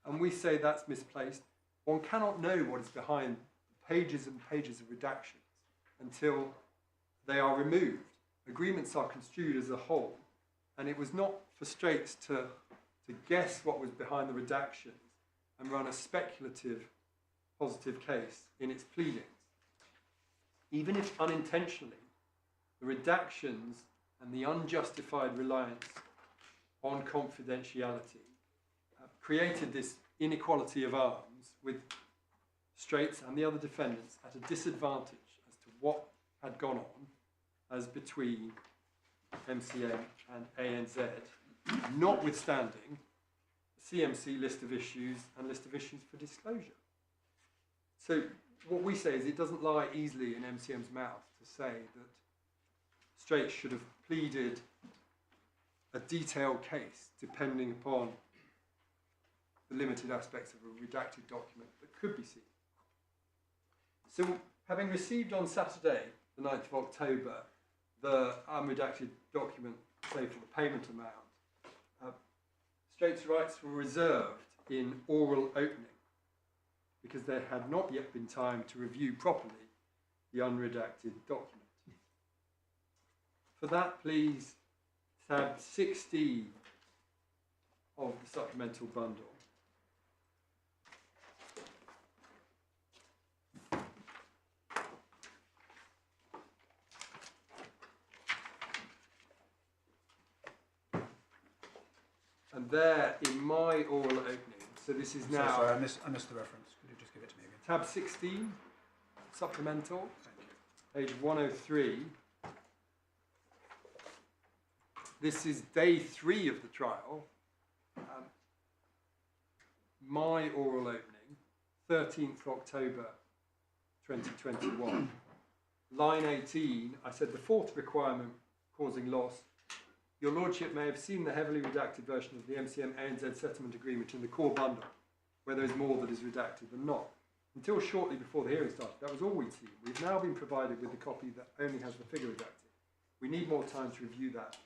And we say that's misplaced. One cannot know what is behind pages and pages of redactions until they are removed. Agreements are construed as a whole, and it was not for Straits to guess what was behind the redactions and run a speculative positive case in its pleadings. Even if unintentionally, the redactions and the unjustified reliance on confidentiality created this inequality of arms with Straits and the other defendants at a disadvantage as to what had gone on as between MCM and ANZ, notwithstanding the CMC list of issues and list of issues for disclosure. So what we say is it doesn't lie easily in MCM's mouth to say that Straits should have pleaded a detailed case depending upon the limited aspects of a redacted document that could be seen. So having received on Saturday, the 9th of October, the unredacted document, say for the payment amount, Straits' rights were reserved in oral opening because there had not yet been time to review properly the unredacted document. For that, please, tab 16 of the supplemental bundle. And there, in my oral opening, so this is now... Sorry, I missed the reference. Could you just give it to me again? Tab 16, supplemental, Thank you. page 103. This is day 3 of the trial. My oral opening, 13th October 2021. Line 18, I said the fourth requirement causing loss. Your Lordship may have seen the heavily redacted version of the MCM ANZ settlement agreement in the core bundle, where there is more that is redacted than not. Until shortly before the hearing started, that was all we'd seen. We've now been provided with a copy that only has the figure redacted. We need more time to review that.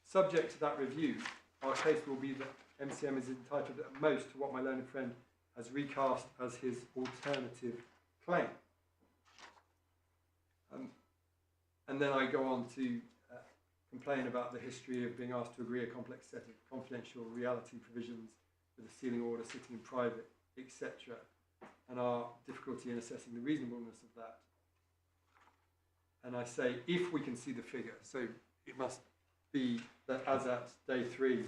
Subject to that review, our case will be that MCM is entitled at most to what my learned friend has recast as his alternative claim. And then I go on to complain about the history of being asked to agree a complex set of confidential reality provisions with a sealing order sitting in private, etc., and our difficulty in assessing the reasonableness of that. And I say, if we can see the figure, so it must be that as at day 3,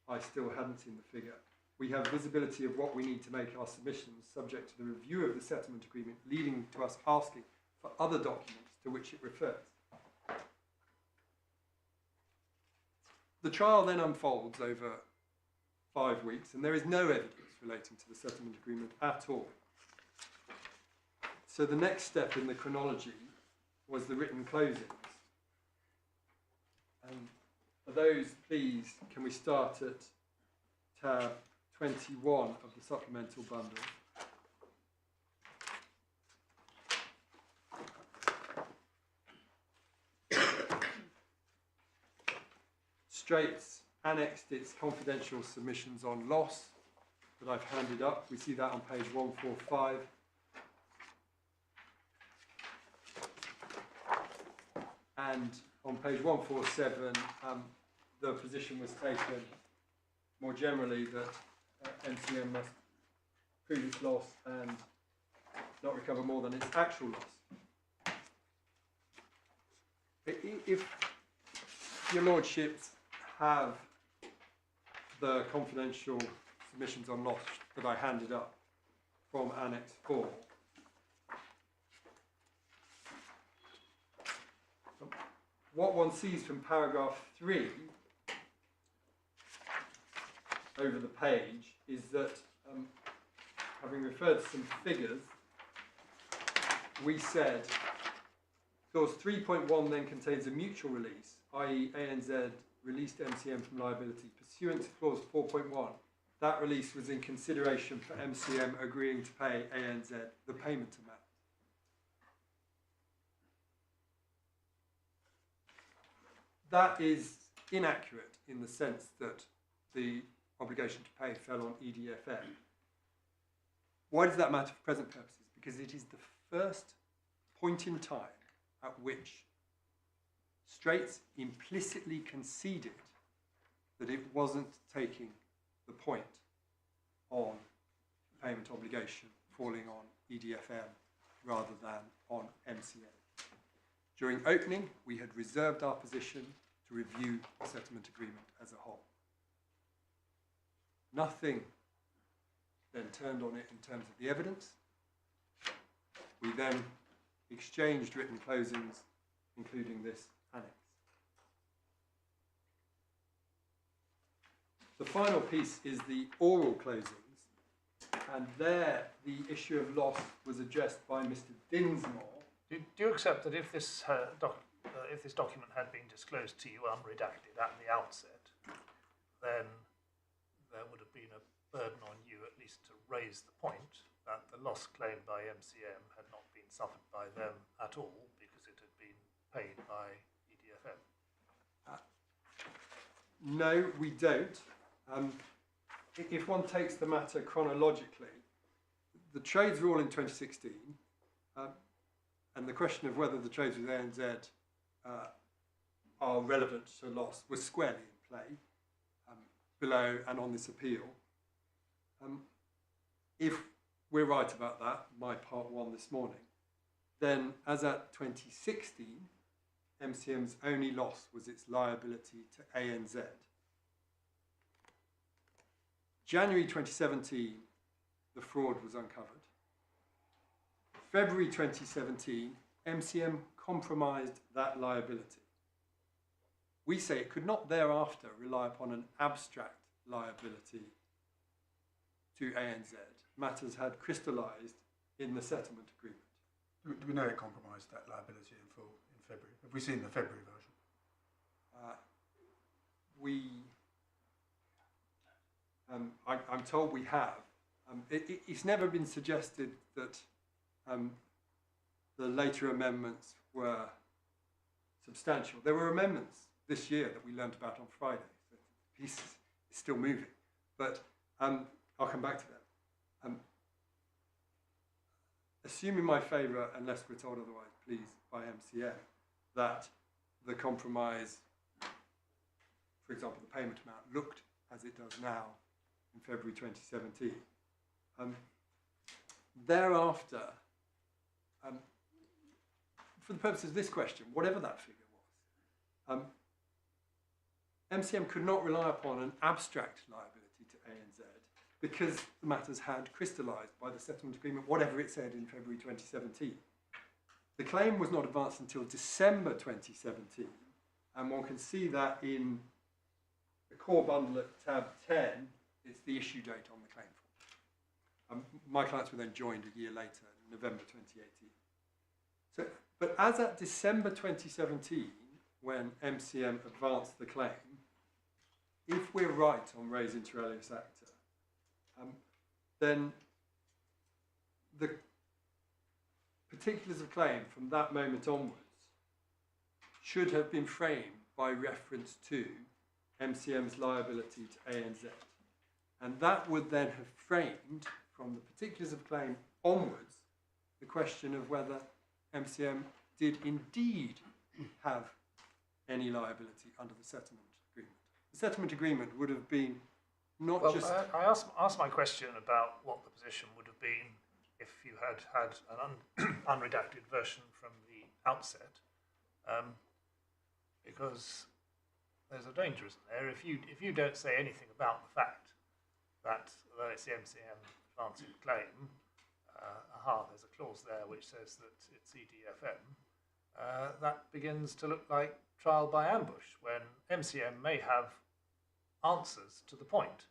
I still hadn't seen the figure. We have visibility of what we need to make our submissions subject to the review of the settlement agreement, leading to us asking for other documents to which it refers. The trial then unfolds over 5 weeks, and there is no evidence relating to the settlement agreement at all. So the next step in the chronology was the written closings. And for those, please, can we start at tab 21 of the supplemental bundle? Straits annexed its confidential submissions on loss that I've handed up. We see that on page 145. And on page 147, the position was taken more generally that MCM must prove its loss and not recover more than its actual loss. If your lordships have the confidential submissions on loss that I handed up from Annex 4, what one sees from paragraph 3 over the page is that, having referred to some figures, we said clause 3.1 then contains a mutual release, i.e. ANZ released MCM from liability pursuant to clause 4.1. That release was in consideration for MCM agreeing to pay ANZ the payment amount. That is inaccurate in the sense that the obligation to pay fell on EDFM. Why does that matter for present purposes? Because it is the first point in time at which Straits implicitly conceded that it wasn't taking the point on the payment obligation falling on EDFM rather than on MCM. During opening, we had reserved our position to review the settlement agreement as a whole. Nothing then turned on it in terms of the evidence. We then exchanged written closings, including this annex. The final piece is the oral closings, and there the issue of loss was addressed by Mr Dinsmore. Do you accept that if this document had been disclosed to you unredacted at the outset, then there would have been a burden on you at least to raise the point that the loss claimed by MCM had not been suffered by them at all because it had been paid by EDFM? No, we don't. If one takes the matter chronologically, the trades were all in 2016, and the question of whether the trades with ANZ are relevant to loss was squarely in play below and on this appeal. If we're right about that, my part 1 this morning, then as at 2016, MCM's only loss was its liability to ANZ. January 2017, the fraud was uncovered. February 2017, MCM compromised that liability. We say it could not thereafter rely upon an abstract liability to ANZ. Matters had crystallised in the settlement agreement. Do we know it compromised that liability in full in February? Have we seen the February version? I'm told we have. It's never been suggested that the later amendments were substantial. There were amendments this year that we learnt about on Friday. So the piece is still moving. But I'll come back to that. Assuming my favour, unless we're told otherwise, please, by MCM, that the compromise, for example, the payment amount, looked as it does now in February 2017. Thereafter, for the purposes of this question, whatever that figure was, MCM could not rely upon an abstract liability to ANZ because the matters had crystallised by the settlement agreement, whatever it said in February 2017. The claim was not advanced until December 2017, and one can see that in the core bundle at tab 10, it's the issue date on the claim form. My clients were then joined a year later, November 2018. So, but as at December 2017, when MCM advanced the claim, if we're right on res inter alia acta, then the particulars of claim from that moment onwards should have been framed by reference to MCM's liability to ANZ. And that would then have framed, from the particulars of claim onwards, the question of whether MCM did indeed have any liability under the settlement agreement. The settlement agreement would have been not Well, just... I asked my question about what the position would have been if you had had an unredacted version from the outset, because there's a danger, isn't there? If you don't say anything about the fact that although it's the MCM advancing the claim, there's a clause there which says that it's EDFM, that begins to look like trial by ambush, when MCM may have answers to the point,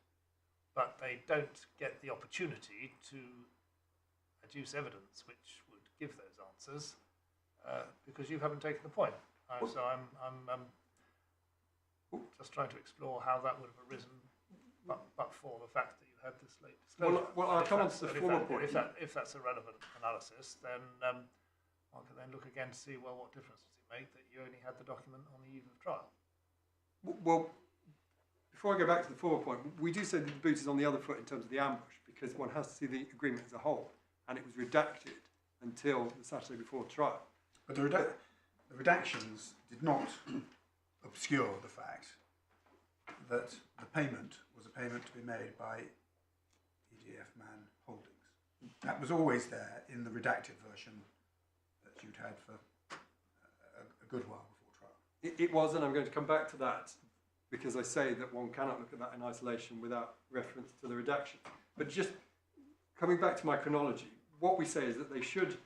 but they don't get the opportunity to adduce evidence which would give those answers because you haven't taken the point. So I'm just trying to explore how that would have arisen, but for the fact that you had this late disclosure. Well, I'll come on to the former point. If that's a relevant analysis, then one can then look again to see, well, what difference does it make that you only had the document on the eve of trial? Well, before I go back to the former point, we do say that the boot is on the other foot in terms of the ambush, because one has to see the agreement as a whole, and it was redacted until the Saturday before trial. But the redactions did not obscure the fact that the payment was a payment to be made by EDF Man Holdings. That was always there in the redacted version that you'd had for a good while before trial. It was, and I'm going to come back to that, because I say that one cannot look at that in isolation without reference to the redaction. But just coming back to my chronology, what we say is that they should,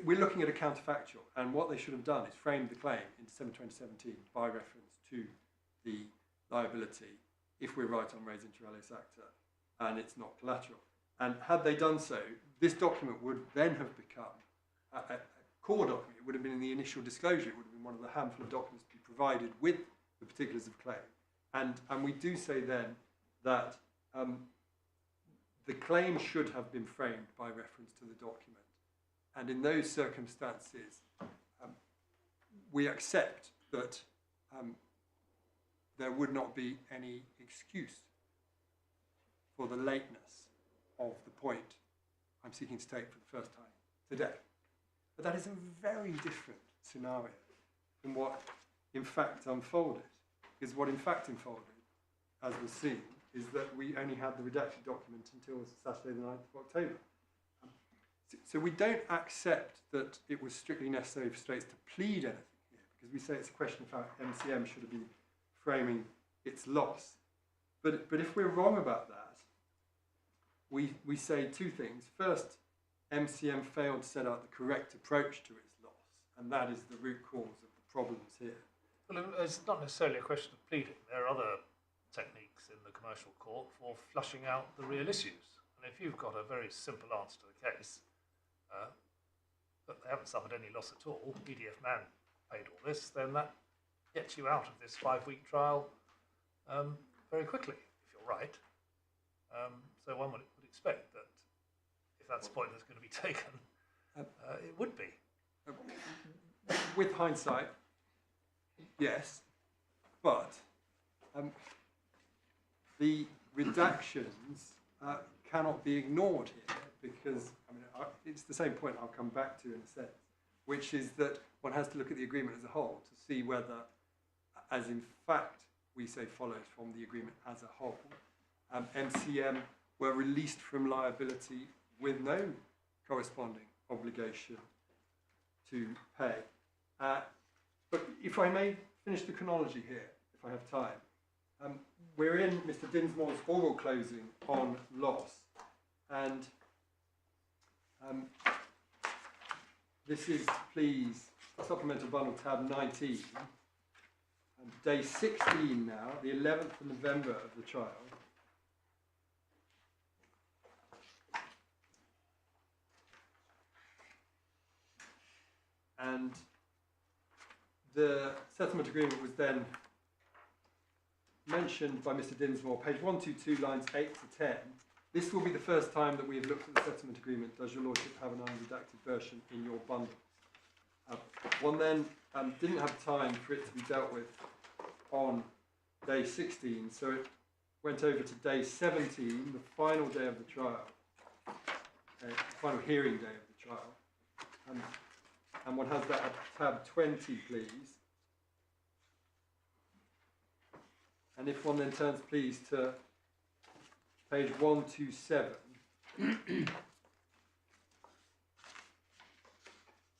we're looking at a counterfactual, and what they should have done is framed the claim in December 2017 by reference to the liability, if we're right on res inter alia acta, and it's not collateral. And had they done so, this document would then have become a core document. It would have been in the initial disclosure. It would have been one of the handful of documents to be provided with the particulars of claim. And we do say then that the claim should have been framed by reference to the document. And in those circumstances, we accept that there would not be any excuse for the lateness of the point I'm seeking to take for the first time today. But that is a very different scenario from what in fact unfolded. Because what in fact unfolded, as was seen, is that we only had the redacted document until Saturday the 9th of October. So we don't accept that it was strictly necessary for Straits to plead anything here, because we say it's a question of how MCM should have been framing its loss. But if we're wrong about that, we say two things. First, MCM failed to set out the correct approach to its loss, and that is the root cause of the problems here. Well, it's not necessarily a question of pleading. There are other techniques in the commercial court for flushing out the real issues. And if you've got a very simple answer to the case, that they haven't suffered any loss at all, EDF Man paid all this, then that gets you out of this 5-week trial very quickly, if you're right. So one would expect that if that's the point that's going to be taken, it would be. With hindsight, yes, but the redactions cannot be ignored here, because it's the same point I'll come back to in a sense, which is that one has to look at the agreement as a whole to see whether, as in fact we say follows from the agreement as a whole, MCM were released from liability with no corresponding obligation to pay. But if I may finish the chronology here, if I have time. We're in Mr Dinsmore's oral closing on loss, and this is, please, Supplemental Bundle tab 19. And day 16 now, the 11th of November of the trial. And the settlement agreement was then mentioned by Mr Dinsmore, page 122, lines 8 to 10. This will be the first time that we have looked at the settlement agreement. Does your lordship have an unredacted version in your bundle? One then didn't have time for it to be dealt with on day 16, so it went over to day 17, the final day of the trial, final hearing day of the trial. And one has that at tab 20, please. And if one then turns, please, to page 127,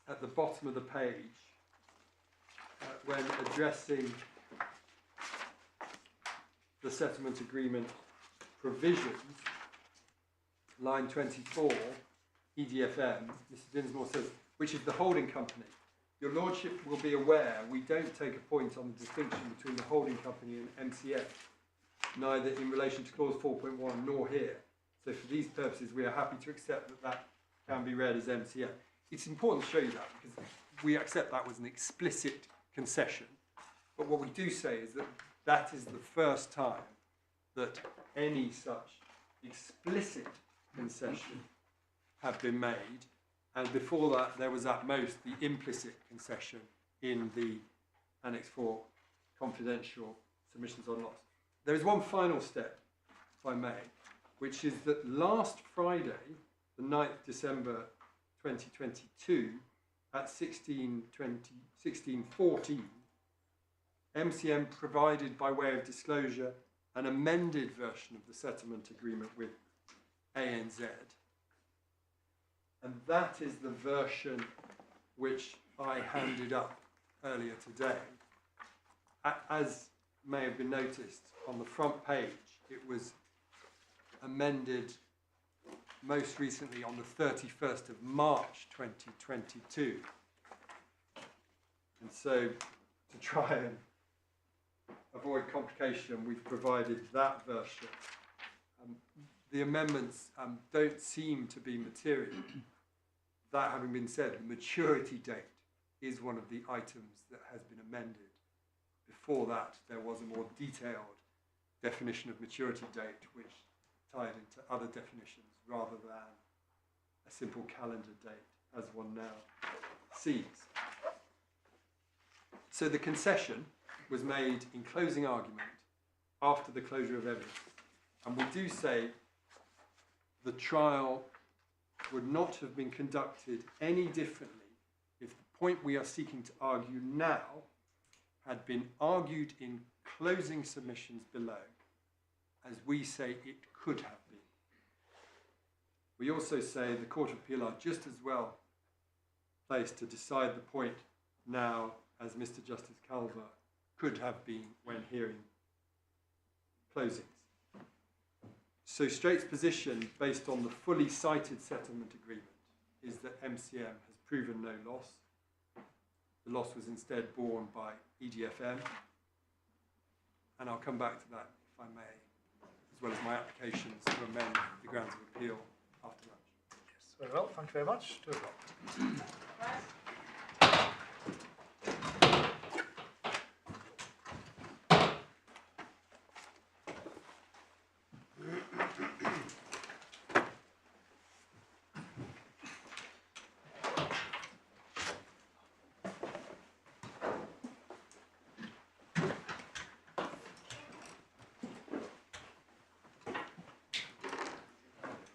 at the bottom of the page, when addressing the settlement agreement provisions, line 24, EDFM, Mr Dinsmore says, which is the holding company. Your lordship will be aware we don't take a point on the distinction between the holding company and MCF, neither in relation to clause 4.1 nor here. So for these purposes, we are happy to accept that that can be read as MCF. It's important to show you that because we accept that was an explicit concession. But what we do say is that that is the first time that any such explicit concession have been made. And before that, there was at most the implicit concession in the Annex 4 confidential submissions on loss. There is one final step, if I may, which is that last Friday, the 9th December 2022, at 16:14, MCM provided by way of disclosure an amended version of the settlement agreement with ANZ. And that is the version which I handed up earlier today. As may have been noticed on the front page, it was amended most recently on the 31st of March 2022. And so, to try and avoid complication, we've provided that version. The amendments don't seem to be material. That having been said, the maturity date is one of the items that has been amended. Before that, there was a more detailed definition of maturity date, which tied into other definitions rather than a simple calendar date, as one now sees. So the concession was made in closing argument after the closure of evidence. And we do say the trial would not have been conducted any differently if the point we are seeking to argue now had been argued in closing submissions below, as we say it could have been. We also say the Court of Appeal are just as well placed to decide the point now as Mr Justice Calver could have been when hearing closings. So Straits' position, based on the fully cited settlement agreement, is that MCM has proven no loss. The loss was instead borne by EDFM. And I'll come back to that, if I may, as well as my applications to amend the grounds of appeal after lunch. Yes, very well. Thank you very much. 2 o'clock. Right.